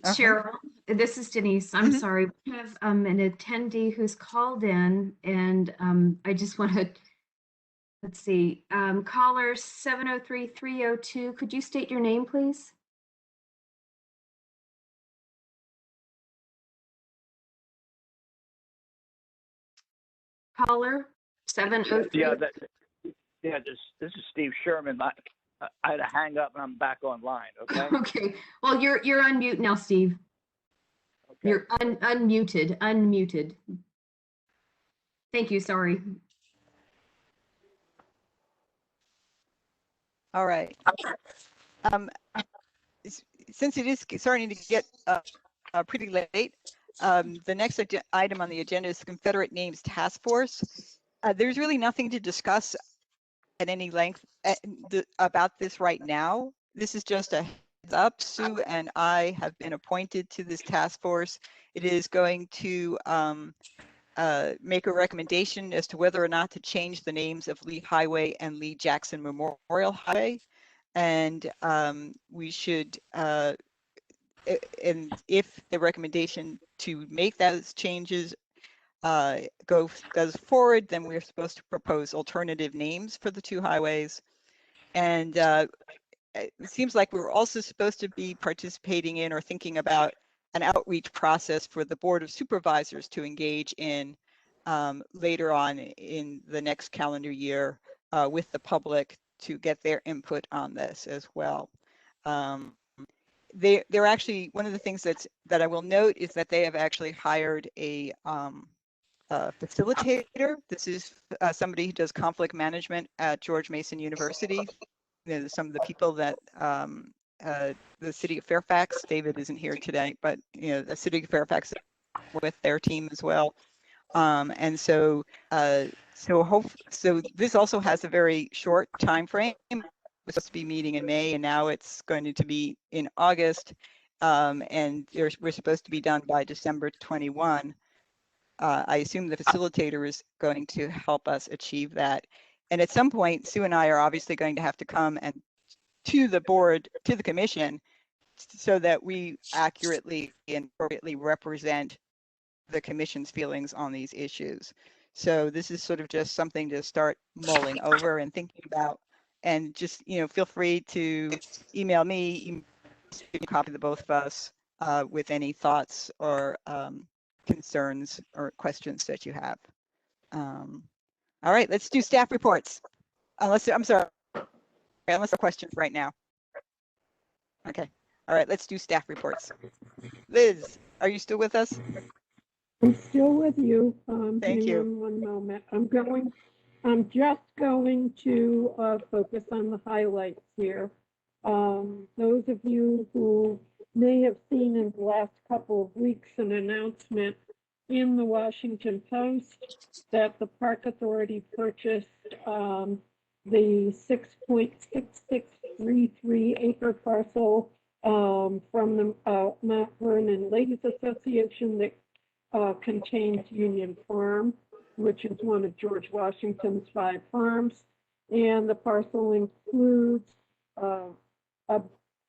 Cheryl, this is Denise. I'm sorry. We have an attendee who's called in, and I just want to, let's see, caller 703-302. Could you state your name, please? Caller 703. Yeah, this is Steve Sherman. I had to hang up and I'm back online. Okay. Okay. Well, you're on mute now, Steve. Okay. You're unmuted. Thank you. Sorry. All right. Since it is starting to get pretty late, the next item on the agenda is the Confederate Names Task Force. There's really nothing to discuss at any length about this right now. This is just a heads up. Sue and I have been appointed to this task force. It is going to make a recommendation as to whether or not to change the names of Lee Highway and Lee Jackson Memorial Highway. And we should, and if the recommendation to make those changes goes forward, then we're supposed to propose alternative names for the two highways. And it seems like we're also supposed to be participating in or thinking about an outreach process for the Board of Supervisors to engage in later on in the next calendar year with the public to get their input on this as well. They're actually, one of the things that I will note is that they have actually hired a facilitator. This is somebody who does conflict management at George Mason University. You know, some of the people that the city of Fairfax, David isn't here today, but you know, the city of Fairfax with their team as well. And so so this also has a very short time frame. It was supposed to be meeting in May, and now it's going to be in August. And we're supposed to be done by December 21. I assume the facilitator is going to help us achieve that. And at some point, Sue and I are obviously going to have to come and to the board, to the commission, so that we accurately and appropriately represent the commission's feelings on these issues. So this is sort of just something to start mulling over and thinking about. And just, you know, feel free to email me, copy the both of us with any thoughts or concerns or questions that you have. All right, let's do staff reports. Unless there are questions right now. Okay, all right, let's do staff reports. Liz, are you still with us? I'm still with you. Thank you. One moment. I'm just going to focus on the highlights here. Those of you who may have seen in the last couple of weeks an announcement in the Washington Post that the Park Authority purchased the 6.6633 acre parcel from the Mount Vernon Ladies Association that contains Union Farm, which is one of George Washington's 5 farms. And the parcel includes a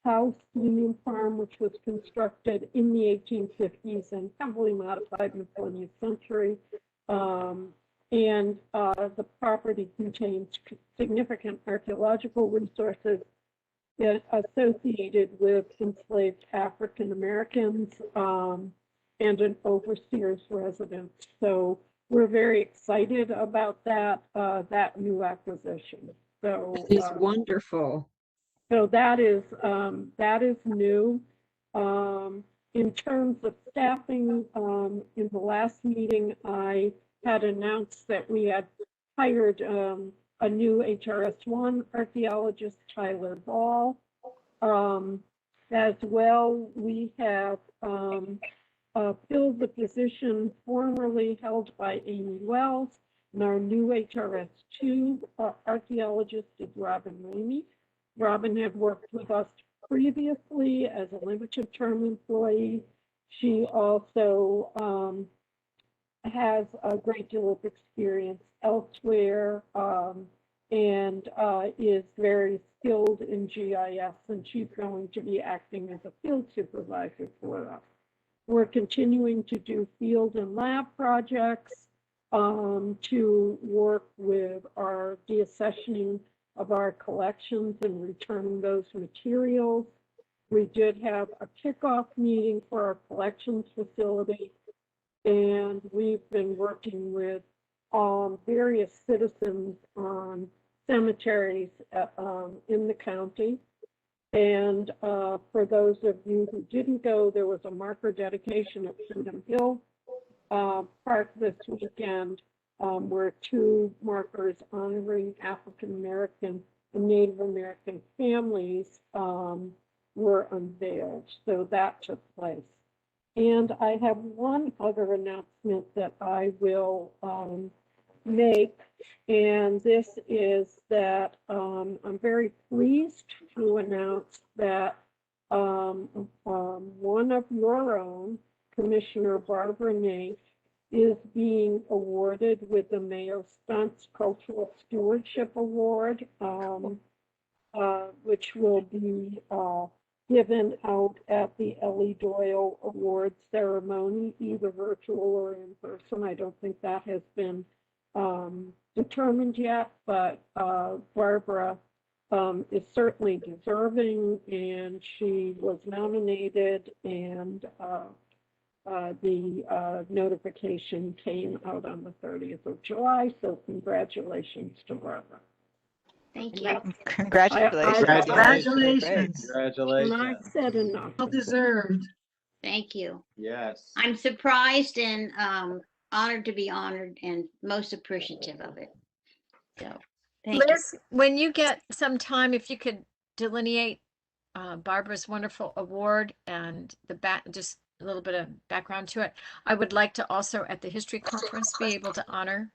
house, Union Farm, which was constructed in the 1850s and heavily modified in the 20th century. The property contains significant archaeological resources associated with enslaved African Americans and an overseer's residence. So we're very excited about that new acquisition. So It's wonderful. So that is new. In terms of staffing, in the last meeting, I had announced that we had hired a new HRS1 archaeologist, Tyler Ball. As well, we have filled the position formerly held by Amy Wells, and our new HRS2 archaeologist is Robin Ramey. Robin had worked with us previously as a limited term employee. She also has a great deal of experience elsewhere and is very skilled in GIS, and she's going to be acting as a field supervisor for us. We're continuing to do field and lab projects to work with our deaccessioning of our collections and returning those materials. We did have a kickoff meeting for our collections facility, and we've been working with various citizens on cemeteries in the county. And for those of you who didn't go, there was a marker dedication at Freedom Hill Park this weekend, where 2 markers honoring African American and Native American families were unveiled. So that took place. And I have one other announcement that I will make, and this is that I'm very pleased to announce that one of your own, Commissioner Barbara Nace, is being awarded with the Mayo Stunts Cultural Stewardship Award, which will be given out at the Ellie Doyle Awards ceremony, either virtual or in person. I don't think that has been determined yet, but Barbara is certainly deserving, and she was nominated, and the notification came out on the 30th of July, so congratulations to Barbara. Thank you. Congratulations. Congratulations. And I've said enough. Well deserved. Thank you. Yes. I'm surprised and honored to be honored and most appreciative of it. So, thank Liz, when you get some time, if you could delineate Barbara's wonderful award and just a little bit of background to it. I would like to also at the history conference be able to honor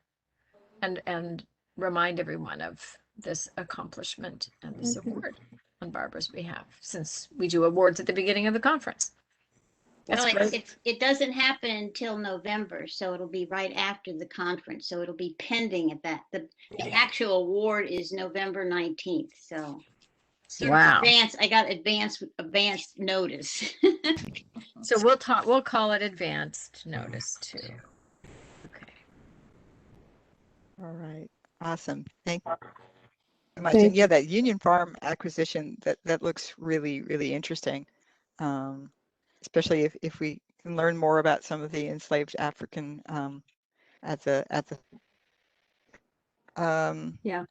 and remind everyone of this accomplishment and this award on Barbara's behalf, since we do awards at the beginning of the conference. Well, it doesn't happen until November, so it'll be right after the conference. So it'll be pending at that. The actual award is November 19th. So wow. I got advanced notice. So we'll call it advanced notice too. Okay. All right. Awesome. Thank you so much. And yeah, that Union Farm acquisition, that looks really, really interesting. Especially if we can learn more about some of the enslaved African yeah.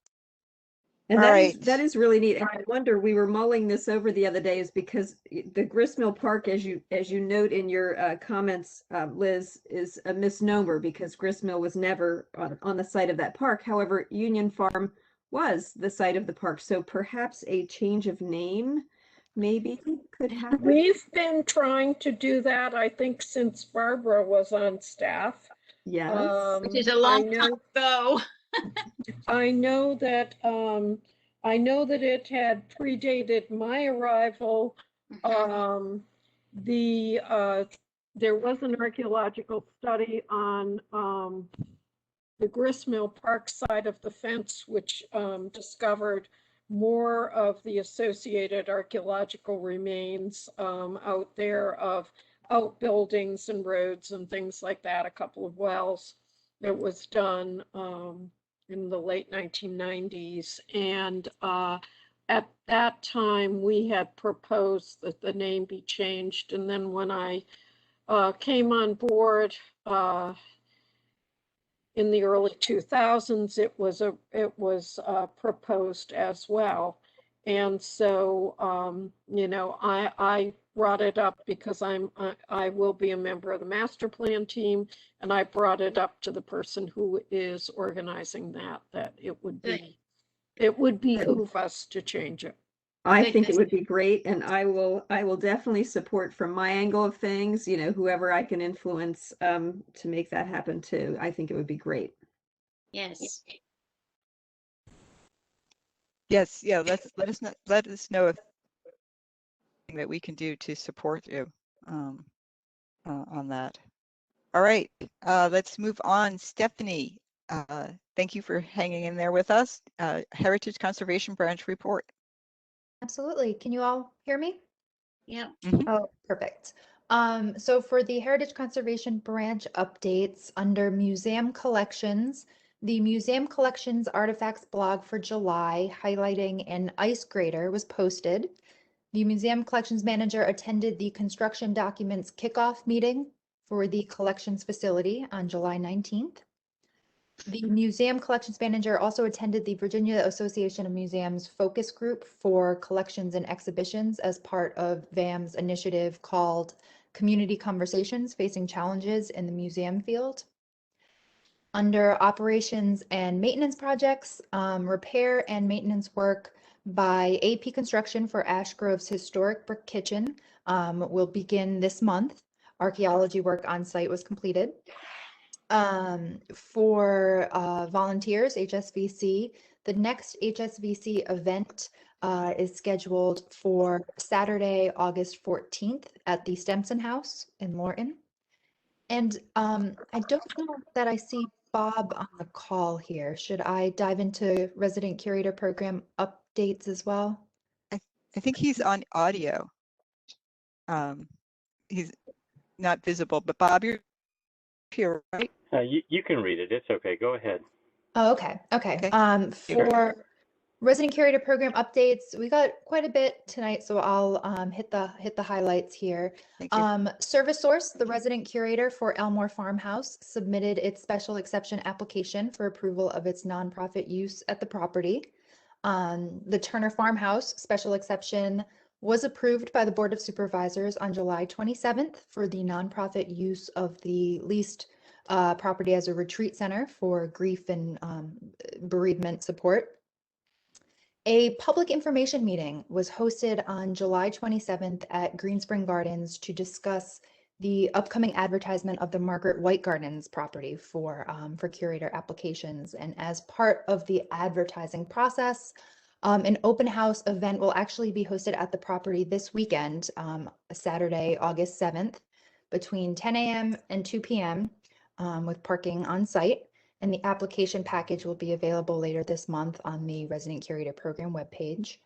And that is really neat. And I wonder, we were mulling this over the other day, is because the Gristmill Park, as you note in your comments, Liz, is a misnomer, because Gristmill was never on the site of that park. However, Union Farm was the site of the park. So perhaps a change of name maybe could happen. We've been trying to do that, I think, since Barbara was on staff. Yes. Which is a long time ago. I know that it had predated my arrival. There was an archaeological study on the Gristmill Park side of the fence, which discovered more of the associated archaeological remains out there of outbuildings and roads and things like that, a couple of wells. It was done in the late 1990s. And at that time, we had proposed that the name be changed. And then when I came on board in the early 2000s, it was proposed as well. And so, you know, I brought it up because I will be a member of the master plan team, and I brought it up to the person who is organizing that it would behoove us to change it. I think it would be great, and I will definitely support from my angle of things, you know, whoever I can influence to make that happen too. I think it would be great. Yes. Yes, yeah, let us know if that we can do to support you on that. All right, let's move on. Stephanie, thank you for hanging in there with us. Heritage Conservation Branch report. Absolutely. Can you all hear me? Yeah. Oh, perfect. So for the Heritage Conservation Branch updates under Museum Collections, the Museum Collections Artifacts blog for July highlighting an ice grater was posted. The Museum Collections Manager attended the construction documents kickoff meeting for the collections facility on July 19th. The Museum Collections Manager also attended the Virginia Association of Museums focus group for collections and exhibitions as part of VAM's initiative called Community Conversations Facing Challenges in the Museum Field. Under operations and maintenance projects, repair and maintenance work by AP Construction for Ash Grove's historic brick kitchen will begin this month. Archaeology work on site was completed. For volunteers, HSVC, the next HSVC event is scheduled for Saturday, August 14th at the Stemson House in Lorton. And I don't know that I see Bob on the call here. Should I dive into resident curator program updates as well? I think he's on audio. He's not visible, but Bob, you're here, right? You can read it. It's okay. Go ahead. Oh, okay. For resident curator program updates, we got quite a bit tonight, so I'll hit the highlights here. Service Source, the resident curator for Elmore Farmhouse, submitted its special exception application for approval of its nonprofit use at the property. The Turner Farmhouse special exception was approved by the Board of Supervisors on July 27th for the nonprofit use of the leased property as a retreat center for grief and bereavement support. A public information meeting was hosted on July 27th at Green Spring Gardens to discuss the upcoming advertisement of the Margaret White Gardens property for curator applications. And as part of the advertising process, an open house event will actually be hosted at the property this weekend, Saturday, August 7th, between 10 a.m. and 2 p.m. With parking on site. And the application package will be available later this month on the Resident Curator Program webpage.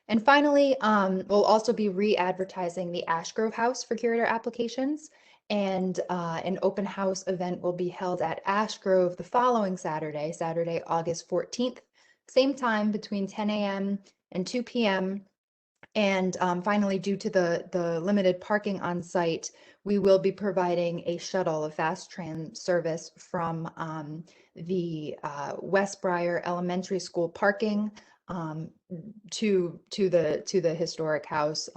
And finally, we'll also be re-advertising the Ash Grove House for curator applications. And an open house event will be held at Ash Grove the following Saturday, August 14th, same time between 10 a.m. and 2 p.m. And finally, due to the limited parking on site, we will be providing a shuttle, a fast tram service from the Westbriar Elementary School parking to the historic house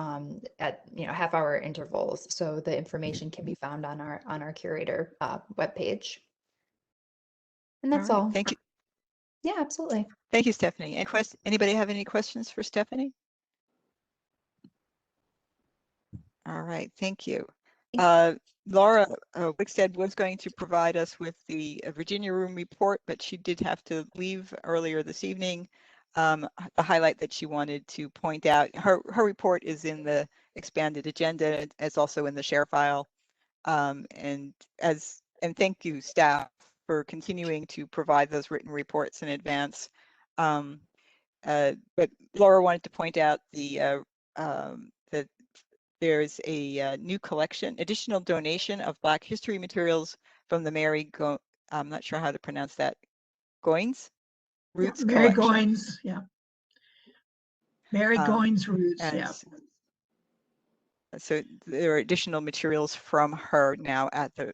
at half-hour intervals. So the information can be found on our curator webpage. And that's all. Thank you. Yeah, absolutely. Thank you, Stephanie. Anybody have any questions for Stephanie? All right, thank you. Thank Laura Wickstead was going to provide us with the Virginia Room report, but she did have to leave earlier this evening. The highlight that she wanted to point out, her report is in the expanded agenda. It's also in the share file. And thank you, staff, for continuing to provide those written reports in advance. But Laura wanted to point out that there's a new collection, additional donation of Black history materials from the I'm not sure how to pronounce that, Goines Roots Yeah, Mary collection. Goines, yeah. Mary Goines Roots, yeah. So there are additional materials from her now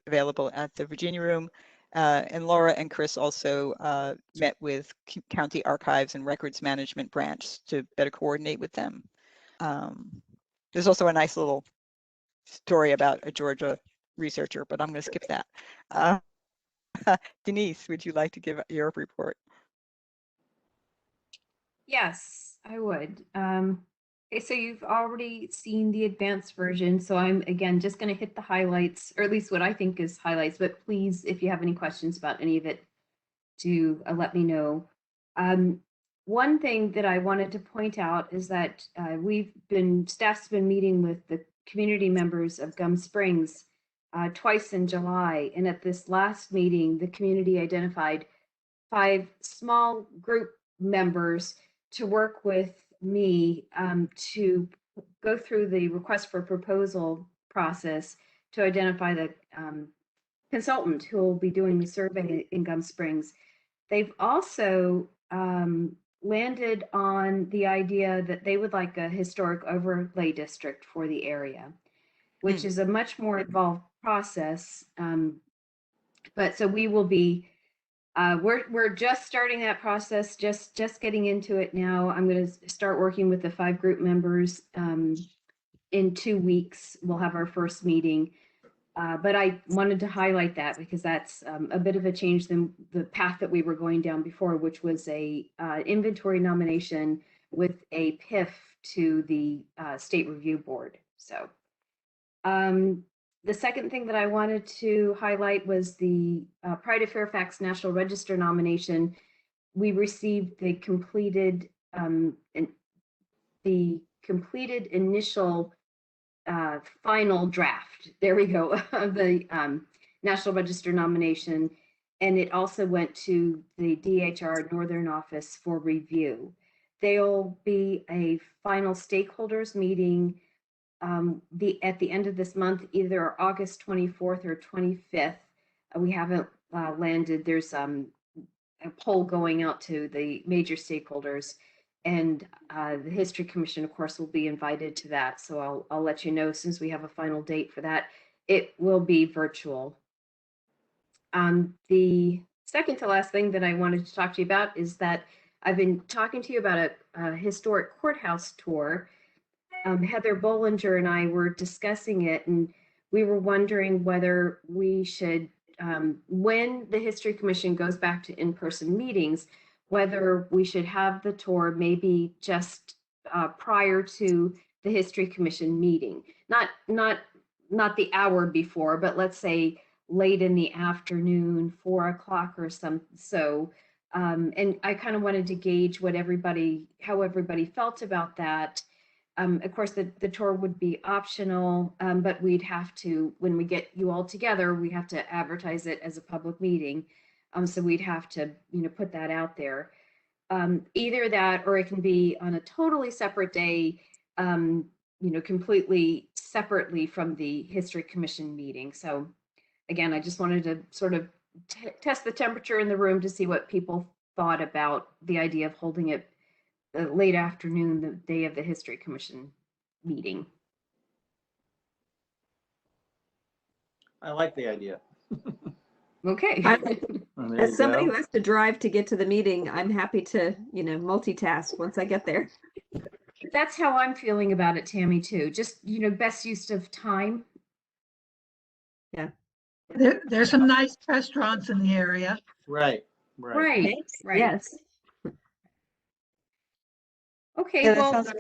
available at the Virginia Room. And Laura and Chris also met with County Archives and Records Management Branch to better coordinate with them. There's also a nice little story about a Georgia researcher, but I'm going to skip that. Denise, would you like to give your report? Yes, I would. Okay, so you've already seen the advanced version, so I'm again just going to hit the highlights, or at least what I think is highlights, but please, if you have any questions about any of it, do let me know. One thing that I wanted to point out is that staff's been meeting with the community members of Gum Springs twice in July, and at this last meeting, the community identified 5 small group members to work with me to go through the request for proposal process to identify the consultant who will be doing the survey in Gum Springs. They've also landed on the idea that they would like a historic overlay district for the area, which is a much more involved process. But so we will be we're just starting that process, just getting into it now. I'm going to start working with the 5 group members in 2 weeks. We'll have our first meeting. But I wanted to highlight that because that's a bit of a change than the path that we were going down before, which was a inventory nomination with a PIF to the State Review Board. So the second thing that I wanted to highlight was the Pride of Fairfax National Register nomination. We received the completed initial final draft. There we go, of the National Register nomination, and it also went to the DHR Northern Office for review. There'll be a final stakeholders meeting at the end of this month, either August 24th or 25th. We haven't landed. There's a poll going out to the major stakeholders, and the History Commission, of course, will be invited to that. So I'll let you know since we have a final date for that. It will be virtual. The second to last thing that I wanted to talk to you about is that I've been talking to you about a historic courthouse tour. Heather Bollinger and I were discussing it, and we were wondering whether we should, when the History Commission goes back to in-person meetings, whether we should have the tour maybe just prior to the History Commission meeting, not the hour before, but let's say late in the afternoon, 4 o'clock or some. So, and I kind of wanted to gauge how everybody felt about that. Of course, the tour would be optional, but we'd have to, when we get you all together, we have to advertise it as a public meeting. So we'd have to, put that out there. Either that, or it can be on a totally separate day, completely separately from the History Commission meeting. So again, I just wanted to sort of test the temperature in the room to see what people thought about the idea of holding it late afternoon, the day of the History Commission meeting. I like the idea. Okay. As somebody who has to drive to get to the meeting, I'm happy to, multitask once I get there. That's how I'm feeling about it, Tammy, too. Just, best use of time. Yeah. There's some nice restaurants in the area. Right. Yes. Yes. Okay, Yeah, that well, sounds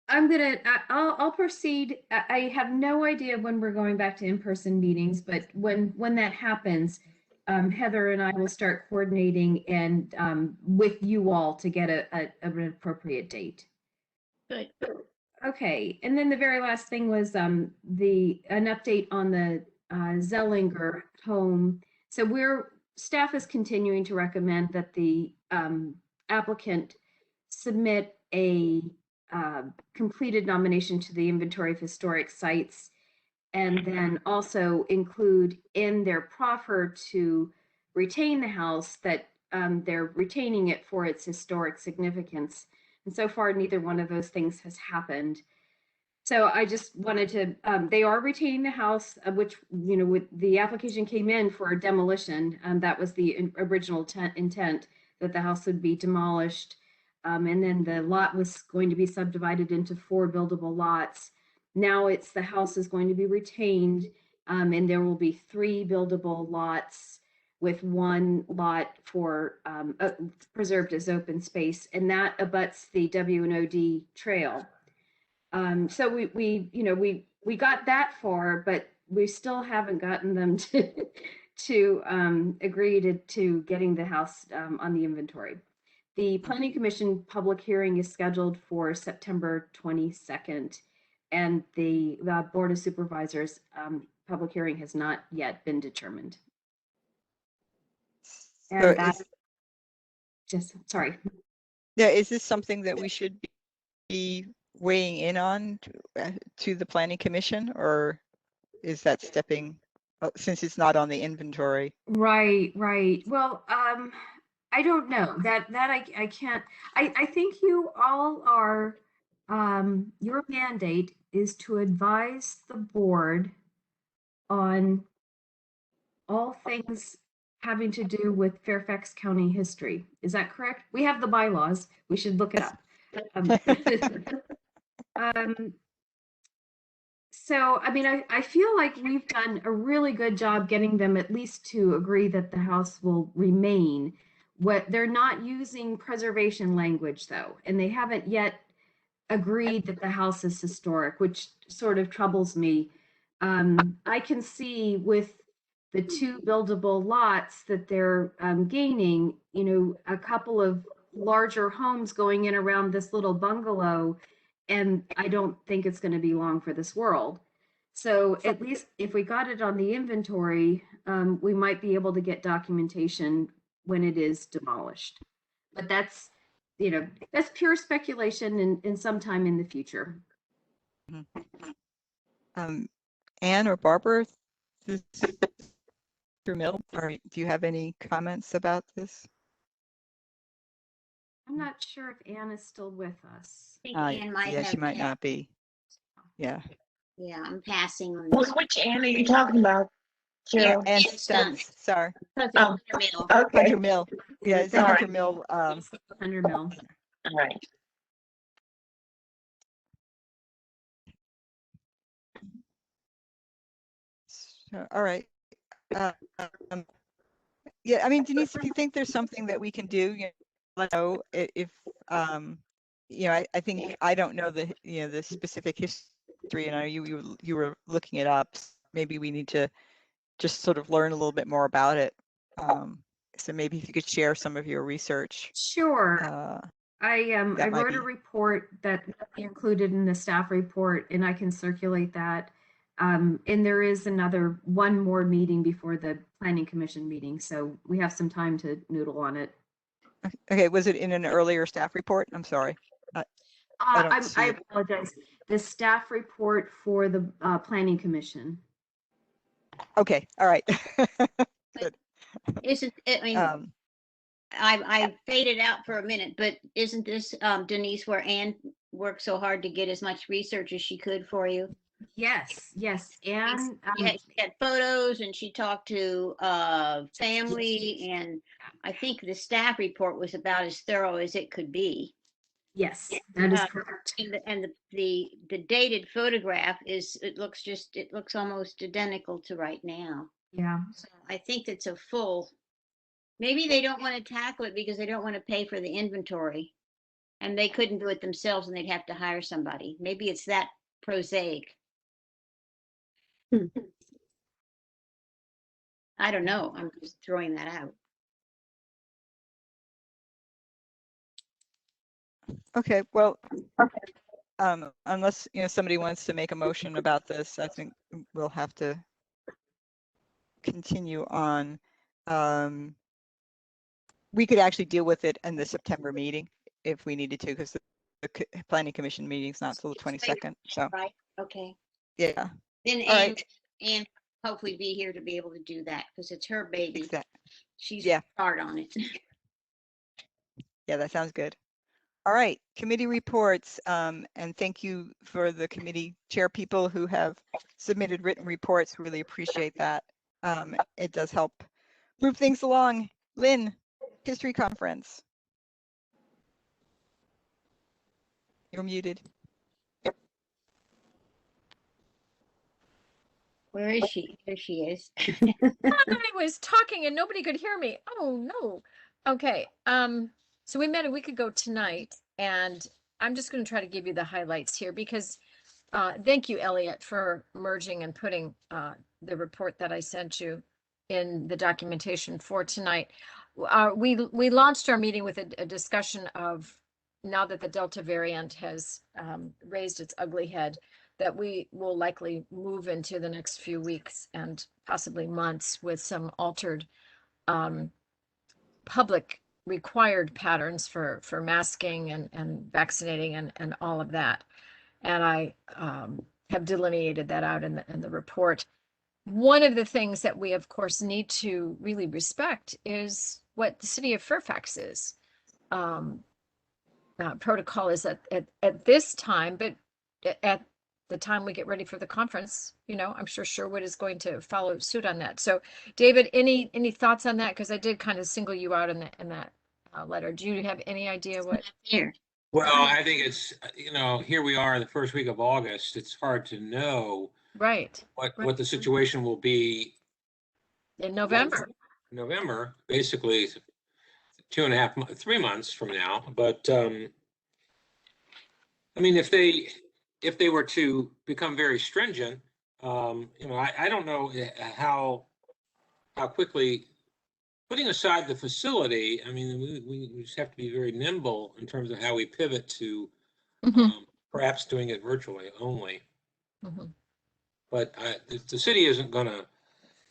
I'll proceed. I have no idea when we're going back to in-person meetings, but when that happens, Heather and I will start coordinating and with you all to get an appropriate date. Good. Okay, and then the very last thing was an update on the Zellinger home. So staff is continuing to recommend that the applicant submit a completed nomination to the Inventory of Historic Sites, and then also include in their proffer to retain the house that they're retaining it for its historic significance. And so far, neither one of those things has happened. So I just wanted to, they are retaining the house, which, with the application came in for demolition. That was the original intent, that the house would be demolished. And then the lot was going to be subdivided into 4 buildable lots. Now the house is going to be retained, and there will be 3 buildable lots with 1 lot for preserved as open space, and that abuts the W&OD trail. So we got that far, but we still haven't gotten them to agree to getting the house on the inventory. The Planning Commission public hearing is scheduled for September 22nd, and the Board of Supervisors public hearing has not yet been determined. And sorry. Yeah, is this something that we should be weighing in on to the Planning Commission, or is that stepping, since it's not on the inventory? Right. Well, I don't know that I can't. I think you all are. Your mandate is to advise the board on all things having to do with Fairfax County history. Is that correct? We have the bylaws. We should look it up. So, I mean, I feel like we've done a really good job getting them at least to agree that the house will remain. What they're not using preservation language though, and they haven't yet agreed that the house is historic, which sort of troubles me. I can see with the 2 buildable lots that they're gaining, a couple of larger homes going in around this little bungalow, and I don't think it's going to be long for this world. So at least if we got it on the inventory, we might be able to get documentation when it is demolished. But that's pure speculation and sometime in the future. Anne or Barbara, Mill, do you have any comments about this? I'm not sure if Anne is still with us. I think Anne might yeah, have she might not be. Yeah. Yeah, I'm passing on this. Which Anne are you talking about, Cheryl? And Stunts. Sorry. Hunter Mill. Okay. Hunter Mill. Yeah, it's All Hunter right. Mill. Hunter Mill. All right. So, all right. Yeah, I mean, Denise, if you think there's something that we can do, let us know. If I think I don't know the specific history, and you were looking it up. Maybe we need to just sort of learn a little bit more about it. So maybe if you could share some of your research. Sure. I wrote a report that included in the staff report, and I can circulate that. And there is one more meeting before the Planning Commission meeting, so we have some time to noodle on it. Okay, was it in an earlier staff report? I'm sorry. I apologize. The staff report for the Planning Commission. Okay, all right. Good. Isn't it? I mean, I faded out for a minute, but isn't this Denise, where Anne worked so hard to get as much research as she could for you? Yes. Anne she had photos, and she talked to family, and I think the staff report was about as thorough as it could be. Yes, that is correct. And the dated photograph it looks almost identical to right now. Yeah. So I think it's a full. Maybe they don't want to tackle it because they don't want to pay for the inventory. and they couldn't do it themselves and they'd have to hire somebody. Maybe it's that prosaic. I don't know. I'm just throwing that out. Okay, well, unless, somebody wants to make a motion about this, I think we'll have to continue on. We could actually deal with it in the September meeting if we needed to, because the planning commission meeting is not till the 22nd. So, Right. Okay. yeah. Then All right. Anne hopefully be here to be able to do that because it's her baby. Exactly. She's Yeah. hard on it. Yeah, that sounds good. All right, committee reports, and thank you for the committee chair people who have submitted written reports. Really appreciate that. It does help move things along. Lynn, history conference. You're muted. Where is she? There she is. I was talking and nobody could hear me. Oh no. Okay. So we met a week ago tonight, and I'm just going to try to give you the highlights here because thank you, Elliot, for merging and putting the report that I sent you in the documentation for tonight. We launched our meeting with a discussion of, now that the Delta variant has raised its ugly head, that we will likely move into the next few weeks and possibly months with some altered public required patterns for masking and vaccinating and all of that. And I have delineated that out in the report. One of the things that we, of course, need to really respect is what the city of Fairfax's protocol is at this time, but at the time we get ready for the conference, I'm sure Sherwood is going to follow suit on that. So, David, any thoughts on that? Because I did kind of single you out in that letter. Do you have any idea what? Here. Well, I think it's, here we are in the first week of August. It's hard to know Right. what the situation will be in November. Basically 3 months from now. But I mean, if they were to become very stringent, I don't know how quickly. Putting aside the facility, I mean, we just have to be very nimble in terms of how we pivot to perhaps doing it virtually only. But the city isn't going to.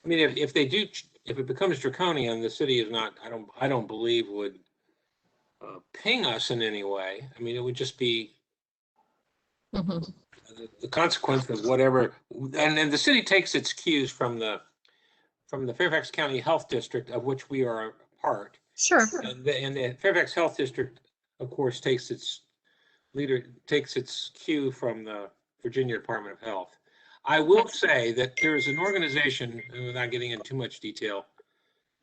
I mean, if it becomes draconian, the city is not. I don't believe would ping us in any way. I mean, it would just be the consequence of whatever. And then the city takes its cues from the Fairfax County Health District, of which we are a part. Sure. And the Fairfax Health District, of course, takes its cue from the Virginia Department of Health. I will say that there is an organization, without getting into too much detail,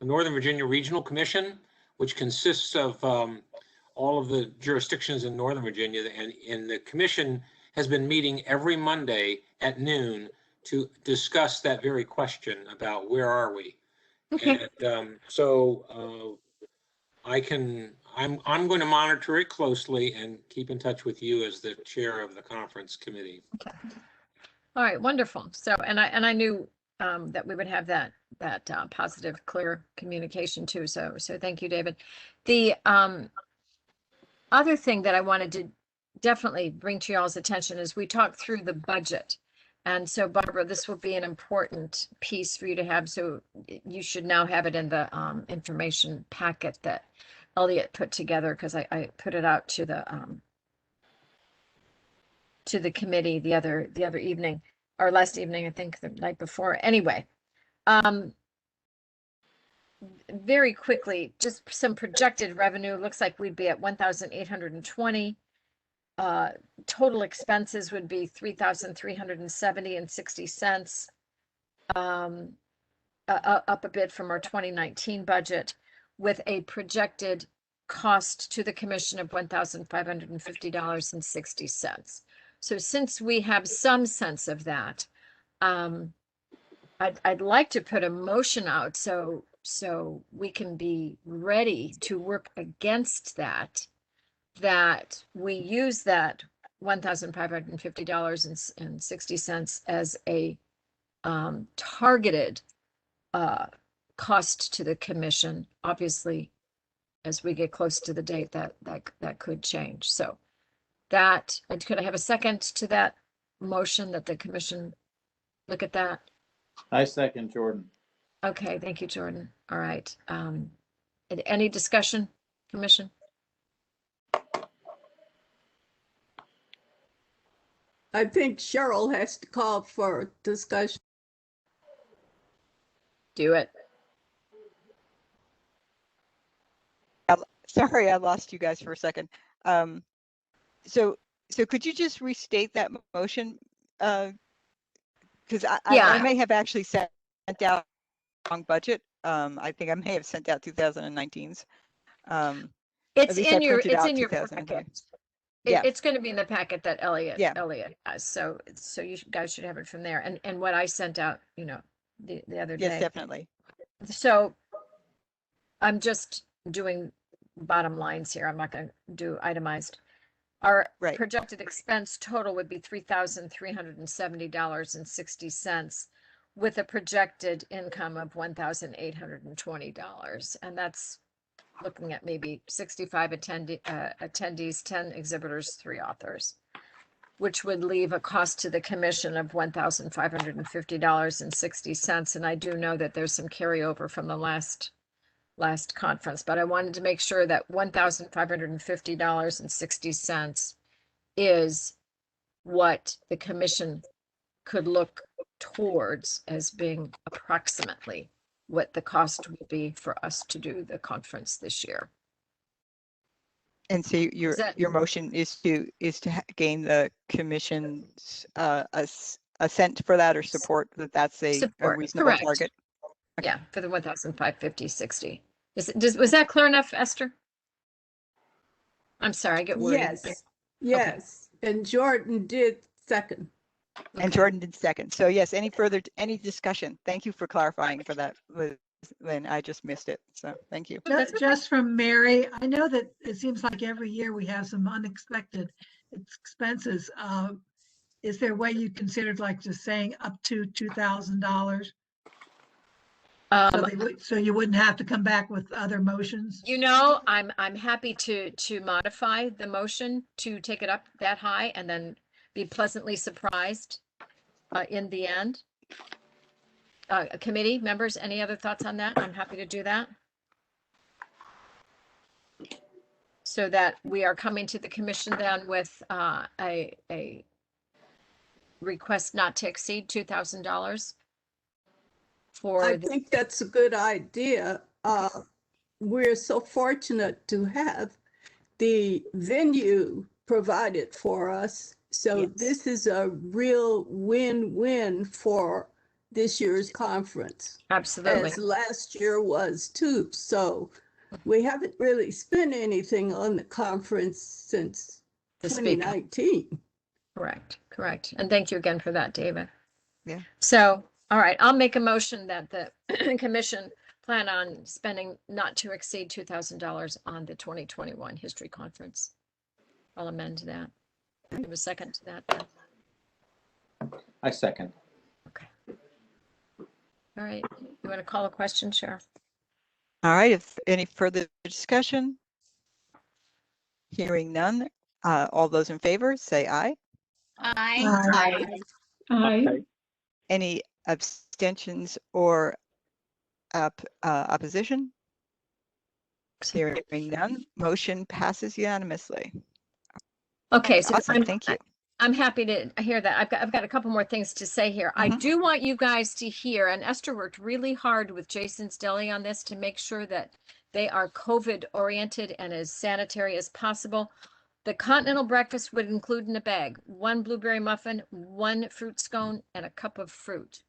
the Northern Virginia Regional Commission, which consists of all of the jurisdictions in Northern Virginia, and the commission has been meeting every Monday at noon to discuss that very question about where are we. Okay. And so I'm going to monitor it closely and keep in touch with you as the chair of the conference committee. Okay. All right, wonderful. So, and I knew that we would have that positive, clear communication too. So thank you, David. The other thing that I wanted to definitely bring to y'all's attention is we talked through the budget. And so, Barbara, this will be an important piece for you to have. So you should now have it in the information packet that Elliot put together, because I put it out to the committee the other evening, or last evening, I think the night before. Anyway, very quickly, just some projected revenue. Looks like we'd be at 1,820. Total expenses would be 3,370.60 cents, up a bit from our 2019 budget, with a projected cost to the commission of $1,550.60. So since we have some sense of that, I'd like to put a motion out so we can be ready to work against that that we use that $1,550.60 as a targeted cost to the commission. Obviously, as we get close to the date, that could change. So that, could I have a second to that motion that the commission look at that? I second Jordan. Okay, thank you, Jordan. All right. Any discussion, commission? I think Cheryl has to call for discussion. Do it. Sorry, I lost you guys for a second. So could you just restate that motion? Because I may have actually sent out wrong budget. I think I may have sent out 2019's. It's in your packet. Yeah. It's going to be in the packet that Elliot Yeah. has. So you guys should have it from there. And what I sent out, the other day. Yes, definitely. So I'm just doing bottom lines here. I'm not going to do itemized. Our projected expense total would be $3,370.60 with a projected income of $1,820. And that's looking at maybe 65 attendees, 10 exhibitors, 3 authors, which would leave a cost to the commission of $1,550.60. And I do know that there's some carryover from the last conference, but I wanted to make sure that $1,550.60 is what the commission could look towards as being approximately what the cost would be for us to do the conference this year. And so your motion is to gain the commission's assent for that, or support that that's a reasonable Correct. target. Okay. Yeah, for the 1,550.60. Was that clear enough, Esther? I'm sorry, I get worried. Yes. Okay. And Jordan did second. And Jordan did second. So yes, any discussion? Thank you for clarifying for that, Lynn. I just missed it. So thank you. Just from Mary, I know that it seems like every year we have some unexpected expenses. Is there a way you considered like just saying up to $2,000? So you wouldn't have to come back with other motions? I'm happy to modify the motion to take it up that high and then be pleasantly surprised in the end. Committee members, any other thoughts on that? I'm happy to do that. So that we are coming to the commission then with a request not to exceed $2,000. I think that's a good idea. We're so fortunate to have the venue provided for us. So this is a real win-win for this year's conference. Absolutely. As last year was too. So we haven't really spent anything on the conference since 2019. Correct. And thank you again for that, David. Yeah. So, all right, I'll make a motion that the commission plan on spending not to exceed $2,000 on the 2021 History Conference. I'll amend that. Give a second to that. Then. I second. Okay. All right. You want to call a question, Cheryl? All right. If any further discussion? Hearing none. All those in favor, say aye. Aye. Aye. Any abstentions or opposition? Hearing none. Motion passes unanimously. Okay, so awesome. Thank you. I'm happy to hear that. I've got a couple more things to say here. I do want you guys to hear, and Esther worked really hard with Jason's Deli on this to make sure that they are COVID oriented and as sanitary as possible. The continental breakfast would include in a bag 1 blueberry muffin, 1 fruit scone, and a cup of fruit,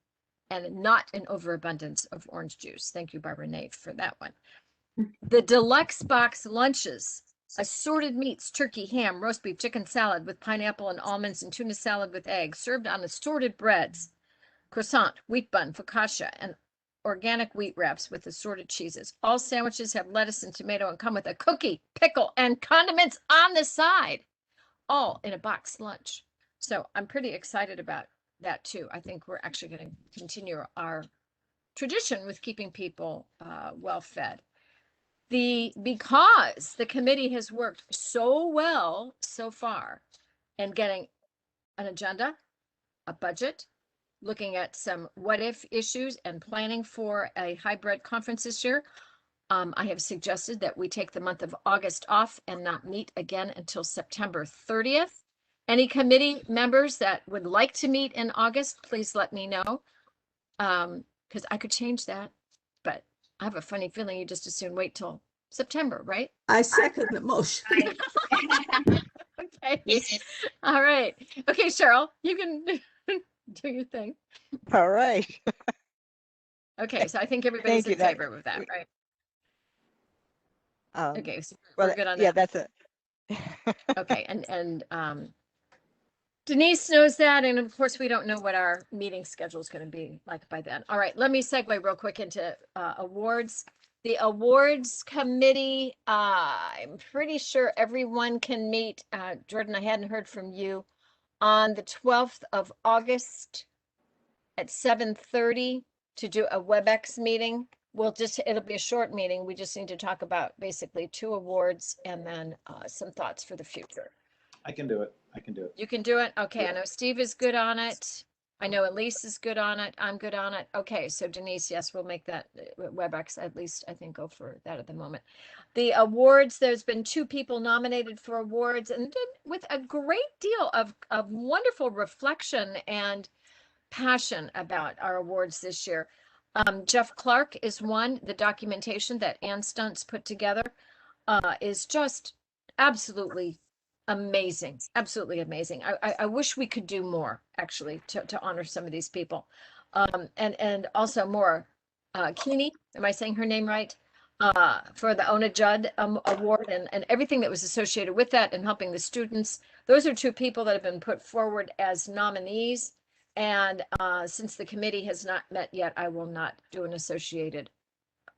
and not an overabundance of orange juice. Thank you, Barbara Nace, for that one. The deluxe box lunches. Assorted meats, turkey, ham, roast beef, chicken salad with pineapple and almonds and tuna salad with eggs, served on assorted breads, croissant, wheat bun, focaccia, and organic wheat wraps with assorted cheeses. All sandwiches have lettuce and tomato and come with a cookie, pickle, and condiments on the side, all in a box lunch. So I'm pretty excited about that too. I think we're actually going to continue our tradition with keeping people well fed. Because the committee has worked so well so far in getting an agenda, a budget, looking at some what if issues and planning for a hybrid conference this year. I have suggested that we take the month of August off and not meet again until September 30th. Any committee members that would like to meet in August, please let me know. Because I could change that, but I have a funny feeling you just as soon wait till September, right? I second the motion. Okay. Yes. All right. Okay, Cheryl, you can do your thing. All right. Okay, so I think everybody's Thank in you. favor of that, right? Okay, so Well, we're good on yeah, that. that's it. Okay, and Denise knows that, and of course, we don't know what our meeting schedule is going to be like by then. All right, let me segue real quick into awards. The awards committee, I'm pretty sure everyone can meet. Jordan, I hadn't heard from you on the 12th of August at 7:30 to do a WebEx meeting. It'll be a short meeting. We just need to talk about basically 2 awards and then some thoughts for the future. I can do it. I can do it. You can do it? Okay, Yeah. I know Steve is good on it. I know Elise is good on it. I'm good on it. Okay, so Denise, yes, we'll make that WebEx, at least I think go for that at the moment. The awards, there's been 2 people nominated for awards, and with a great deal of wonderful reflection and passion about our awards this year. Jeff Clark is one. The documentation that Ann Stunts put together is just absolutely amazing. Absolutely amazing. I wish we could do more, actually, to honor some of these people. And also more Keeney, am I saying her name right? For the Ona Judd Award and everything that was associated with that and helping the students. Those are 2 people that have been put forward as nominees. And since the committee has not met yet, I will not do an associated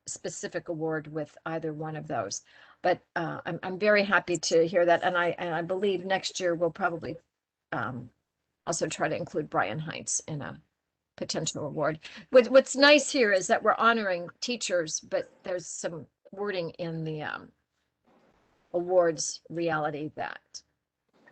specific award with either one of those. But I'm very happy to hear that. And I believe next year we'll probably also try to include Brian Heinz in a potential award. What's nice here is that we're honoring teachers, but there's some wording in the awards reality that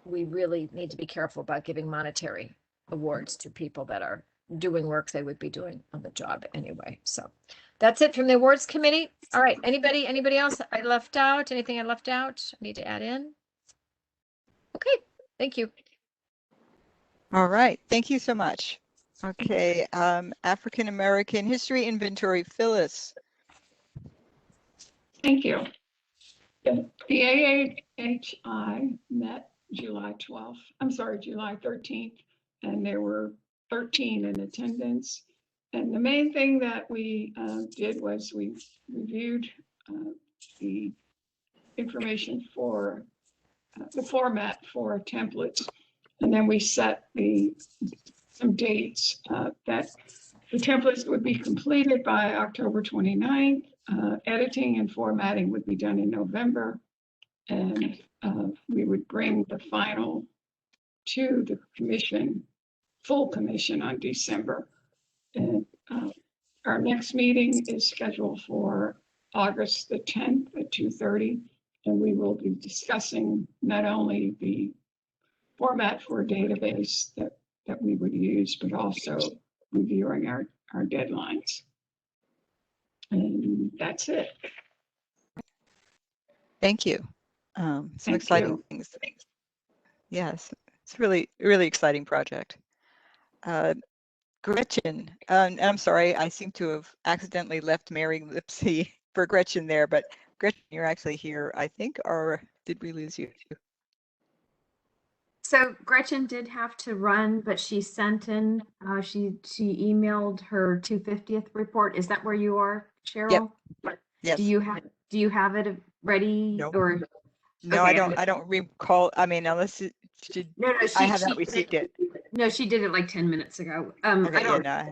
we really need to be careful about giving monetary awards to people that are doing work they would be doing on the job anyway. So that's it from the awards committee. All right, anybody else I left out? Anything I left out? I need to add in? Okay, thank you. All right, thank you so much. Okay, African American History Inventory, Phyllis. Thank you. The AAHI met July 13th, and there were 13 in attendance. And the main thing that we did was we reviewed the information for the format for templates, and then we set some dates that the templates would be completed by October 29th. Editing and formatting would be done in November, and we would bring the final to the commission, full commission, on December. And our next meeting is scheduled for August the 10th at 2:30, and we will be discussing not only the format for a database that we would use, but also reviewing our deadlines. And that's it. Thank you. Some Thank exciting you. things. Yes, it's really, really exciting project. Gretchen, and I'm sorry, I seem to have accidentally left Mary Lipsy for Gretchen there, but Gretchen, you're actually here, I think, or did we lose you? So Gretchen did have to run, but she sent in, she emailed her 250th report. Is that where you are, Cheryl? Yep. Yes. Do you have it ready? No. Or No, okay. I don't recall. I mean, unless No, I have not received it. No, she did it like 10 minutes ago. Okay, I yeah, don't, no,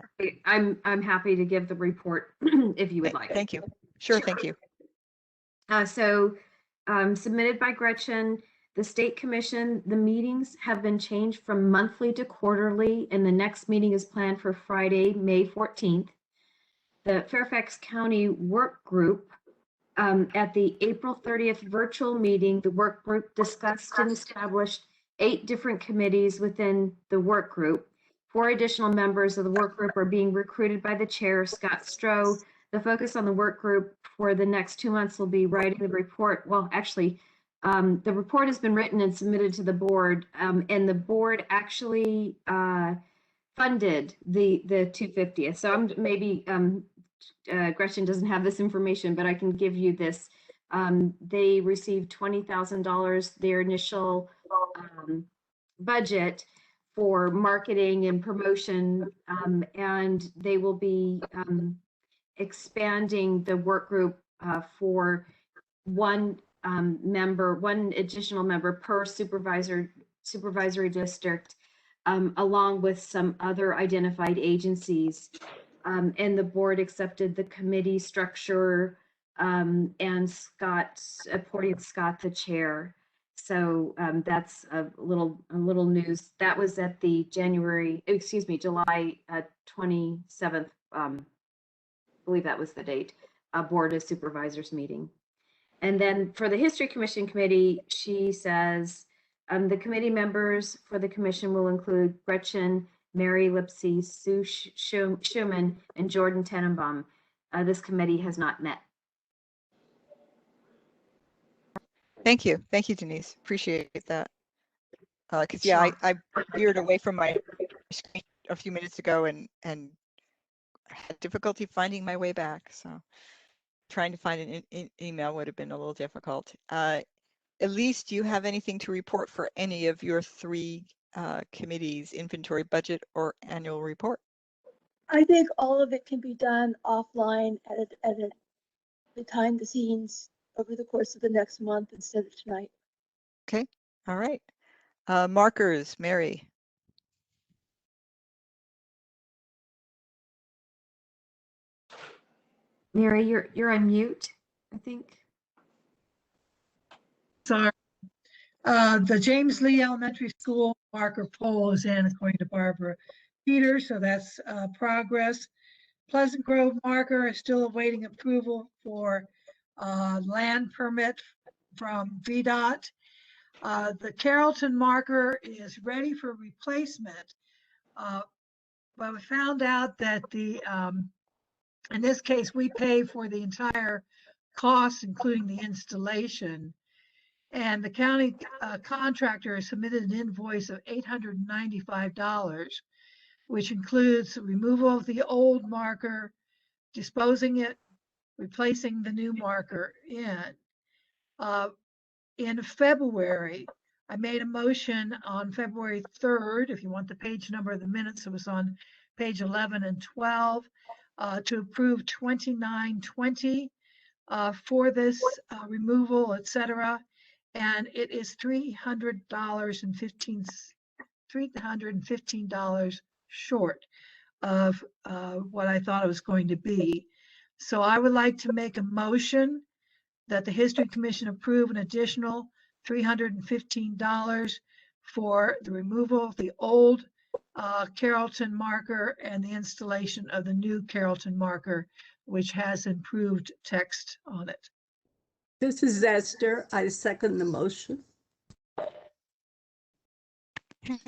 I'm happy to give the report if you would like. thank you. Sure, thank you. Submitted by Gretchen, the State Commission, the meetings have been changed from monthly to quarterly, and the next meeting is planned for Friday, May 14th. The Fairfax County Work Group, at the April 30th virtual meeting, the work group discussed and established 8 different committees within the work group. 4 additional members of the work group are being recruited by the chair, Scott Stroh. The focus on the work group for the next 2 months will be writing the report. Well, actually, the report has been written and submitted to the board, and the board actually funded the 250th. So I'm maybe Gretchen doesn't have this information, but I can give you this. They received $20,000, their initial budget for marketing and promotion, and they will be expanding the work group for one additional member per supervisory district, along with some other identified agencies. And the board accepted the committee structure, and appointed Scott the chair. So that's a little news. That was at the July 27th, I believe that was the date, Board of Supervisors meeting. And then for the History Commission Committee, she says the committee members for the commission will include Gretchen, Mary Lipsey, Sue Schumann, and Jordan Tenenbaum. This committee has not met. Thank you, Denise. Appreciate that. Because yeah, I veered away from my screen a few minutes ago and had difficulty finding my way back. So trying to find an email would have been a little difficult. Elise, do you have anything to report for any of your 3 committees, inventory, budget, or annual report? I think all of it can be done offline at behind the scenes over the course of the next month instead of tonight. Okay, all right. Markers, Mary. Mary, you're on mute, I think. Sorry. The James Lee Elementary School marker poll is in, according to Barbara Peters, so that's progress. Pleasant Grove marker is still awaiting approval for land permit from VDOT. The Carrollton marker is ready for replacement, but we found out that in this case, we pay for the entire cost, including the installation. And the county contractor submitted an invoice of $895, which includes removal of the old marker, disposing it, replacing the new marker in. In February, I made a motion on February 3rd, if you want the page number of the minutes, it was on page 11 and 12, to approve 2920 for this removal, etc. And it is $315 short of what I thought it was going to be. So I would like to make a motion that the History Commission approve an additional $315 for the removal of the old Carrollton marker and the installation of the new Carrollton marker, which has improved text on it. This is Esther. I second the motion.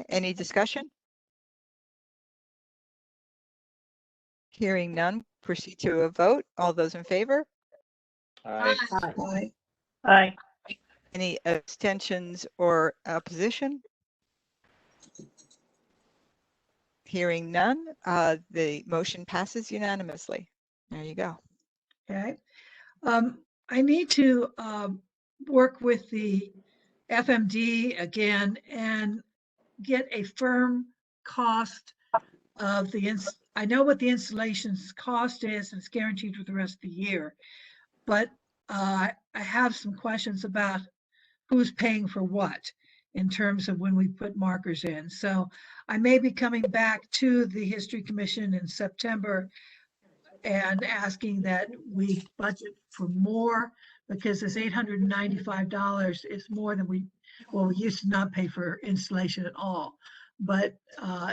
Any discussion? Hearing none, proceed to a vote. All those in favor? Aye. Aye. Aye. Any abstentions or opposition? Hearing none, the motion passes unanimously. There you go. Okay. I need to work with the FMD again and get a firm cost of the, I know what the installation's cost is, and it's guaranteed for the rest of the year, but I have some questions about who's paying for what. in terms of when we put markers in. So I may be coming back to the History Commission in September and asking that we budget for more, because this $895 is more than we used to not pay for installation at all, but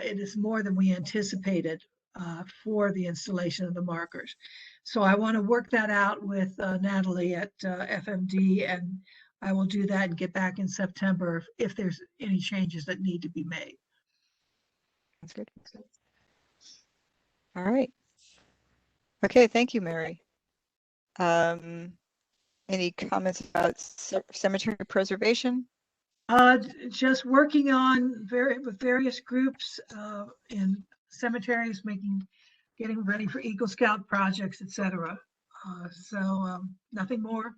it is more than we anticipated for the installation of the markers. So I want to work that out with Natalie at FMD, and I will do that and get back in September if there's any changes that need to be made. That's good. All right. Okay, thank you, Mary. Any comments about cemetery preservation? Just working on with various groups in cemeteries, getting ready for Eagle Scout projects, etc. So nothing more.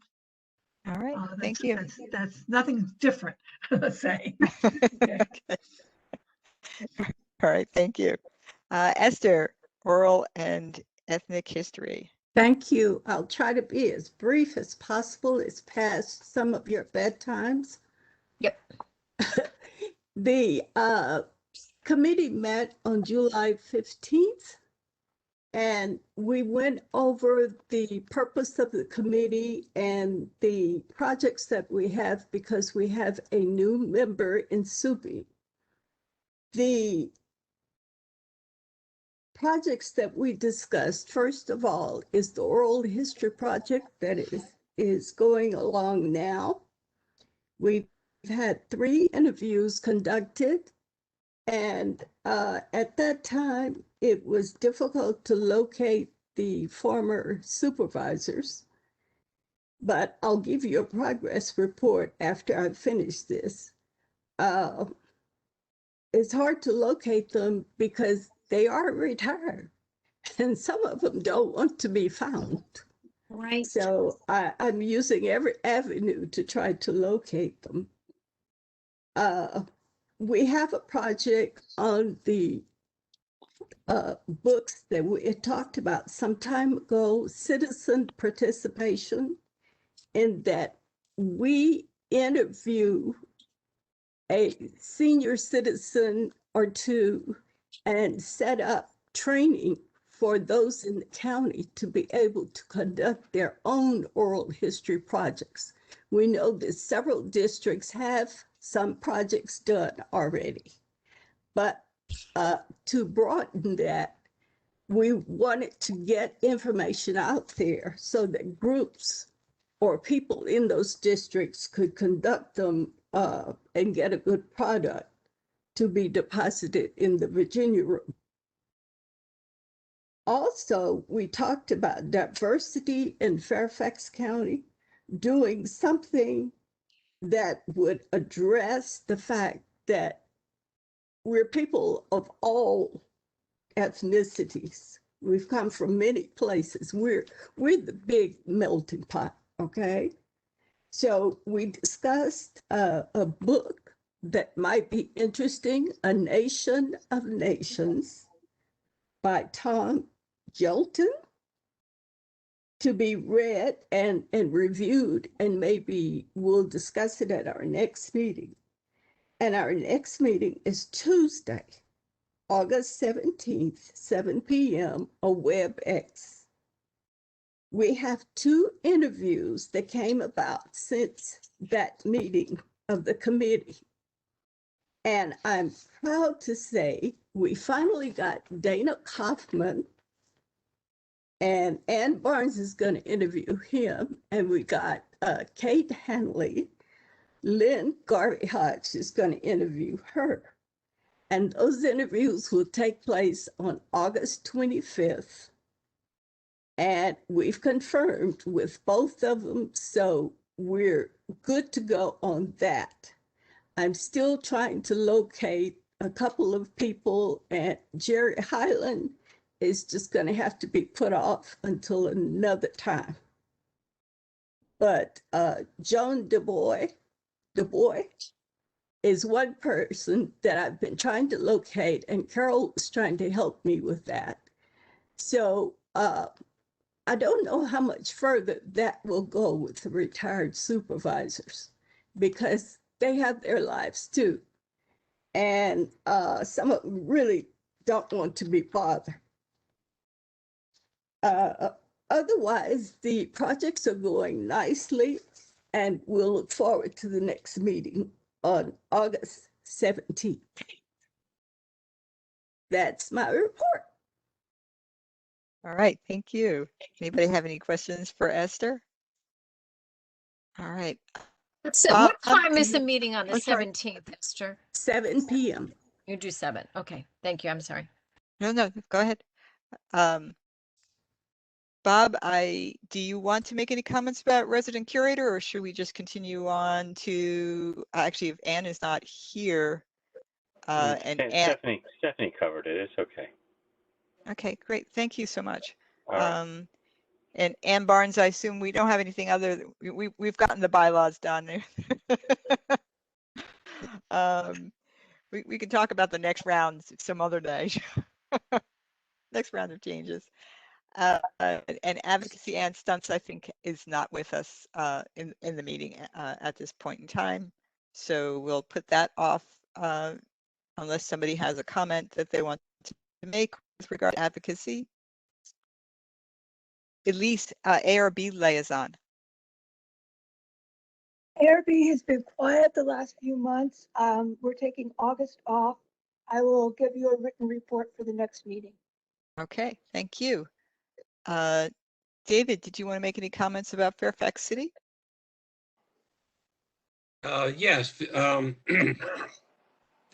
All right, thank you. That's nothing different, let's say. Okay. All right, thank you. Esther, oral and ethnic history. Thank you. I'll try to be as brief as possible. It's past some of your bedtimes. Yep. The committee met on July 15th, and we went over the purpose of the committee and the projects that we have, because we have a new member in SUBI. The projects that we discussed, first of all, is the oral history project that is going along now. We've had 3 interviews conducted, and at that time, it was difficult to locate the former supervisors, but I'll give you a progress report after I finish this. It's hard to locate them because they are retired, and some of them don't want to be found. Right. So I'm using every avenue to try to locate them. We have a project on the books that we had talked about some time ago, citizen participation, in that we interview a senior citizen or 2 and set up training for those in the county to be able to conduct their own oral history projects. We know that several districts have some projects done already, but to broaden that, we wanted to get information out there so that groups or people in those districts could conduct them and get a good product to be deposited in the Virginia room. Also, we talked about diversity in Fairfax County, doing something that would address the fact that we're people of all ethnicities. We've come from many places. We're the big melting pot, okay? So we discussed a book that might be interesting, A Nation of Nations by Tom Gelton, to be read and reviewed, and maybe we'll discuss it at our next meeting. And our next meeting is Tuesday, August 17th, 7 p.m. on WebEx. We have 2 interviews that came about since that meeting of the committee. And I'm proud to say we finally got Dana Kaufman, and Ann Barnes is going to interview him. And we got Kate Hanley. Lynn Garvey Hodge is going to interview her. And those interviews will take place on August 25th. And we've confirmed with both of them, so we're good to go on that. I'm still trying to locate a couple of people, and Jerry Highland is just going to have to be put off until another time. But Joan Du Bois is one person that I've been trying to locate, and Carol was trying to help me with that. So I don't know how much further that will go with the retired supervisors, because they have their lives too. And some of them really don't want to be bothered. Otherwise, the projects are going nicely, and we'll look forward to the next meeting on August 17th. That's my report. All right, thank you. Anybody have any questions for Esther? All right. What time is the meeting on the Oh, sorry. 17th, Esther? 7 p.m. You do 7. Okay, thank you. I'm sorry. No, go ahead. Bob, do you want to make any comments about resident curator, or should we just continue on to, actually, if Anne is not here, and Anne, Stephanie covered it. It's okay. okay, great. Thank you so much. All right. And Ann Barnes, I assume we don't have anything other, we've gotten the bylaws done. We can talk about the next round some other day. Next round of changes. And advocacy and stunts, I think, is not with us in the meeting at this point in time. So we'll put that off unless somebody has a comment that they want to make with regard to advocacy. At least ARB liaison. ARB has been quiet the last few months. We're taking August off. I will give you a written report for the next meeting. Okay, thank you. David, did you want to make any comments about Fairfax City? Yes. The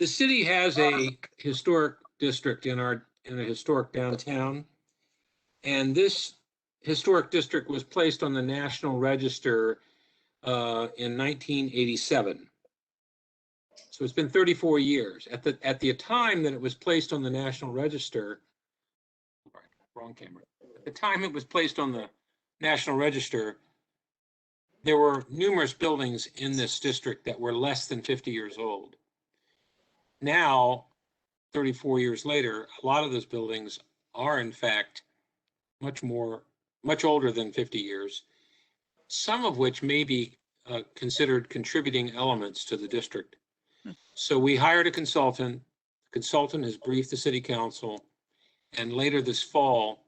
city has a historic district in a historic downtown, and this historic district was placed on the National Register in 1987. So it's been 34 years. At the time that it was placed on the National Register, wrong camera. At the time it was placed on the National Register, there were numerous buildings in this district that were less than 50 years old. Now, 34 years later, a lot of those buildings are in fact much older than 50 years, some of which may be considered contributing elements to the district. So we hired a consultant. The consultant has briefed the city council, and later this fall,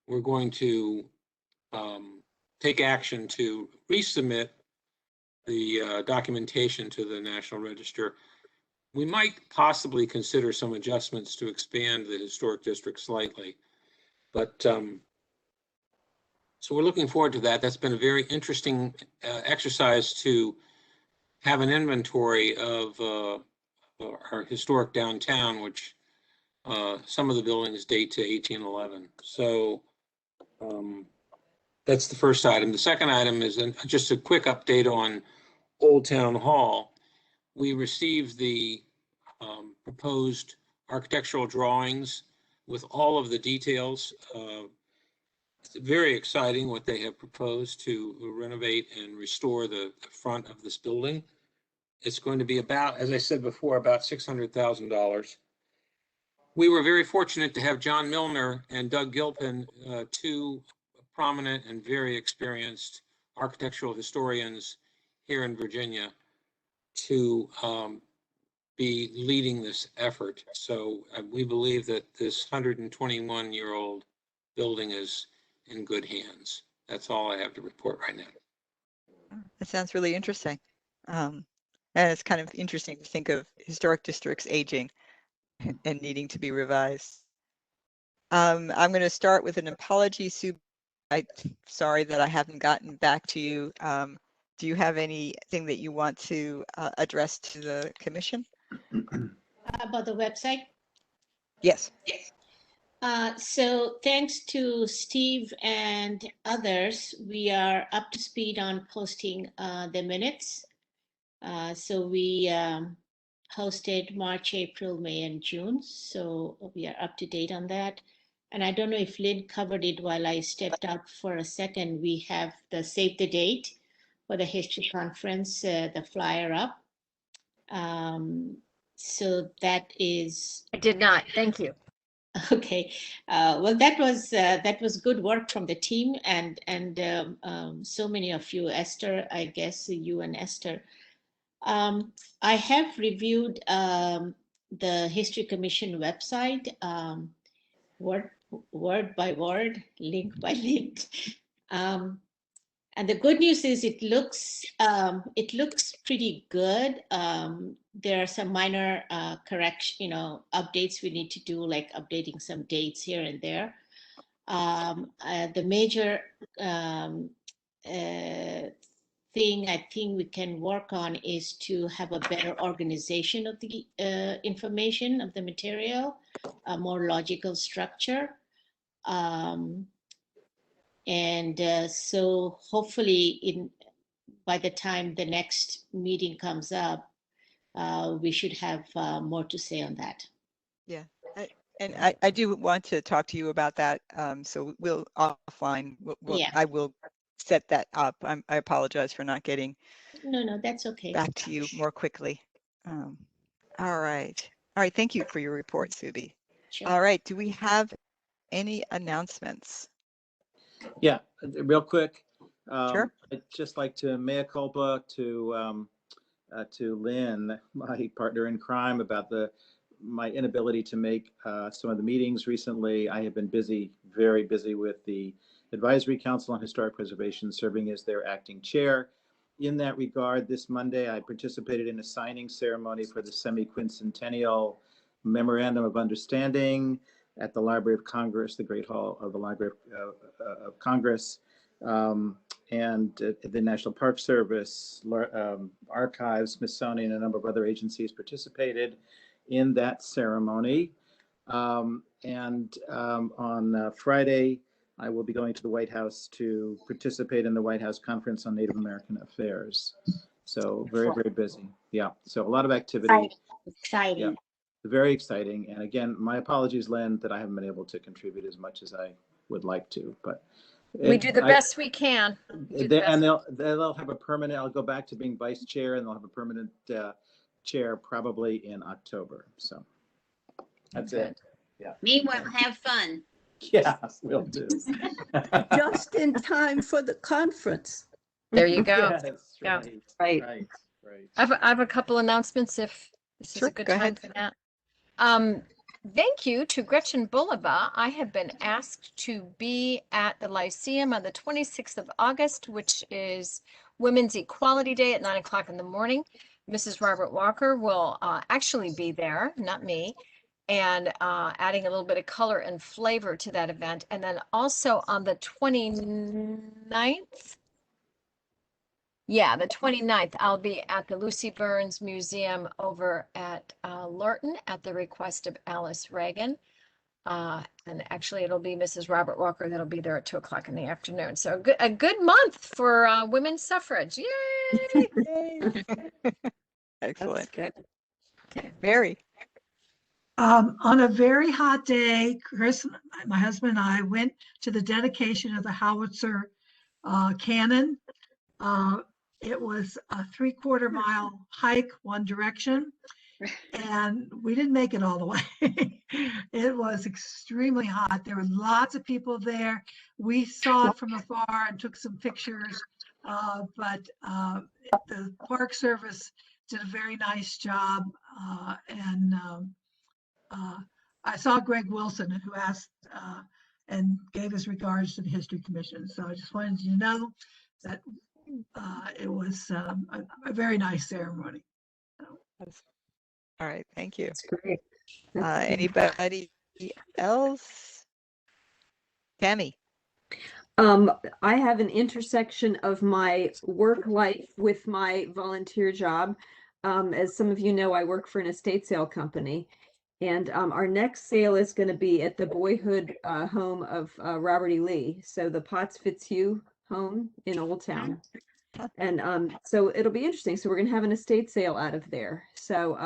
we're going to take action to resubmit the documentation to the National Register. We might possibly consider some adjustments to expand the historic district slightly, but so we're looking forward to that. That's been a very interesting exercise to have an inventory of our historic downtown, which some of the buildings date to 1811. So that's the first item. The second item is just a quick update on Old Town Hall. We received the proposed architectural drawings with all of the details. It's very exciting what they have proposed to renovate and restore the front of this building. It's going to be about, as I said before, about $600,000. We were very fortunate to have John Milner and Doug Gilpin, two prominent and very experienced architectural historians here in Virginia, to be leading this effort. So we believe that this 121-year-old building is in good hands. That's all I have to report right now. That sounds really interesting. And it's kind of interesting to think of historic districts aging and needing to be revised. I'm going to start with an apology, Sue. I'm sorry that I haven't gotten back to you. Do you have anything that you want to address to the commission? About the website? Yes. So thanks to Steve and others, we are up to speed on posting the minutes. So we hosted March, April, May, and June. So we are up to date on that. And I don't know if Lynn covered it while I stepped out for a second. We have the save the date for the history conference, the flyer up. So that is. I did not. Thank you. Okay. Well, that was good work from the team, and so many of you, Esther, I guess you and Esther, I have reviewed the History Commission website word by word, link by link. And the good news is it looks pretty good. There are some minor correction, updates we need to do, like updating some dates here and there. The major thing I think we can work on is to have a better organization of the information of the material, a more logical structure. So hopefully by the time the next meeting comes up, we should have more to say on that. Yeah. I do want to talk to you about that. So we'll offline. Yeah. I will set that up. I apologize for not getting No, that's okay. back to you more quickly. All right. All right. Thank you for your report, Subi. Sure. All right. Do we have any announcements? Yeah, real quick. Sure. I'd just like to mea culpa to Lynn, my partner in crime, about my inability to make some of the meetings recently. I have been busy, very busy with the Advisory Council on Historic Preservation, serving as their acting chair. In that regard, this Monday, I participated in a signing ceremony for the semi-quincentennial Memorandum of Understanding at the Library of Congress, the Great Hall of the Library of Congress, and the National Park Service, Archives, Smithsonian, and a number of other agencies participated in that ceremony. On Friday, I will be going to the White House to participate in the White House Conference on Native American Affairs. So very, very busy. Yeah, so a lot of activity. Exciting. Yeah, very exciting. And again, my apologies, Lynn, that I haven't been able to contribute as much as I would like to, but we do the best we can. And they'll have a permanent, I'll go back to being vice chair, and they'll have a permanent chair probably in October. So that's it. Yeah. Meanwhile, have fun. Yeah, will do. Just in time for the conference. There you go. Yes, Yeah. right. I have a couple announcements if this is a good time for that. Thank you to Gretchen Bulova. I have been asked to be at the Lyceum on the 26th of August, which is Women's Equality Day at 9 o'clock in the morning. Mrs. Robert Walker will actually be there, not me, and adding a little bit of color and flavor to that event. And then also on the 29th, the 29th, I'll be at the Lucy Burns Museum over at Lurton at the request of Alice Reagan. And actually it'll be Mrs. Robert Walker that'll be there at 2 o'clock in the afternoon. So a good month for women's suffrage. Yay! Excellent. That's good. Okay. Mary. On a very hot day, Chris, my husband and I went to the dedication of the howitzer cannon. It was a 3/4 mile hike one direction, and we didn't make it all the way. It was extremely hot. There were lots of people there. We saw it from afar and took some pictures, but the Park Service did a very nice job, and I saw Greg Wilson, who asked and gave his regards to the History Commission. So I just wanted you to know that it was a very nice ceremony. All right, thank you. That's great. Anybody else? Tammy. I have an intersection of my work life with my volunteer job. As some of you know, I work for an estate sale company, and our next sale is going to be at the boyhood home of Robert E. Lee. So the Potts Fitzhugh home in Old Town. And so it'll be interesting. So we're going to have an estate sale out of there. So,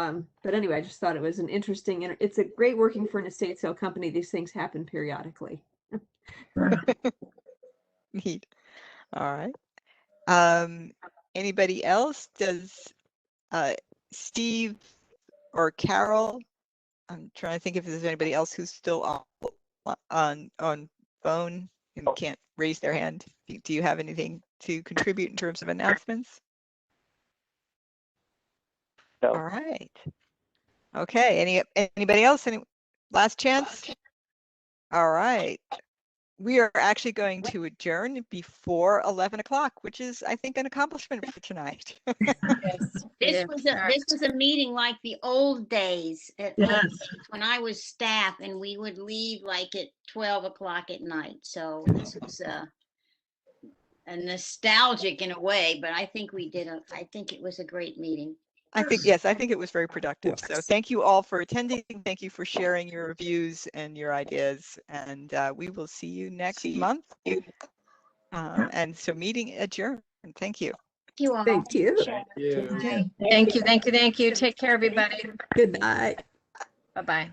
but anyway, I just thought it was an interesting, and it's a great working for an estate sale company. These things happen periodically. Neat. All right. Anybody else? Does Steve or Carol? I'm trying to think if there's anybody else who's still on phone and can't raise their hand. Do you have anything to contribute in terms of announcements? So. All right. Okay. Anybody else? Any last chance? All right. We are actually going to adjourn before 11 o'clock, which is, I think, an accomplishment for tonight. This was a meeting like the old days when I was staff, and we would leave like at 12 o'clock at night. So this was a nostalgic in a way, but I think I think it was a great meeting. I think it was very productive. So thank you all for attending. Thank you for sharing your views and your ideas. And we will see you next month. And so meeting adjourned. Thank you. Thank you all. Thank you. Thank you. Thank you. Thank you. Thank you. Take care, everybody. Good night. Bye-bye.